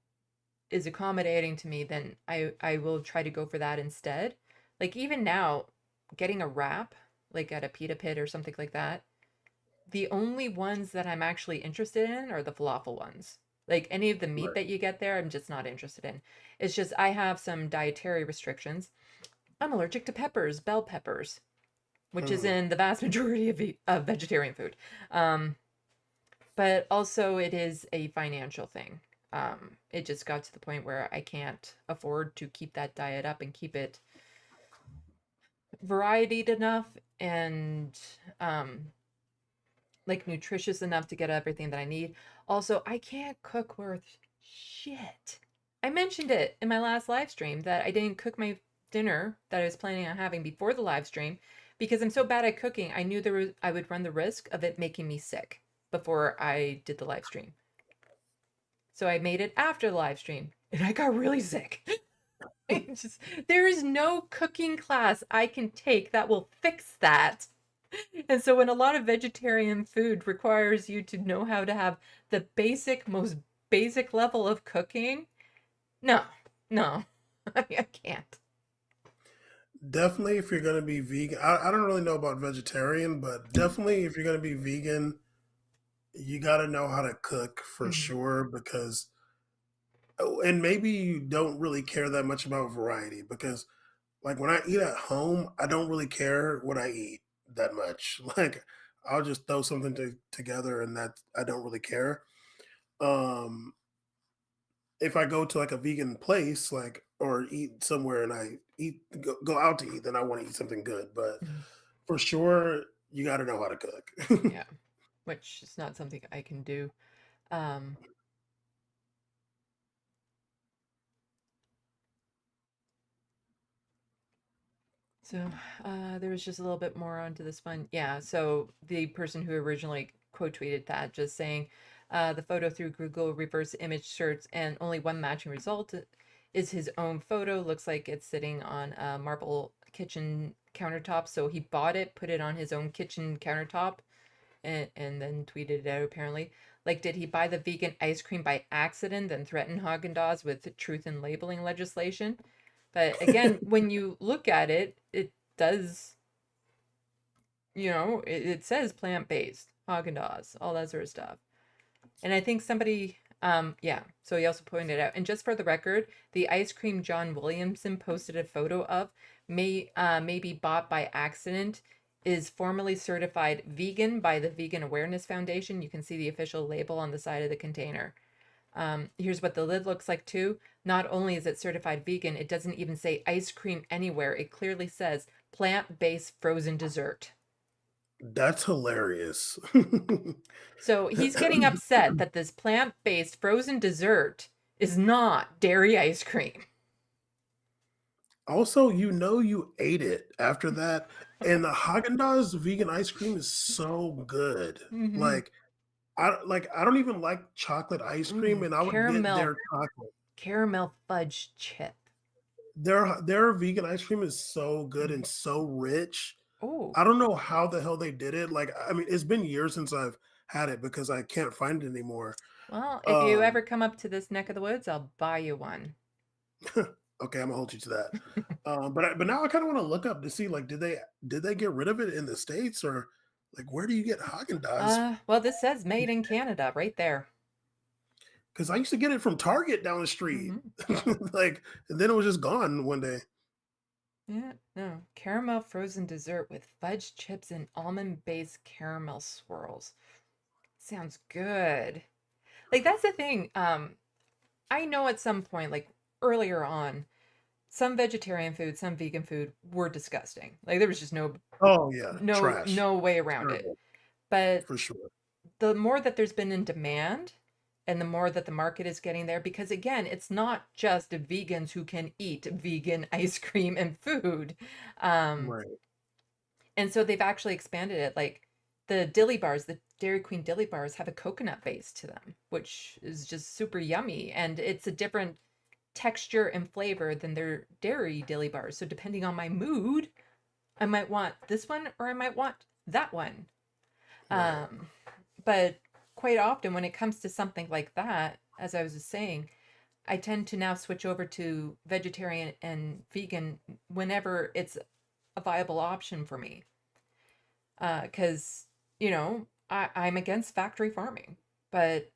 is accommodating to me, then I will try to go for that instead. Like even now, getting a wrap, like at a pita pit or something like that, the only ones that I'm actually interested in are the falafel ones. Like any of the meat that you get there, I'm just not interested in. It's just I have some dietary restrictions. I'm allergic to peppers, bell peppers, which is in the vast majority of vegetarian food. But also it is a financial thing. It just got to the point where I can't afford to keep that diet up and keep it varied enough and like nutritious enough to get everything that I need. Also, I can't cook worth shit. I mentioned it in my last live stream that I didn't cook my dinner that I was planning on having before the live stream because I'm so bad at cooking. I knew I would run the risk of it making me sick before I did the live stream. So I made it after the live stream and I got really sick. There is no cooking class I can take that will fix that. And so when a lot of vegetarian food requires you to know how to have the most basic level of cooking, no, I can't. Definitely, if you're going to be vegan, I don't really know about vegetarian, but definitely if you're going to be vegan, you got to know how to cook for sure because, and maybe you don't really care that much about variety because like when I eat at home, I don't really care what I eat that much. Like I'll just throw something together and that I don't really care. If I go to like a vegan place, like or eat somewhere and I go out to eat, then I want to eat something good. But for sure, you got to know how to cook. Yeah, which is not something I can do. So there was just a little bit more onto this one. Yeah, so the person who originally quote tweeted that just saying the photo through Google reverse image search and only one matching result is his own photo. Looks like it's sitting on a marble kitchen countertop. So he bought it, put it on his own kitchen countertop, and then tweeted it out apparently. Like, did he buy the vegan ice cream by accident and threaten Haagen-Dazs with truth in labeling legislation? But again, when you look at it, it does you know, it says plant-based, Haagen-Dazs, all that sort of stuff. And I think somebody, yeah, so he also pointed out, and just for the record, the ice cream John Williamson posted a photo of may be bought by accident is formally certified vegan by the Vegan Awareness Foundation. You can see the official label on the side of the container. Here's what the lid looks like too. Not only is it certified vegan, it doesn't even say ice cream anywhere. It clearly says plant-based frozen dessert. That's hilarious. So he's getting upset that this plant-based frozen dessert is not dairy ice cream. Also, you know you ate it after that, and the Haagen-Dazs vegan ice cream is so good. Mhm. Like I don't even like chocolate ice cream, and I would get their chocolate. Caramel fudge chip. Their vegan ice cream is so good and so rich. Oh. I don't know how the hell they did it. Like, I mean, it's been years since I've had it because I can't find it anymore. Well, if you ever come up to this neck of the woods, I'll buy you one. Okay, I'm gonna hold you to that. But now I kind of want to look up to see, like, did they get rid of it in the States, or like where do you get Haagen-Dazs? Well, this says made in Canada right there. Because I used to get it from Target down the street, like, and then it was just gone one day. Yeah, no. Caramel frozen dessert with fudge chips and almond-based caramel swirls. Sounds good. Like, that's the thing. I know at some point, like earlier on, some vegetarian food, some vegan food were disgusting. Like, there was just no Trash. no way around it. Terrible. But For sure. the more that there's been in demand and the more that the market is getting there, because again, it's not just vegans who can eat vegan ice cream and food. Right. And so they've actually expanded it. Like the dilly bars, the Dairy Queen dilly bars have a coconut base to them, which is just super yummy. And it's a different texture and flavor than their dairy dilly bars. So depending on my mood, I might want this one or I might want that one. Right. But quite often when it comes to something like that, as I was just saying, I tend to now switch over to vegetarian and vegan whenever it's a viable option for me. Because, you know, I'm against factory farming. But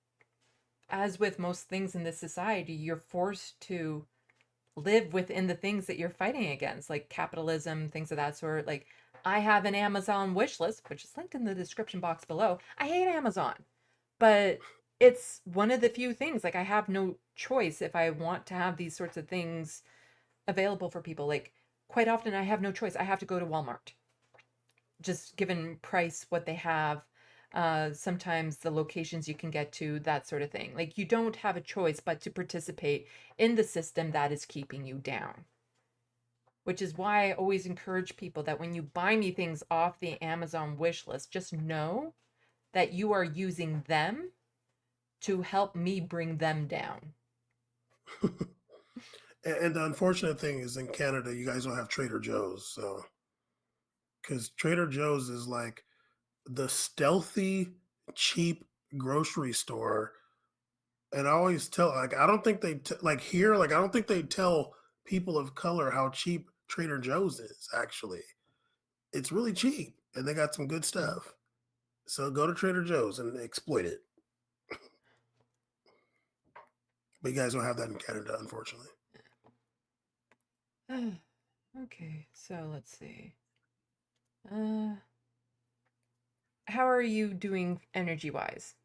as with most things in this society, you're forced to live within the things that you're fighting against, like capitalism, things of that sort. Like, I have an Amazon wish list, which is linked in the description box below. I hate Amazon, but it's one of the few things, like, I have no choice if I want to have these sorts of things available for people. Like, quite often I have no choice. I have to go to Walmart, just given price, what they have, sometimes the locations you can get to, that sort of thing. Like, you don't have a choice but to participate in the system that is keeping you down. Which is why I always encourage people that when you buy me things off the Amazon wish list, just know that you are using them to help me bring them down. And the unfortunate thing is, in Canada, you guys don't have Trader Joe's, so because Trader Joe's is like the stealthy, cheap grocery store. And I always tell, like, I don't think they like here, like, I don't think they tell people of color how cheap Trader Joe's is. Actually, it's really cheap, and they got some good stuff. So go to Trader Joe's and exploit it. But you guys don't have that in Canada, unfortunately. Okay, so let's see. How are you doing energy-wise?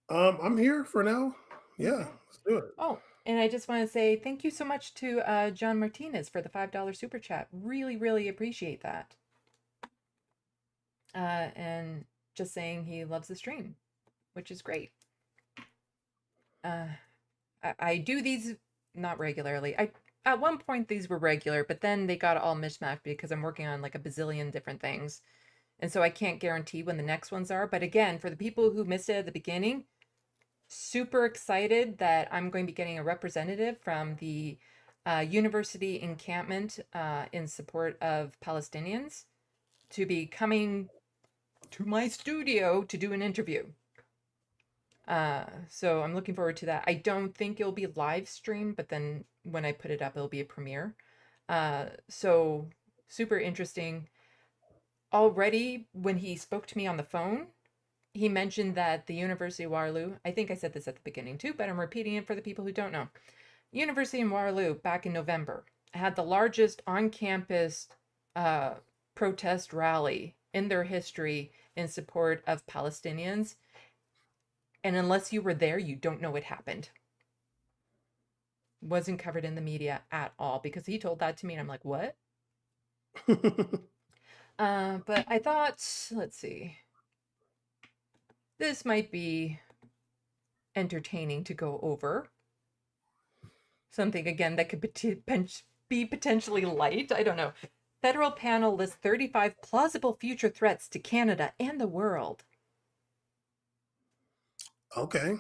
I'm here for now. Yeah, let's do it. Oh, and I just want to say thank you so much to John Martinez for the $5 super chat. Really, really appreciate that. And just saying he loves the stream, which is great. I do these not regularly. At one point these were regular, but then they got all mishmashed because I'm working on like a bazillion different things. And so I can't guarantee when the next ones are. But again, for the people who missed it at the beginning, super excited that I'm going to be getting a representative from the university encampment in support of Palestinians to be coming to my studio to do an interview. So I'm looking forward to that. I don't think it'll be live streamed, but then when I put it up, it'll be a premiere. So super interesting. already when he spoke to me on the phone, he mentioned that the University of Waterloo, I think I said this at the beginning too, but I'm repeating it for the people who don't know. University of Waterloo back in November had the largest on-campus protest rally in their history in support of Palestinians. And unless you were there, you don't know what happened. Wasn't covered in the media at all, because he told that to me and I'm like, what? But I thought, let's see, this might be entertaining to go over. Something, again, that could be potentially light. I don't know. Federal panel lists 35 plausible future threats to Canada and the world. Okay.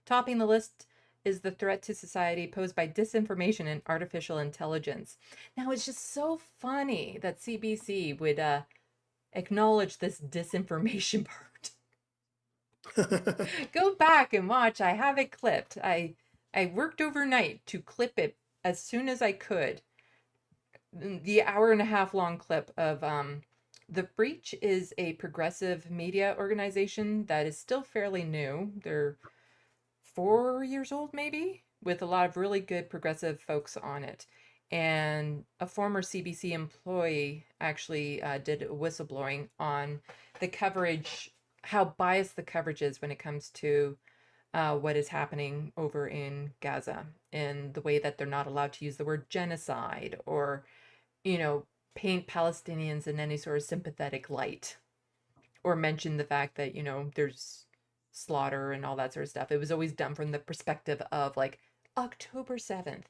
Topping the list is the threat to society posed by disinformation and artificial intelligence. Now, it's just so funny that CBC would acknowledge this disinformation part. Go back and watch. I have it clipped. I worked overnight to clip it as soon as I could. The hour-and-a-half long clip of The Breach is a progressive media organization that is still fairly new. They're 4 years old, maybe, with a lot of really good progressive folks on it. And a former CBC employee actually did whistleblowing on the coverage, how biased the coverage is when it comes to what is happening over in Gaza, and the way that they're not allowed to use the word genocide or, paint Palestinians in any sort of sympathetic light, or mention the fact that, there's slaughter and all that sort of stuff. It was always done from the perspective of like October 7th.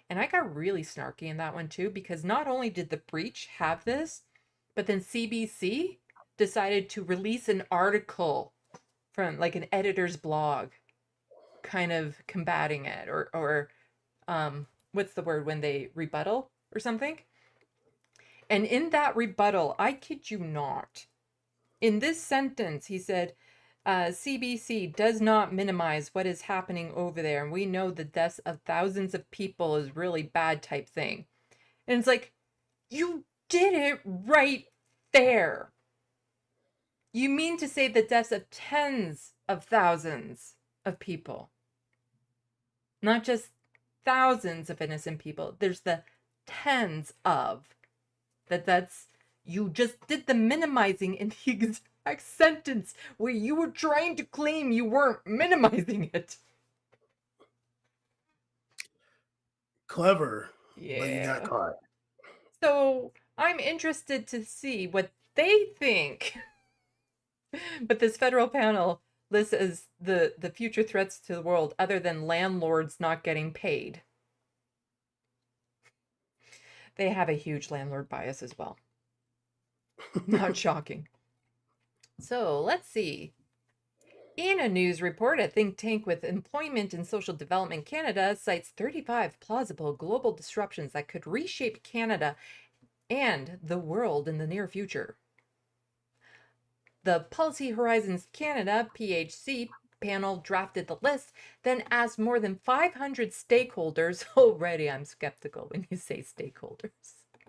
And I got really snarky in that one too, because not only did The Breach have this, but then CBC decided to release an article from like an editor's blog kind of combating it, or what's the word when they rebuttal or something. And in that rebuttal, I kid you not, in this sentence, he said, CBC does not minimize what is happening over there, and we know the deaths of thousands of people is really bad type thing. And it's like, you did it right there. You mean to say the deaths of tens of thousands of people, not just thousands of innocent people. There's the tens of. That's, you just did the minimizing in the exact sentence where you were trying to claim you weren't minimizing it. Clever. Yeah. But you got caught. So I'm interested to see what they think. But this federal panel lists as the future threats to the world other than landlords not getting paid. They have a huge landlord bias as well. Not shocking. So let's see. In a news report, a think tank with Employment and Social Development Canada cites 35 plausible global disruptions that could reshape Canada and the world in the near future. The Policy Horizons Canada, PHC, panel drafted the list, then asked more than 500 stakeholders. Already I'm skeptical when you say stakeholders.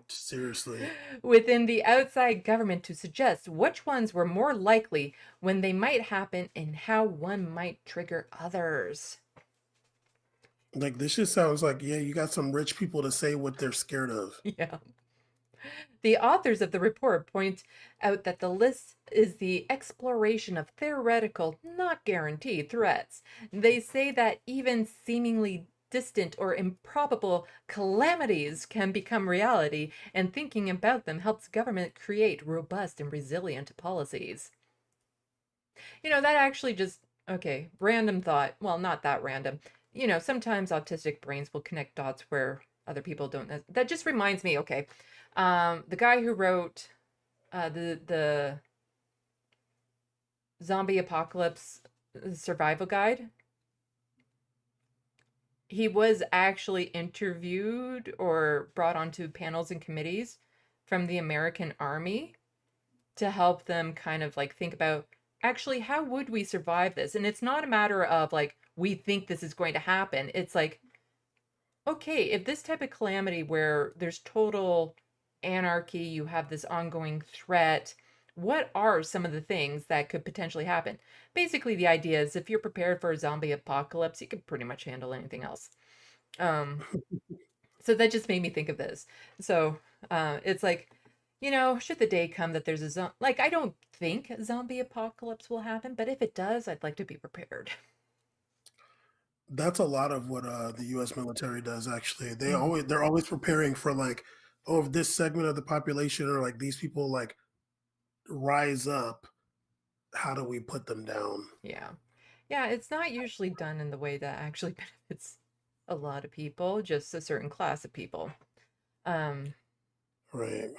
Seriously. Within the outside government to suggest which ones were more likely, when they might happen, and how one might trigger others. Like, this just sounds like, yeah, you got some rich people to say what they're scared of. Yeah. The authors of the report point out that the list is the exploration of theoretical, not guaranteed threats. They say that even seemingly distant or improbable calamities can become reality, and thinking about them helps government create robust and resilient policies. That actually just, okay, random thought. Well, not that random. Sometimes autistic brains will connect dots where other people don't. That just reminds me, okay, the guy who wrote the zombie apocalypse survival guide, he was actually interviewed or brought onto panels and committees from the American Army to help them kind of like think about, actually, how would we survive this? And it's not a matter of like, we think this is going to happen. It's like, okay, if this type of calamity where there's total anarchy, you have this ongoing threat. What are some of the things that could potentially happen? Basically, the idea is if you're prepared for a zombie apocalypse, you can pretty much handle anything else. So that just made me think of this. So it's like, should the day come that there's a like, I don't think a zombie apocalypse will happen, but if it does, I'd like to be prepared. That's a lot of what the U.S. military does. Actually, Mhm. they're always preparing for like, oh, if this segment of the population or like these people like rise up, how do we put them down? Yeah. Yeah, it's not usually done in the way that actually benefits a lot of people, just a certain class of people. Right.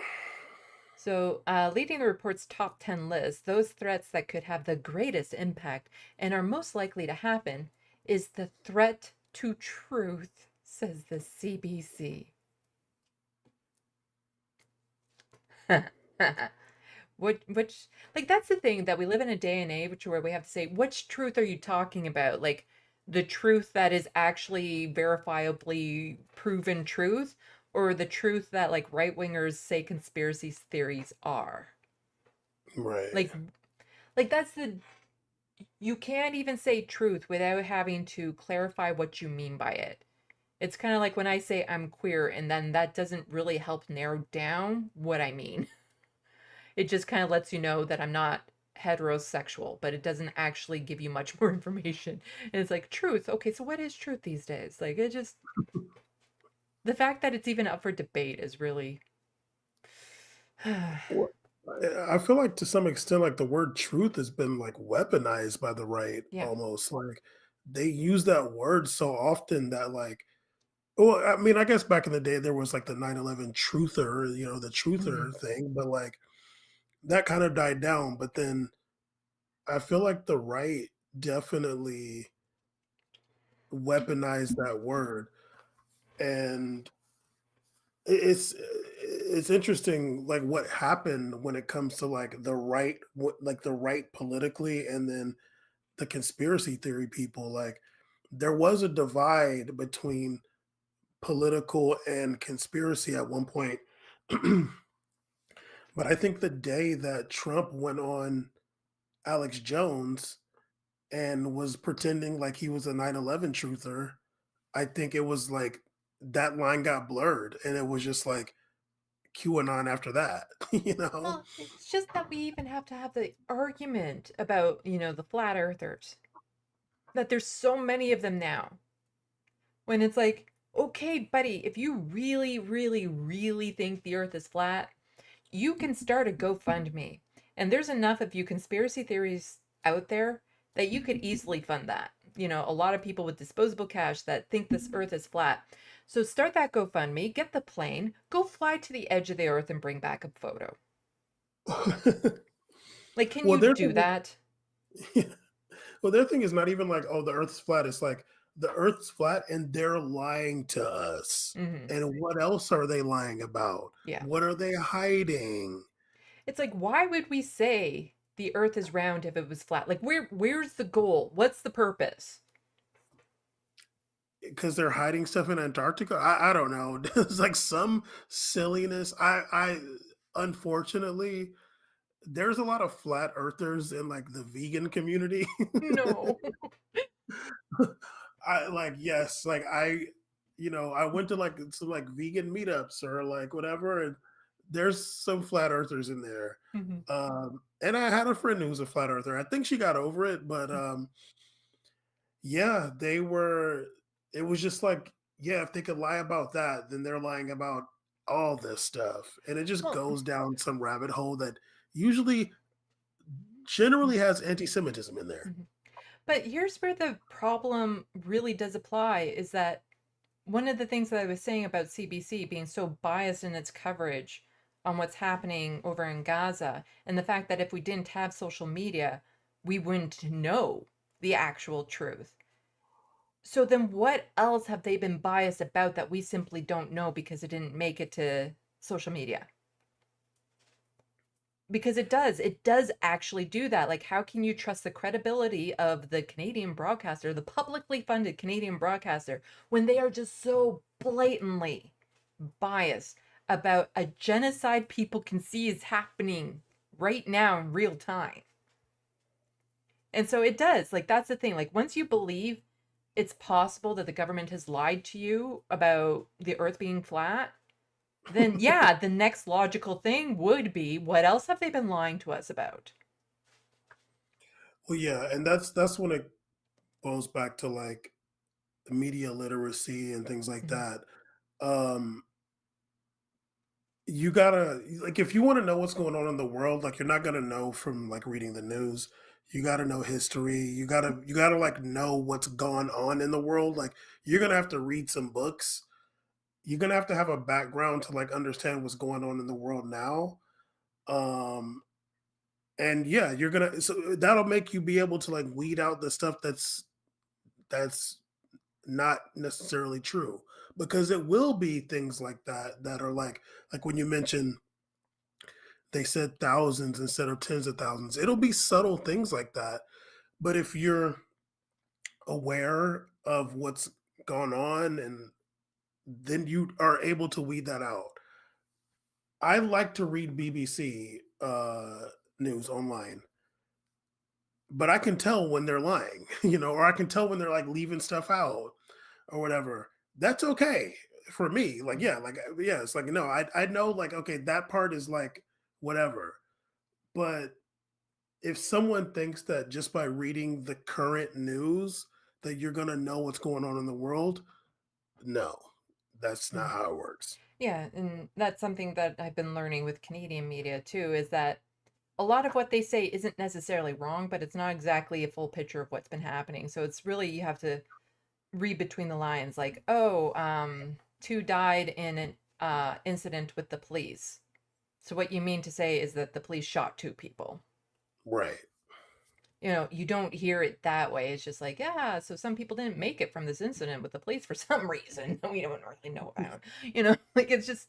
So, leading the report's top 10 list, those threats that could have the greatest impact and are most likely to happen is the threat to truth, says the CBC. Which, like, that's the thing, that we live in a day and age where we have to say, which truth are you talking about? Like, the truth that is actually verifiably proven truth, or the truth that like right-wingers say conspiracy theories are? Right. Like that's you can't even say truth without having to clarify what you mean by it. It's kind of like when I say I'm queer, and then that doesn't really help narrow down what I mean. It just kind of lets you know that I'm not heterosexual, but it doesn't actually give you much more information. And it's like, truth. Okay, so what is truth these days? Like, it just, the fact that it's even up for debate is really. Well, I feel like to some extent, like the word truth has been like weaponized by the right Yeah. almost. Like they use that word so often that like, well, I mean, I guess back in the day there was like the 9/11 truther, the truther thing, but like that kind of died down. But then I feel like the right definitely weaponized that word, and it's interesting like what happened when it comes to like the right, like the right politically, and then the conspiracy theory people. Like there was a divide between political and conspiracy at one point. But I think the day that Trump went on Alex Jones and was pretending like he was a 9/11 truther, I think it was like that line got blurred and it was just like QAnon after that, you know? Well, it's just that we even have to have the argument about, the flat earthers. That there's so many of them now. When it's like, okay, buddy, if you really, really, really think the earth is flat, you can start a GoFundMe. And there's enough of you conspiracy theories out there that you could easily fund that. A lot of people with disposable cash that think this earth is flat. So start that GoFundMe, get the plane, go fly to the edge of the earth and bring back a photo. Like, can Well, you do that? Well, their thing is not even like, oh, the earth's flat. It's like the earth's flat and they're lying to us. And what else are they lying about? Yeah. What are they hiding? It's like, why would we say the earth is round if it was flat? Like, where's the goal? What's the purpose? Because they're hiding stuff in Antarctica. I don't know. There's like some silliness. I unfortunately, there's a lot of flat earthers in like the vegan community. No. Yes, like I went to like some like vegan meetups or like whatever, and there's some flat earthers in there. And I had a friend who was a flat earther. I think she got over it, but yeah, it was just like, yeah, if they could lie about that, then they're lying about all this stuff. And it just Well, goes down some rabbit hole that usually generally has anti-Semitism in there. But here's where the problem really does apply, is that one of the things that I was saying about CBC being so biased in its coverage on what's happening over in Gaza, and the fact that if we didn't have social media, we wouldn't know the actual truth. So then what else have they been biased about that we simply don't know because it didn't make it to social media? Because it does actually do that. Like, how can you trust the credibility of the Canadian broadcaster, the publicly funded Canadian broadcaster, when they are just so blatantly biased about a genocide people can see is happening right now in real time. And so it does. Like, that's the thing. Like, once you believe it's possible that the government has lied to you about the earth being flat, then yeah, the next logical thing would be, what else have they been lying to us about? Well, yeah, and that's when it goes back to like the media literacy and things like that. You gotta like if you want to know what's going on in the world, like you're not gonna know from like reading the news. You gotta know history. You gotta like know what's gone on in the world. Like you're gonna have to read some books. You're gonna have a background to like understand what's going on in the world now. Um and yeah, you're gonna so that'll make you be able to like weed out the stuff that's not necessarily true. Because it will be things like that that are like when you mention they said thousands instead of tens of thousands. It'll be subtle things like that. But if you're aware of what's gone on and then you are able to weed that out. I like to read BBC news online, but I can tell when they're lying, or I can tell when they're like leaving stuff out or whatever. That's okay for me. Like, yeah, it's like, no, I know like, okay, that part is like whatever. But if someone thinks that just by reading the current news that you're going to know what's going on in the world, no, that's not how it works. Yeah, and that's something that I've been learning with Canadian media too, is that a lot of what they say isn't necessarily wrong, but it's not exactly a full picture of what's been happening. So it's really, you have to read between the lines, like, oh, 2 died in an incident with the police. So what you mean to say is that the police shot 2 people. Right. You don't hear it that way. It's just like, yeah, so some people didn't make it from this incident with the police for some reason we don't really know about. Like it's just,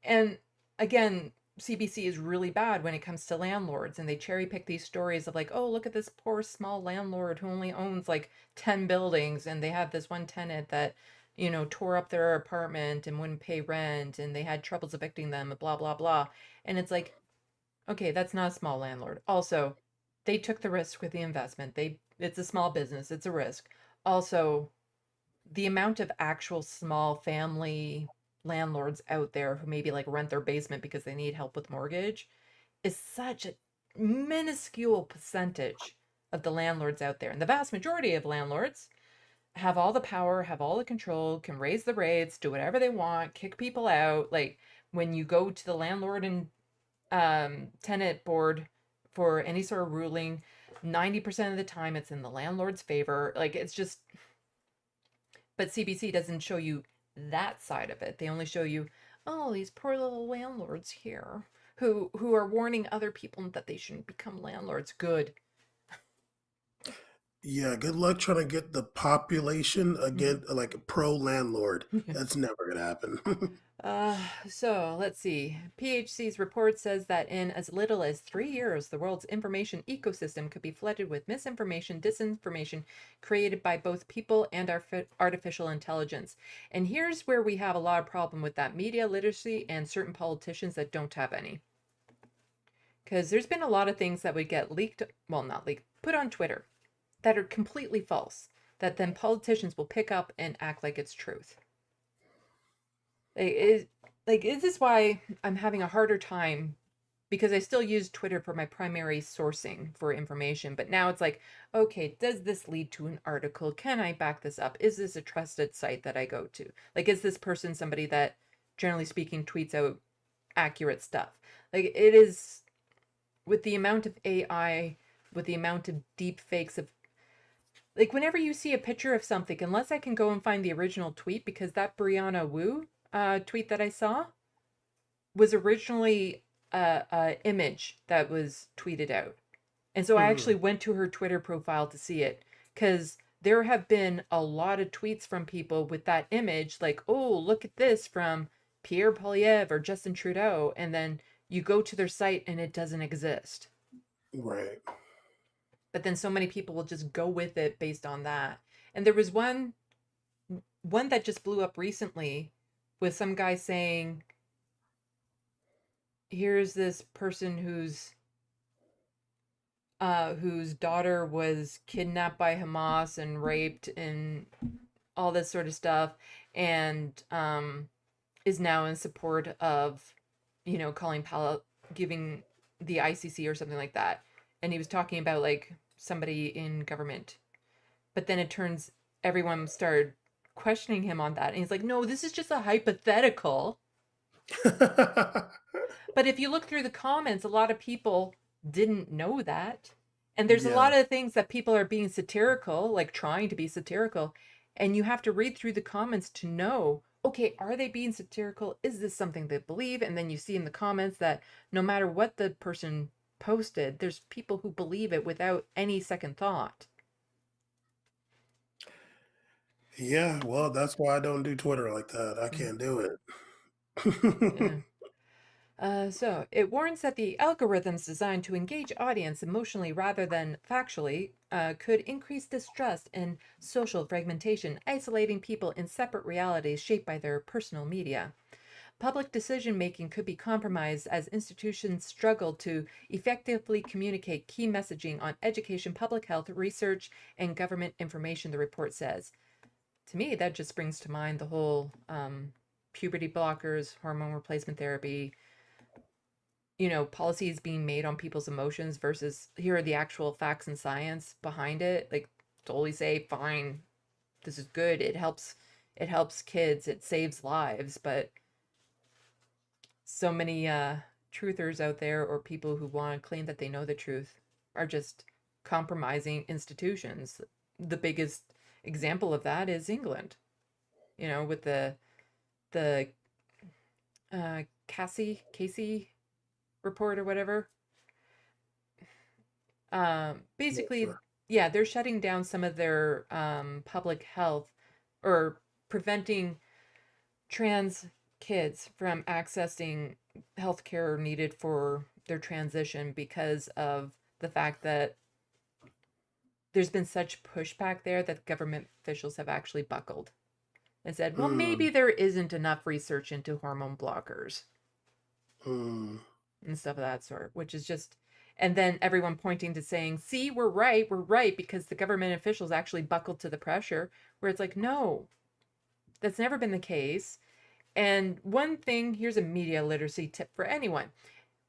and again, CBC is really bad when it comes to landlords, and they cherry pick these stories of like, oh, look at this poor small landlord who only owns like 10 buildings, and they had this one tenant that tore up their apartment and wouldn't pay rent, and they had troubles evicting them, blah blah blah. And it's like, okay, that's not a small landlord. Also, they took the risk with the investment. It's a small business, it's a risk. Also, the amount of actual small family landlords out there who maybe like rent their basement because they need help with mortgage is such a minuscule percentage of the landlords out there. And the vast majority of landlords have all the power, have all the control, can raise the rates, do whatever they want, kick people out. Like when you go to the landlord and tenant board for any sort of ruling, 90% of the time it's in the landlord's favor. Like it's just, but CBC doesn't show you that side of it. They only show you, oh, these poor little landlords here who are warning other people that they shouldn't become landlords. Good. Yeah, good luck trying to get the population again, like pro landlord. That's never gonna happen. So let's see. PHC's report says that in as little as 3 years, the world's information ecosystem could be flooded with misinformation, disinformation created by both people and artificial intelligence. And here's where we have a lot of problem with that: media literacy and certain politicians that don't have any. Because there's been a lot of things that would get leaked, well, not leaked, put on Twitter that are completely false, that then politicians will pick up and act like it's truth. This is why I'm having a harder time, because I still use Twitter for my primary sourcing for information. But now it's like, okay, does this lead to an article? Can I back this up? Is this a trusted site that I go to? Like, is this person somebody that, generally speaking, tweets out accurate stuff? Like, it is, with the amount of AI, with the amount of deep fakes of, like, whenever you see a picture of something, unless I can go and find the original tweet, because that Brianna Wu tweet that I saw was originally a image that was tweeted out. And so I actually went to her Twitter profile to see it, because there have been a lot of tweets from people with that image, like, oh, look at this from Pierre Poilievre or Justin Trudeau, and then you go to their site and it doesn't exist. Right. But then so many people will just go with it based on that. And there was one that just blew up recently with some guy saying, here's this person whose daughter was kidnapped by Hamas and raped and all this sort of stuff, and is now in support of, giving the ICC or something like that. And he was talking about like somebody in government. But then it turns, everyone started questioning him on that. And he's like, no, this is just a hypothetical. But if you look through the comments, a lot of people didn't know that. And there's a lot of things that people are being satirical, like trying to be satirical. And you have to read through the comments to know, okay, are they being satirical? Is this something they believe? And then you see in the comments that no matter what the person posted, there's people who believe it without any second thought. Yeah, well, that's why I don't do Twitter like that. I can't do it. So it warns that the algorithms designed to engage audience emotionally rather than factually could increase distrust and social fragmentation, isolating people in separate realities shaped by their personal media. Public decision-making could be compromised as institutions struggle to effectively communicate key messaging on education, public health, research, and government information, the report says. To me, that just brings to mind the whole puberty blockers, hormone replacement therapy, policies being made on people's emotions versus here are the actual facts and science behind it. Like, totally say, fine, this is good. It helps kids. It saves lives. But so many truthers out there, or people who want to claim that they know the truth, are just compromising institutions. The biggest example of that is England, with the Casey report or whatever. Basically, yeah, they're shutting down some of their public health, or preventing trans kids from accessing healthcare needed for their transition because of the fact that there's been such pushback there that government officials have actually buckled and said, well, maybe there isn't enough research into hormone blockers and stuff of that sort, which is just, and then everyone pointing to saying, see, we're right, because the government officials actually buckled to the pressure, where it's like, no, that's never been the case. And one thing, here's a media literacy tip for anyone.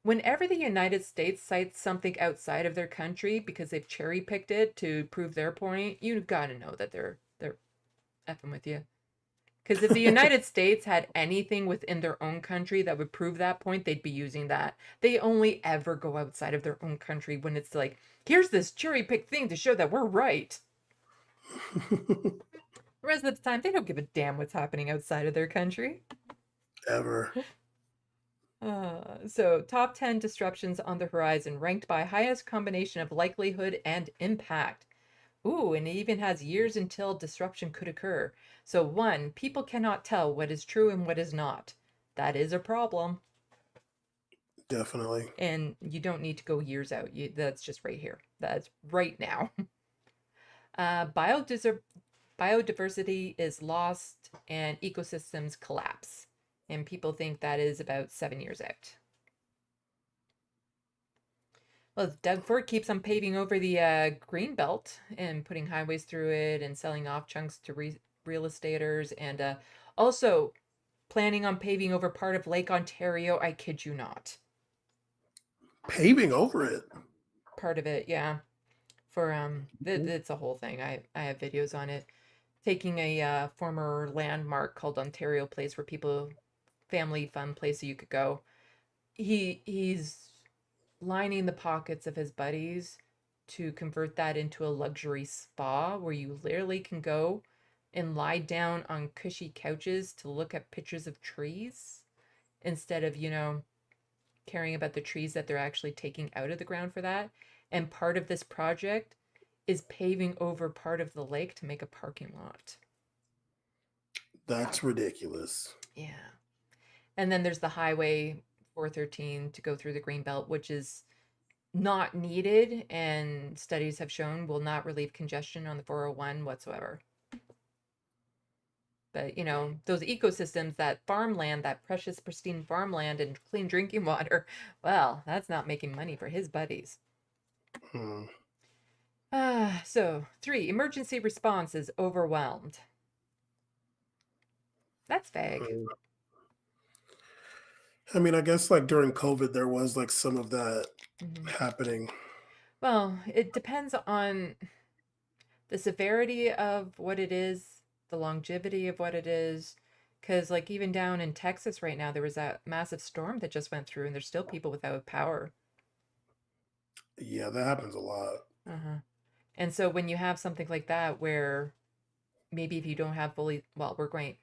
Whenever the United States cites something outside of their country because they've cherry-picked it to prove their point, you've got to know that they're effing with you. Because if the United States had anything within their own country that would prove that point, they'd be using that. They only ever go outside of their own country when it's like, here's this cherry-picked thing to show that we're right. The rest of the time, they don't give a damn what's happening outside of their country. Ever. So, top 10 disruptions on the horizon, ranked by highest combination of likelihood and impact. Ooh, and it even has years until disruption could occur. So 1, people cannot tell what is true and what is not. That is a problem. Definitely. And you don't need to go years out. That's just right here. That's right now. Biodiversity is lost and ecosystems collapse. And people think that is about 7 years out. Well, Doug Ford keeps on paving over the green belt and putting highways through it and selling off chunks to real estaters, and also planning on paving over part of Lake Ontario. I kid you not. Paving over it? Part of it, yeah. For it's a whole thing. I have videos on it. Taking a former landmark called Ontario Place, where people, family fun place you could go. He's lining the pockets of his buddies to convert that into a luxury spa where you literally can go and lie down on cushy couches to look at pictures of trees instead of, caring about the trees that they're actually taking out of the ground for that. And part of this project is paving over part of the lake to make a parking lot. That's ridiculous. Yeah. And then there's the highway 413 to go through the Greenbelt, which is not needed, and studies have shown will not relieve congestion on the 401 whatsoever. But, you know, those ecosystems, that farmland, that precious, pristine farmland and clean drinking water, well, that's not making money for his buddies. So 3, emergency response is overwhelmed. That's vague. I mean, I guess like during COVID, there was like some of that happening. Well, it depends on the severity of what it is, the longevity of what it is. Because, like, even down in Texas right now, there was that massive storm that just went through, and there's still people without power. Yeah, that happens a lot. And so when you have something like that, where maybe if you don't have fully, well, we're going.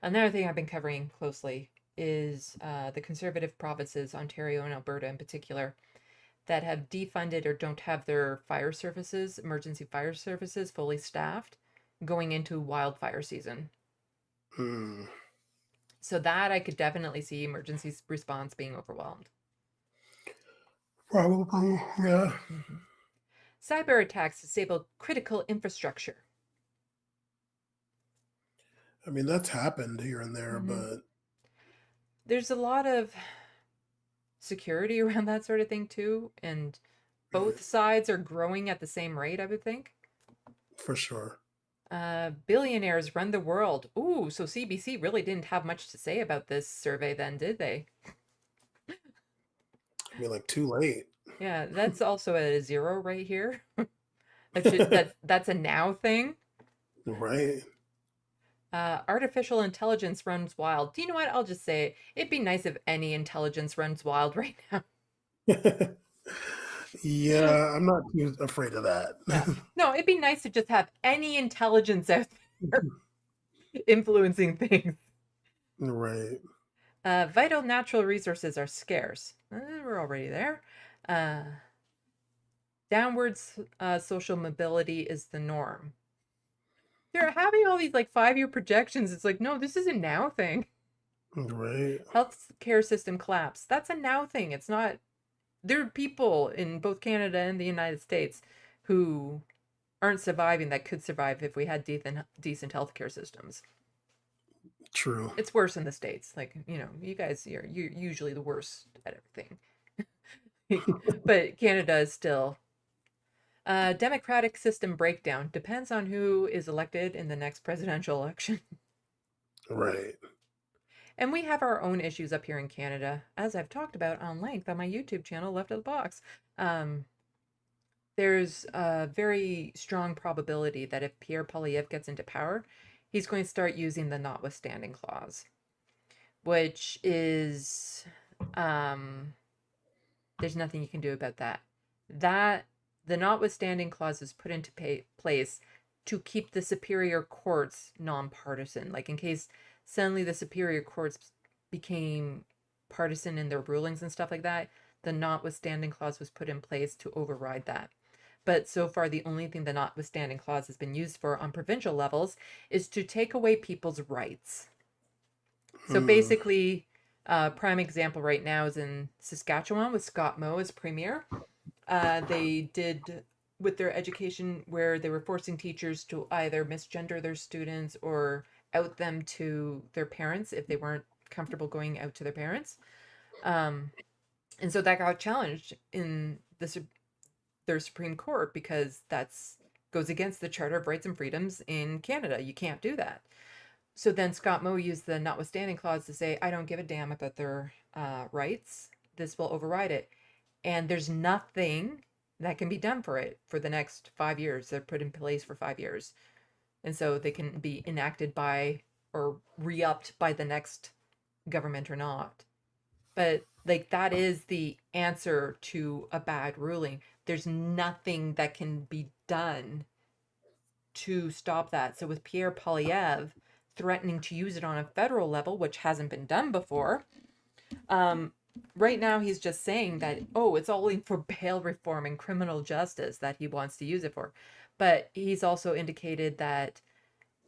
Another thing I've been covering closely is the conservative provinces, Ontario and Alberta in particular, that have defunded or don't have their fire services, emergency fire services, fully staffed going into wildfire season. So that I could definitely see emergency response being overwhelmed. Probably, yeah. Cyber attacks disable critical infrastructure. I mean, that's happened here and there, but there's a lot of security around that sort of thing too, and both sides are growing at the same rate, I would think. For sure. Billionaires run the world. Ooh, so CBC really didn't have much to say about this survey then, did they? I mean, like, too late. Yeah, that's also at a 0 right here. That's a now thing. Right. Artificial intelligence runs wild. Do you know what? I'll just say it. It'd be nice if any intelligence runs wild right now. Yeah, I'm not too afraid of that. No, it'd be nice to just have any intelligence out there influencing things. Right. Vital natural resources are scarce. We're already there. Downwards social mobility is the norm. They're having all these like 5-year projections. It's like, no, this is a now thing. Right. Healthcare system collapse. That's a now thing. It's not. There are people in both Canada and the United States who aren't surviving that could survive if we had decent healthcare systems. True. It's worse in the States. Like, you know, you guys, you're usually the worst at everything. But Canada is still. Democratic system breakdown depends on who is elected in the next presidential election. Right. And we have our own issues up here in Canada, as I've talked about on length on my YouTube channel, Left of the Box. There's a very strong probability that if Pierre Poilievre gets into power, he's going to start using the notwithstanding clause, which is, there's nothing you can do about that. The notwithstanding clause is put into place to keep the superior courts nonpartisan. Like in case suddenly the superior courts became partisan in their rulings and stuff like that, the notwithstanding clause was put in place to override that. But so far, the only thing the notwithstanding clause has been used for on provincial levels is to take away people's rights. So basically, prime example right now is in Saskatchewan with Scott Moe as premier. They did with their education where they were forcing teachers to either misgender their students or out them to their parents if they weren't comfortable going out to their parents. And so that got challenged in their Supreme Court because that's goes against the Charter of Rights and Freedoms in Canada. You can't do that. So then Scott Moe used the notwithstanding clause to say, I don't give a damn about their rights. This will override it. And there's nothing that can be done for it for the next 5 years. They're put in place for 5 years. And so they can be enacted by or re-upped by the next government or not. But like that is the answer to a bad ruling. There's nothing that can be done to stop that. So with Pierre Poilievre threatening to use it on a federal level, which hasn't been done before, right now he's just saying that, oh, it's all in for bail reform and criminal justice that he wants to use it for. But he's also indicated that,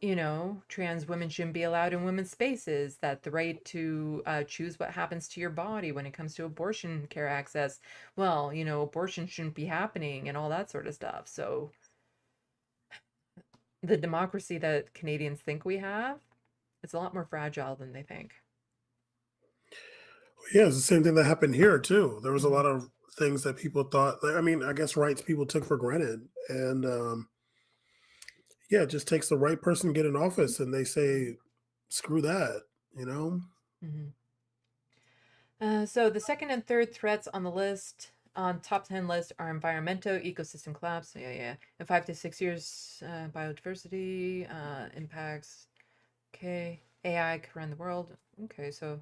you know, trans women shouldn't be allowed in women's spaces, that the right to choose what happens to your body when it comes to abortion care access, well, you know, abortion shouldn't be happening and all that sort of stuff. So the democracy that Canadians think we have It's a lot more fragile than they think. Yeah, it's the same thing that happened here too. There was a lot of things that people thought. I mean, I guess rights people took for granted, and yeah, it just takes the right person to get in office, and they say, "Screw that," you know. So the second and third threats on the list, on top 10 list, are environmental, ecosystem collapse. Yeah. In 5 to 6 years, biodiversity impacts. Okay, AI could run the world. Okay, so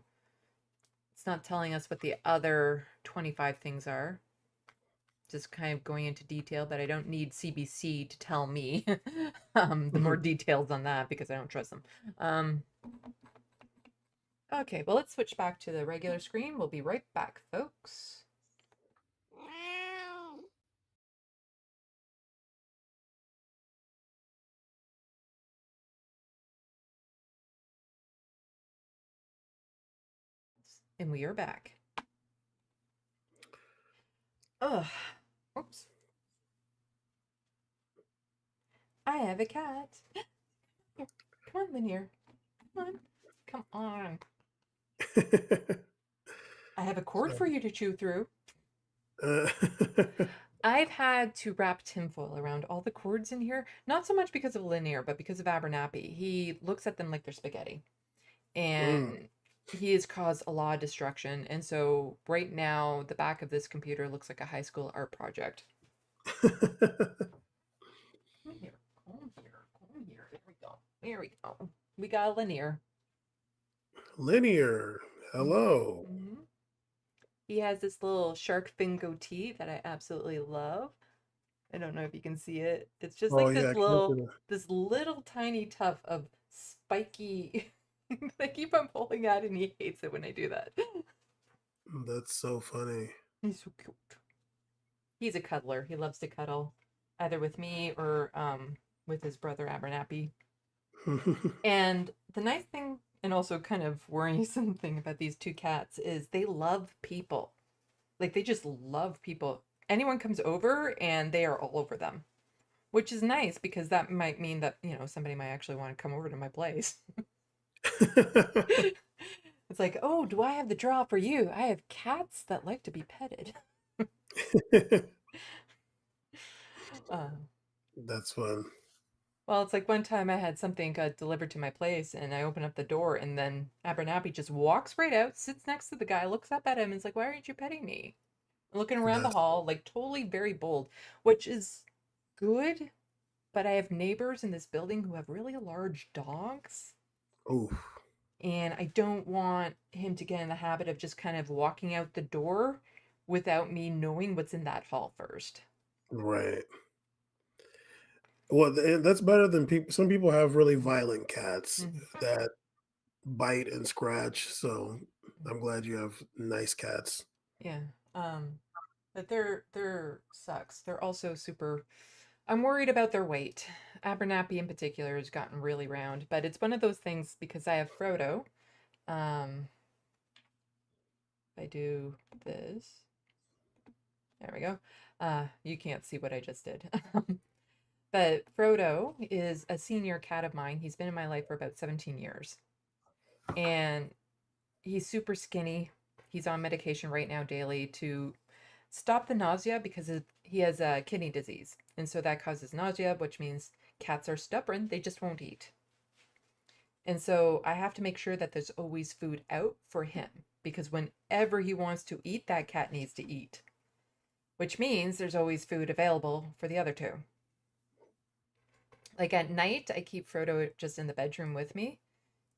it's not telling us what the other 25 things are. Just kind of going into detail, but I don't need CBC to tell me the more details on that because I don't trust them. Okay, well, let's switch back to the regular screen. We'll be right back, folks. And we are back. Ugh. Oops. I have a cat. Here, come on, Linear. Come on. Come on. I have a cord for you to chew through. I've had to wrap tinfoil around all the cords in here, not so much because of Linear, but because of Abernathy. He looks at them like they're spaghetti. And he has caused a lot of destruction. And so right now, the back of this computer looks like a high school art project. Come here. There we go. There we go. We got Linear. Linear. Hello. He has this little shark fin goatee that I absolutely love. I don't know if you can see it. It's just like this little tiny tuft of spiky. I keep on pulling at, and he hates it when I do that. That's so funny. He's so cute. He's a cuddler. He loves to cuddle, either with me or with his brother Abernathy. And the nice thing, and also kind of worrisome thing about these two cats, is they love people. Like, they just love people. Anyone comes over and they are all over them, which is nice because that might mean that, you know, somebody might actually want to come over to my place. It's like, oh, do I have the draw for you? I have cats that like to be petted. That's fun. Well, it's like one time I had something delivered to my place, and I open up the door, and then Abernathy just walks right out, sits next to the guy, looks up at him, and is like, "Why aren't you petting me?" Looking around the hall, like totally very bold, which is good. But I have neighbors in this building who have really large dogs. Oh. And I don't want him to get in the habit of just kind of walking out the door without me knowing what's in that hall first. Right. Well, that's better than people. Some people have really violent cats that bite and scratch. So I'm glad you have nice cats. Yeah. But they're sucks. They're also super. I'm worried about their weight. Abernathy in particular has gotten really round, but it's one of those things because I have Frodo. If I do this, there we go. You can't see what I just did. But Frodo is a senior cat of mine. He's been in my life for about 17 years. And he's super skinny. He's on medication right now daily to stop the nausea because he has a kidney disease. And so that causes nausea, which means cats are stubborn. They just won't eat. And so I have to make sure that there's always food out for him because whenever he wants to eat, that cat needs to eat, which means there's always food available for the other two. Like at night, I keep Frodo just in the bedroom with me.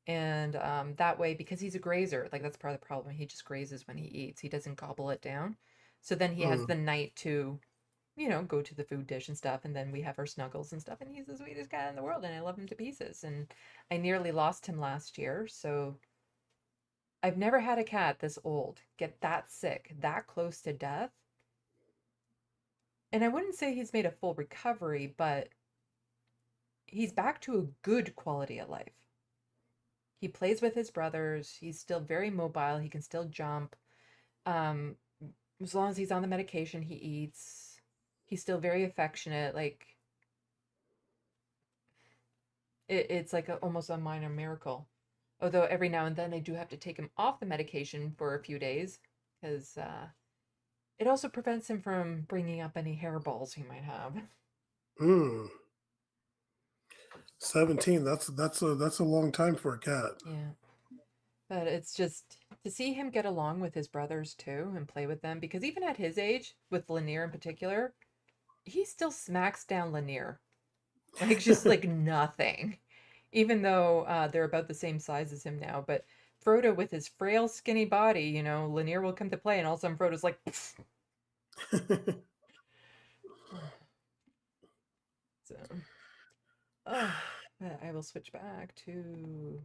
And that way, because he's a grazer, like that's part of the problem. He just grazes when he eats. He doesn't gobble it down. So then he has the night to, you know, go to the food dish and stuff. And then we have our snuggles and stuff. And he's the sweetest cat in the world. And I love him to pieces. And I nearly lost him last year. So I've never had a cat this old get that sick, that close to death. And I wouldn't say he's made a full recovery, but he's back to a good quality of life. He plays with his brothers. He's still very mobile. He can still jump. As long as he's on the medication, he eats. He's still very affectionate. Like, it's like almost a minor miracle. Although every now and then I do have to take him off the medication for a few days because it also prevents him from bringing up any hairballs he might have. 17. That's a long time for a cat. Yeah. But it's just to see him get along with his brothers too and play with them, because even at his age, with Lanier in particular, he still smacks down Lanier. Like just like nothing. Even though they're about the same size as him now. But Frodo, with his frail, skinny body, you know, Lanier will come to play, and all of a sudden Frodo's like, so, but I will switch back to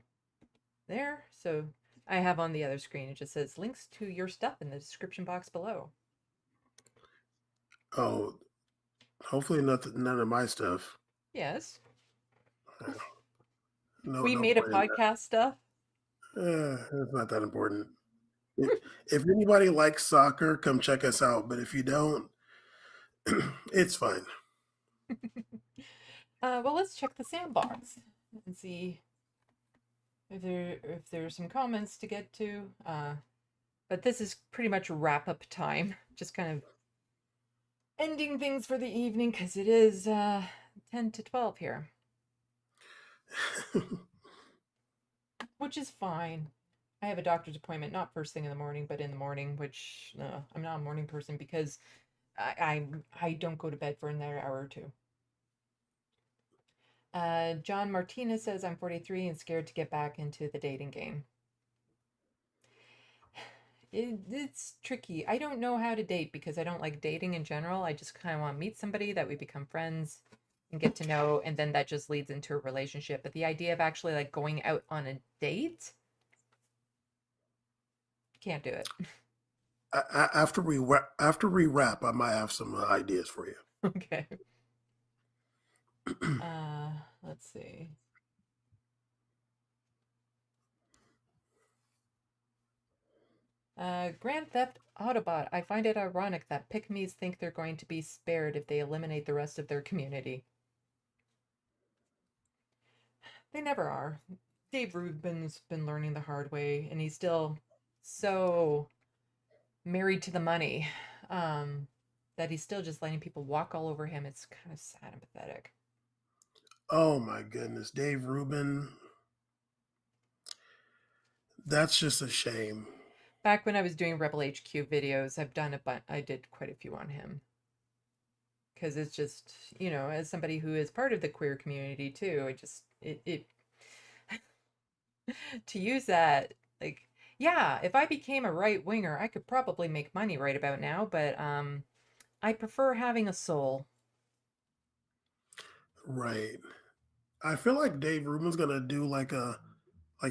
there. So I have on the other screen, it just says links to your stuff in the description box below. Oh, hopefully none of my stuff. Yes. No, we no made a point in that. podcast stuff. It's not that important. If anybody likes soccer, come check us out. But if you don't, it's fine. Well, let's check the sandbox and see if there's some comments to get to. But this is pretty much wrap up time. Just kind of ending things for the evening because it is 10 to 12 here. Which is fine. I have a doctor's appointment, not first thing in the morning, but in the morning, which I'm not a morning person because I don't go to bed for another hour or two. John Martinez says, I'm 43 and scared to get back into the dating game. It's tricky. I don't know how to date because I don't like dating in general. I just kind of want to meet somebody that we become friends and get to know, and then that just leads into a relationship. But the idea of actually like going out on a date, can't do it. After we wrap, I might have some ideas for you. Okay. Let's see. Grand Theft Autobot. I find it ironic that pick-me's think they're going to be spared if they eliminate the rest of their community. They never are. Dave Rubin's been learning the hard way, and he's still so married to the money that he's still just letting people walk all over him. It's kind of sad and pathetic. Oh my goodness, Dave Rubin. That's just a shame. Back when I was doing Rebel HQ videos, I did quite a few on him. Because it's just, you know, as somebody who is part of the queer community too, it to use that, like, yeah, if I became a right winger, I could probably make money right about now, but I prefer having a soul. Right. I feel like Dave Rubin's gonna do like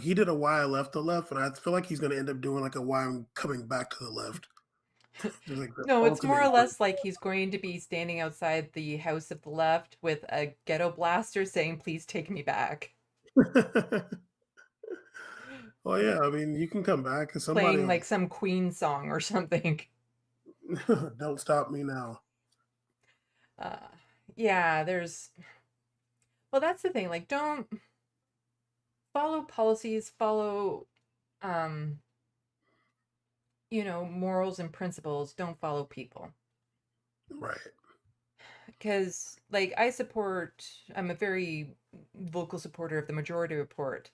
he did a Why I Left the Left, and I feel like he's gonna end up doing like a Why I'm Coming Back to the Left. Like no, it's more or less like he's going to be standing outside the House of the Left with a ghetto blaster saying, "Please take me back." Well, yeah, I mean, you can come back and somebody playing like some Queen song or something. Don't stop me now. Yeah, well, that's the thing. Like, don't follow policies, follow, you know, morals and principles. Don't follow people. Right. Because, like, I'm a very vocal supporter of the Majority Report.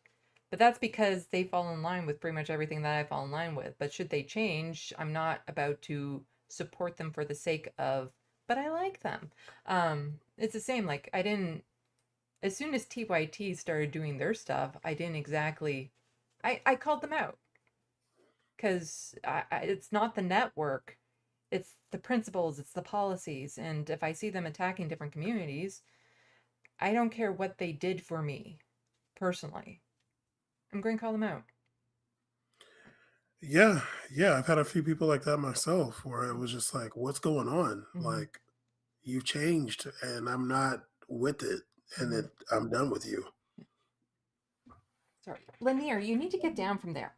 But that's because they fall in line with pretty much everything that I fall in line with. But should they change, I'm not about to support them for the sake of, but I like them. It's the same, like, as soon as TYT started doing their stuff, I didn't exactly, I called them out. Because it's not the network, it's the principles, it's the policies. And if I see them attacking different communities, I don't care what they did for me, personally. I'm going to call them out. Yeah, I've had a few people like that myself where it was just like, what's going on? Mm-hmm. Like, you've changed and I'm not with it, and I'm done with you. Sorry. Lanier, you need to get down from there.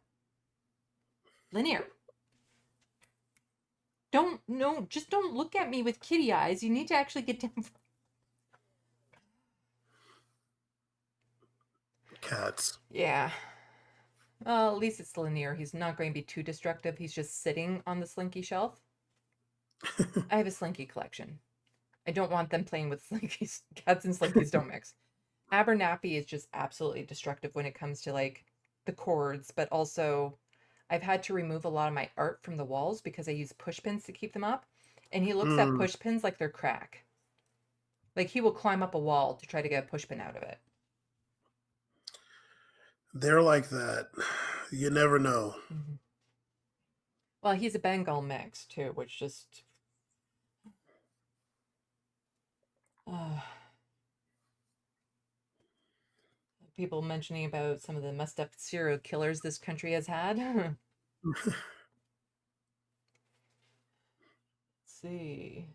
Lanier. Just don't look at me with kitty eyes. You need to actually get down. Cats. Yeah. At least it's linear. He's not going to be too destructive. He's just sitting on the slinky shelf. I have a slinky collection. I don't want them playing with slinkies. Cats and slinkies don't mix. Abernathy is just absolutely destructive when it comes to like the cords, but also I've had to remove a lot of my art from the walls because I use push pins to keep them up. And he looks at push pins like they're crack. Like he will climb up a wall to try to get a push pin out of it. They're like that. You never know. Mm-hmm. Well, he's a Bengal mix too, which just people mentioning about some of the messed up serial killers this country has had. Let's see.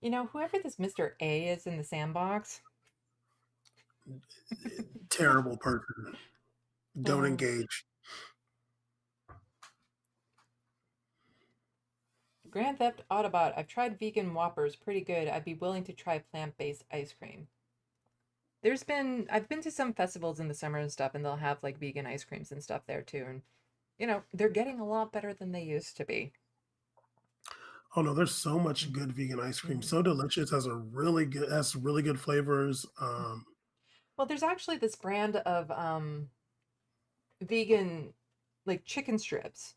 You know, whoever this Mr. A is in the sandbox. Terrible person. Don't engage. Grand Theft Autobot. I've tried vegan Whoppers. Pretty good. I'd be willing to try plant-based ice cream. I've been to some festivals in the summer and stuff, and they'll have like vegan ice creams and stuff there too. And, you know, they're getting a lot better than they used to be. Oh no, there's so much good vegan ice cream. So delicious. Has really good flavors. Well, there's actually this brand of vegan like chicken strips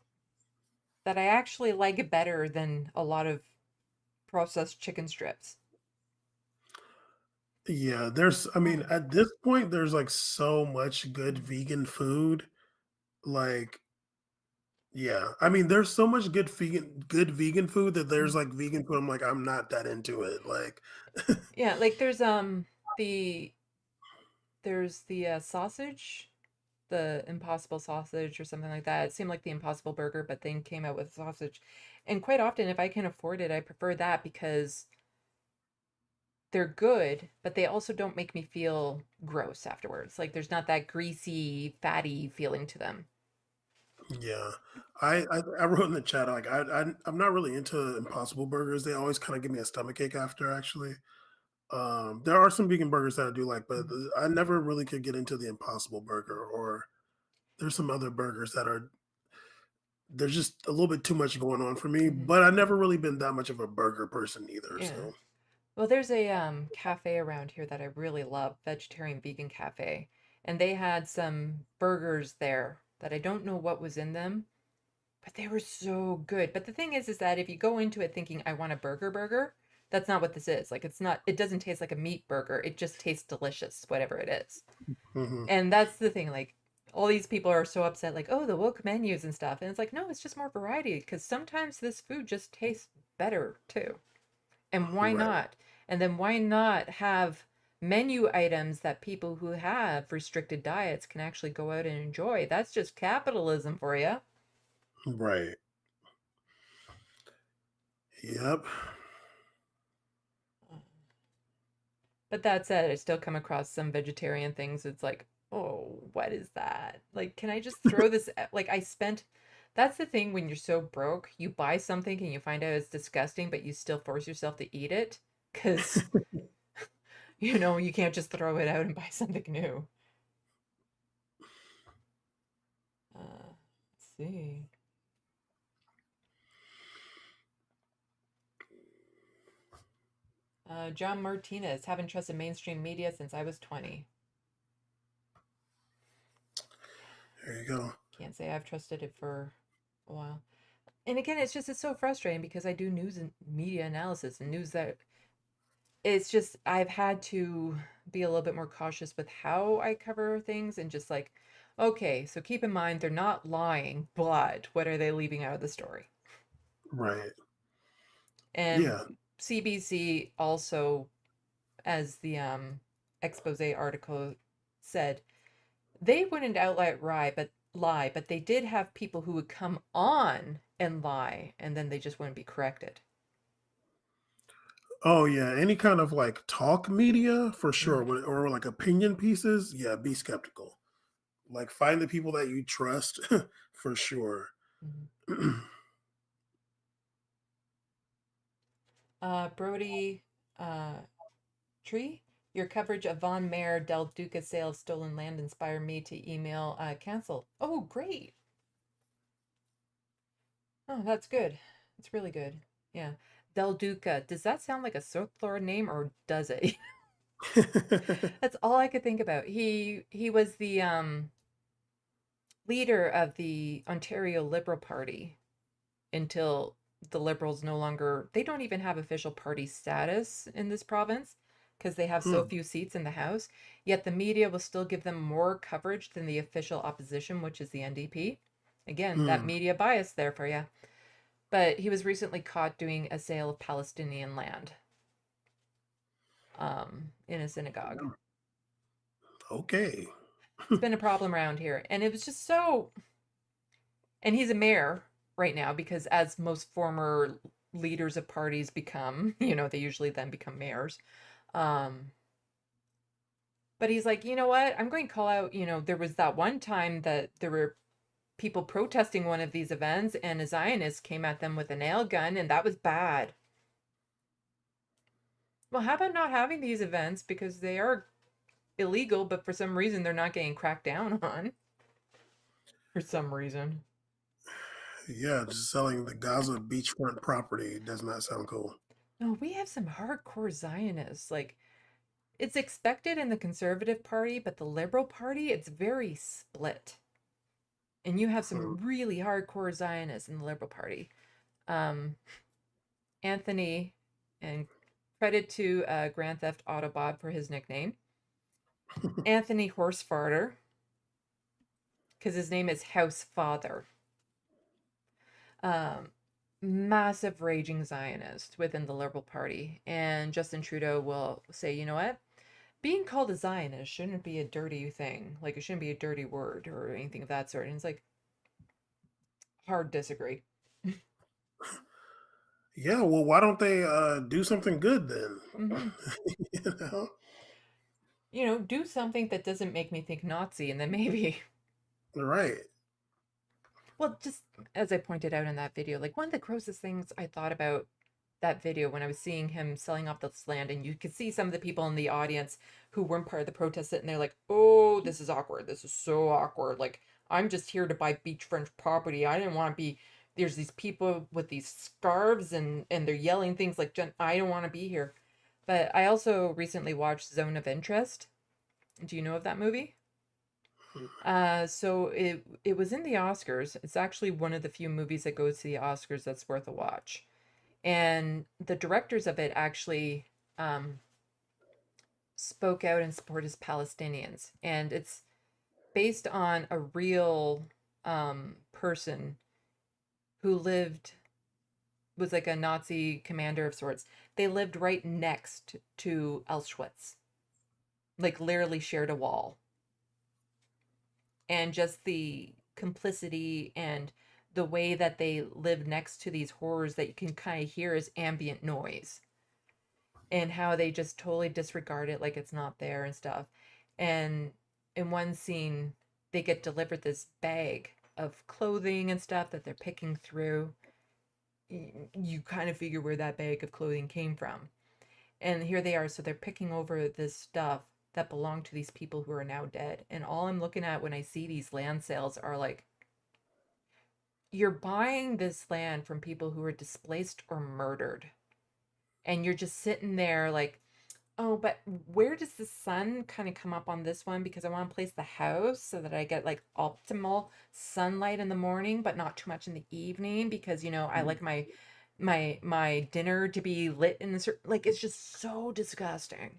that I actually like better than a lot of processed chicken strips. Yeah, I mean, at this point, there's like so much good vegan food. Like, yeah, I mean, there's so much good vegan food that there's like vegan food. I'm like, I'm not that into it. Like, yeah, like there's the sausage, the Impossible sausage or something like that. It seemed like the Impossible burger, but then came out with sausage. And quite often, if I can afford it, I prefer that because they're good, but they also don't make me feel gross afterwards. Like there's not that greasy, fatty feeling to them. yeah, I wrote in the chat like I'm not really into Impossible burgers. They always kind of give me a stomachache after. Actually, there are some vegan burgers that I do like, but I never really could get into the Impossible burger. Or there's some other burgers that there's just a little bit too much going on for me. But I've never really been that much of a burger person either. Yeah. So. Well, there's a cafe around here that I really love, vegetarian vegan cafe, and they had some burgers there that I don't know what was in them, but they were so good. But the thing is that if you go into it thinking I want a burger, that's not what this is. Like it doesn't taste like a meat burger. It just tastes delicious, whatever it is. And that's the thing, like all these people are so upset, like, oh, the woke menus and stuff. And it's like, no, it's just more variety because sometimes this food just tastes better too. And why not? And then why not have menu items that people who have restricted diets can actually go out and enjoy? That's just capitalism for you. Right. Yep. But that said, I still come across some vegetarian things. It's like, oh, what is that? Like, can I just throw this? Like, that's the thing when you're so broke, you buy something and you find out it's disgusting, but you still force yourself to eat it because, you know, you can't just throw it out and buy something new. Let's see. John Martinez, haven't trusted mainstream media since I was 20. There you go. Can't say I've trusted it for a while. And again, it's so frustrating because I do news and media analysis and news that it's just, I've had to be a little bit more cautious with how I cover things and just like, okay, so keep in mind, they're not lying, but what are they leaving out of the story? Right. And yeah. CBC also, as the expose article said, they wouldn't outright lie, but they did have people who would come on and lie, and then they just wouldn't be corrected. Oh yeah, any kind of like talk media for sure, or like opinion pieces. Yeah, be skeptical. Like find the people that you trust for sure. Brody Tree Your coverage of Von Mayer Del Duca sale of stolen land inspired me to email cancel. Oh, great. Oh, that's good. It's really good. Yeah. Del Duca. Does that sound like a Silk Lord name or does it? That's all I could think about. He was the leader of the Ontario Liberal Party until the Liberals no longer, they don't even have official party status in this province because they have so few seats in the House, yet the media will still give them more coverage than the official opposition, which is the NDP. Again, that media bias there for you. But he was recently caught doing a sale of Palestinian land in a synagogue. Okay. It's been a problem around here. And it was just so... And he's a mayor right now because as most former leaders of parties become, they usually then become mayors. But he's like, you know what? I'm going to call out, there was that one time that there were people protesting one of these events and a Zionist came at them with a nail gun and that was bad. Well, how about not having these events because they are illegal, but for some reason they're not getting cracked down on. For some reason. Yeah, just selling the Gaza beachfront property does not sound cool. No, we have some hardcore Zionists. Like, it's expected in the Conservative Party, but the Liberal Party, it's very split. And you have some really hardcore Zionists in the Liberal Party. Anthony, and credit to Grand Theft Auto Bob for his nickname. Anthony Horsefarter, because his name is House Father. Massive raging Zionist within the Liberal Party. And Justin Trudeau will say, you know what? Being called a Zionist shouldn't be a dirty thing. Like, it shouldn't be a dirty word or anything of that sort. And it's like, hard disagree. Yeah, well, why don't they do something good then? Do something that doesn't make me think Nazi, and then maybe. Right. Well, just as I pointed out in that video, like one of the grossest things I thought about that video when I was seeing him selling off this land, and you could see some of the people in the audience who weren't part of the protest sitting there like, oh, this is awkward. This is so awkward. Like, I'm just here to buy beachfront property. I didn't want to be, there's these people with these scarves and they're yelling things like, I don't want to be here. But I also recently watched Zone of Interest. Do you know of that movie? So it was in the Oscars. It's actually one of the few movies that goes to the Oscars that's worth a watch. And the directors of it actually spoke out in support of Palestinians. And it's based on a real person who was like a Nazi commander of sorts. They lived right next to Auschwitz. Like literally shared a wall. And just the complicity and the way that they live next to these horrors that you can kind of hear as ambient noise. And how they just totally disregard it like it's not there and stuff. And in one scene, they get delivered this bag of clothing and stuff that they're picking through. You kind of figure where that bag of clothing came from. And here they are, so they're picking over this stuff that belonged to these people who are now dead. And all I'm looking at when I see these land sales are like, you're buying this land from people who are displaced or murdered. And you're just sitting there like, oh, but where does the sun kind of come up on this one? Because I want to place the house so that I get like optimal sunlight in the morning, but not too much in the evening because, I like my dinner to be lit in the like, it's just so disgusting.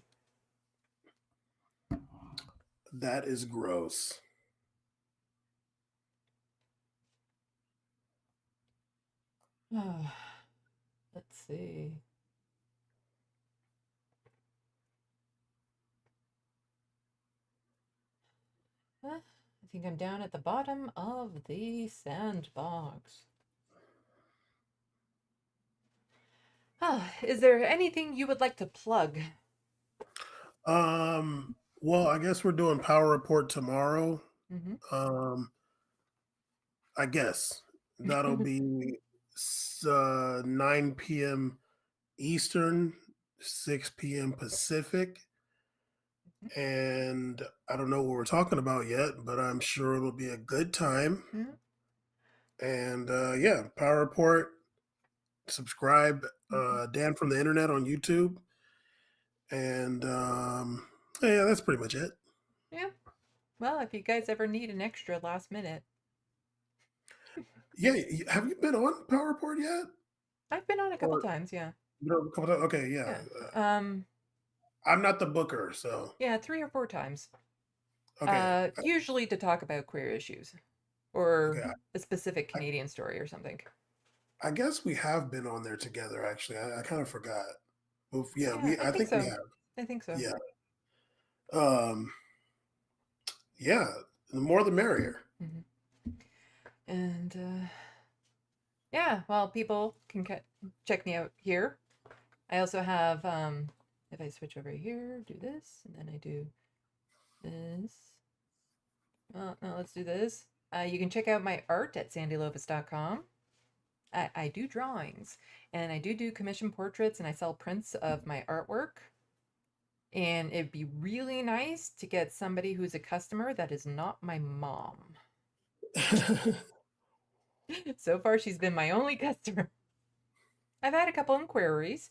That is gross. Let's see. I think I'm down at the bottom of the sandbox. Is there anything you would like to plug? Well, I guess we're doing Power Report tomorrow. I guess that'll be 9 p.m. Eastern, 6 p.m. Pacific. and I don't know what we're talking about yet, but I'm sure it'll be a good time. Mhm. And yeah, Power Report. Subscribe, Dan from the Internet on YouTube, and yeah, that's pretty much it. Yeah. Well, if you guys ever need an extra last minute, Yeah, have you been on Power Report yet? I've been on a couple times. Yeah. A couple times? Okay, yeah. Yeah. I'm not the booker, so Yeah, 3 or 4 times. okay. Usually to talk about queer issues or Okay. a specific Canadian story or something. I guess we have been on there together. Actually, I kind of forgot. Well, yeah, I I think think so. we have. I think so. Yeah. Yeah. The more, the merrier. And yeah, well, people can check me out here. I also have, if I switch over here, do this, and then I do this. Oh, no, let's do this. You can check out my art at SandeeLovas.com. I do drawings, and I do commission portraits, and I sell prints of my artwork. And it'd be really nice to get somebody who's a customer that is not my mom. So far, she's been my only customer. I've had a couple inquiries,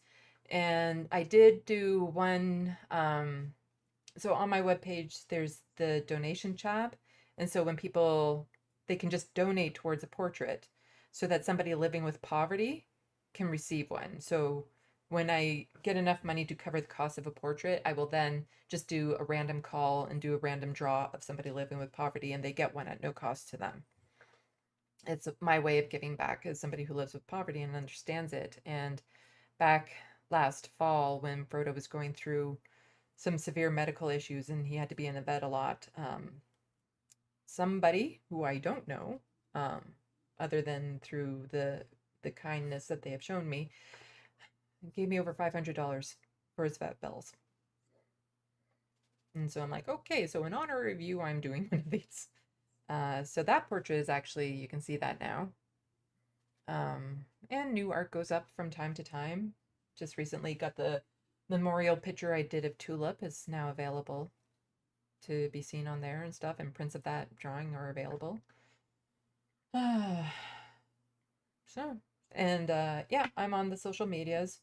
and I did do one. So on my webpage, there's the donation tab. And so when people, they can just donate towards a portrait so that somebody living with poverty can receive one. So when I get enough money to cover the cost of a portrait, I will then just do a random call and do a random draw of somebody living with poverty, and they get one at no cost to them. It's my way of giving back as somebody who lives with poverty and understands it. And back last fall, when Frodo was going through some severe medical issues and he had to be in the vet a lot, somebody who I don't know, other than through the kindness that they have shown me, gave me over $500 for his vet bills. And so I'm like, okay, so in honor of you, I'm doing one of these. So that portrait is actually, you can see that now. And new art goes up from time to time. Just recently got the memorial picture I did of Tulip is now available to be seen on there and stuff, and prints of that drawing are available. So, and yeah, I'm on the social medias.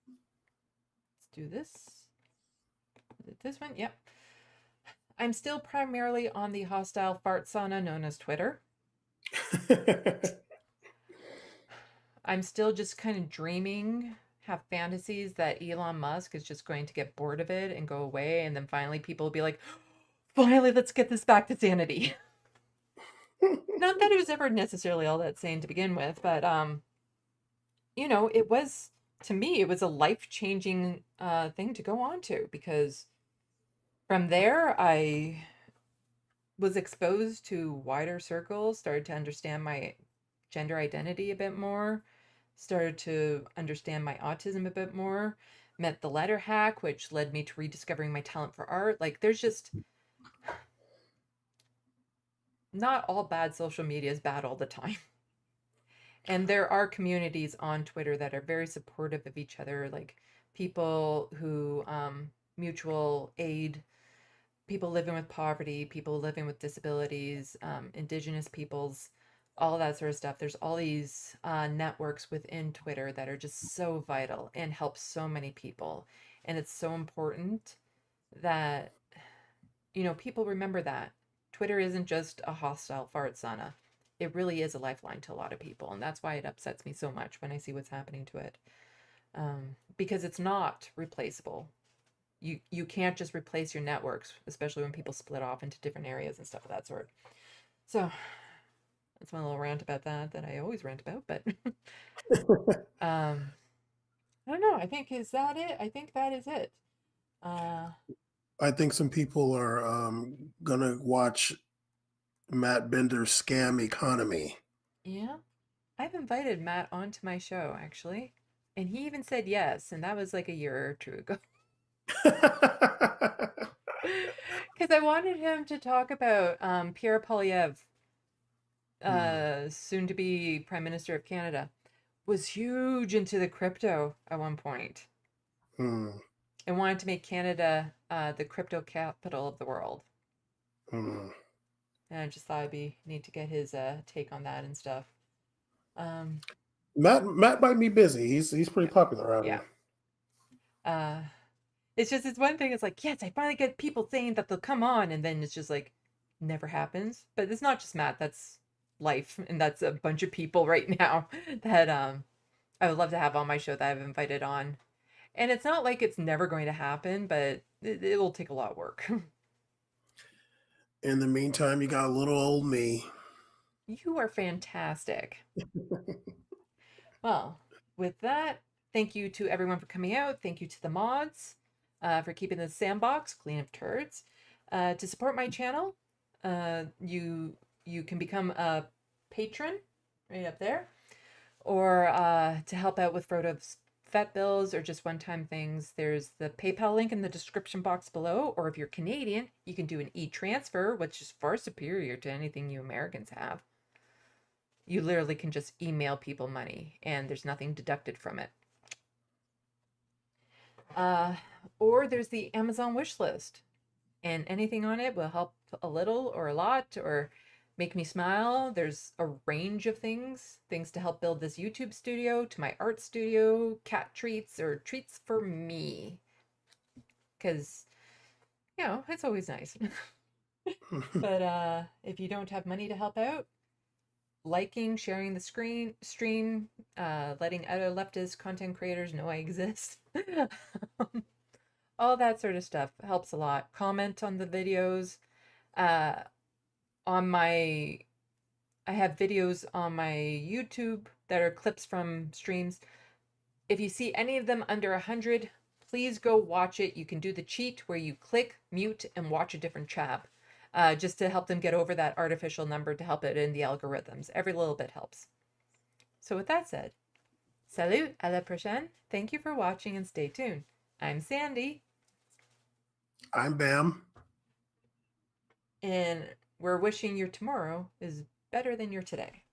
Let's do this. This one, yep. I'm still primarily on the hostile fart sauna known as Twitter. I'm still just kind of dreaming, have fantasies that Elon Musk is just going to get bored of it and go away, and then finally people will be like, finally, let's get this back to sanity. Not that it was ever necessarily all that sane to begin with, but you know, it was, to me, it was a life-changing thing to go on to, because from there I was exposed to wider circles, started to understand my gender identity a bit more, started to understand my autism a bit more, met the letter hack, which led me to rediscovering my talent for art. Like, there's just, not all bad social media is bad all the time. And there are communities on Twitter that are very supportive of each other, like people who mutual aid people living with poverty, people living with disabilities, indigenous peoples, all that sort of stuff. There's all these networks within Twitter that are just so vital and help so many people. And it's so important that, you know, people remember that Twitter isn't just a hostile fart sauna. It really is a lifeline to a lot of people. And that's why it upsets me so much when I see what's happening to it. Because it's not replaceable. You can't just replace your networks, especially when people split off into different areas and stuff of that sort. So that's my little rant about that I always rant about, but I don't know. I think, is that it? I think that is it. I think some people are gonna watch Matt Bender's Scam Economy. Yeah. I've invited Matt onto my show, actually. And he even said yes, and that was like a year or two ago. Because I wanted him to talk about Pierre Poilievre, soon to be Prime Minister of Canada, was huge into the crypto at one point. and wanted to make Canada the crypto capital of the world. Mm. And I just thought I'd need to get his take on that and stuff. Matt might be busy. He's pretty popular out here. It's one thing. It's like, yes, I finally get people saying that they'll come on, and then it's just like never happens. But it's not just Matt. That's life, and that's a bunch of people right now that I would love to have on my show that I've invited on. And it's not like it's never going to happen, but it will take a lot of work. In the meantime, you got little old me. You are fantastic. Well, with that, thank you to everyone for coming out. Thank you to the mods for keeping the sandbox clean of turds. To support my channel, you can become a patron right up there, or to help out with Frodo's vet bills or just one-time things, there's the PayPal link in the description box below. Or if you're Canadian, you can do an e-transfer, which is far superior to anything you Americans have. You literally can just email people money and there's nothing deducted from it. Or there's the Amazon wish list, and anything on it will help a little or a lot or make me smile. There's a range of things to help build this YouTube studio, to my art studio, cat treats, or treats for me. Because, it's always nice. But if you don't have money to help out, liking, sharing the stream, letting other leftist content creators know I exist. All that sort of stuff helps a lot. Comment on the videos. I have videos on my YouTube that are clips from streams. If you see any of them under 100, please go watch it. You can do the cheat where you click, mute, and watch a different chap. Just to help them get over that artificial number, to help it in the algorithms. Every little bit helps. So with that said, salut, à la prochaine. Thank you for watching and stay tuned. I'm Sandy. I'm Bam. And we're wishing your tomorrow is better than your today.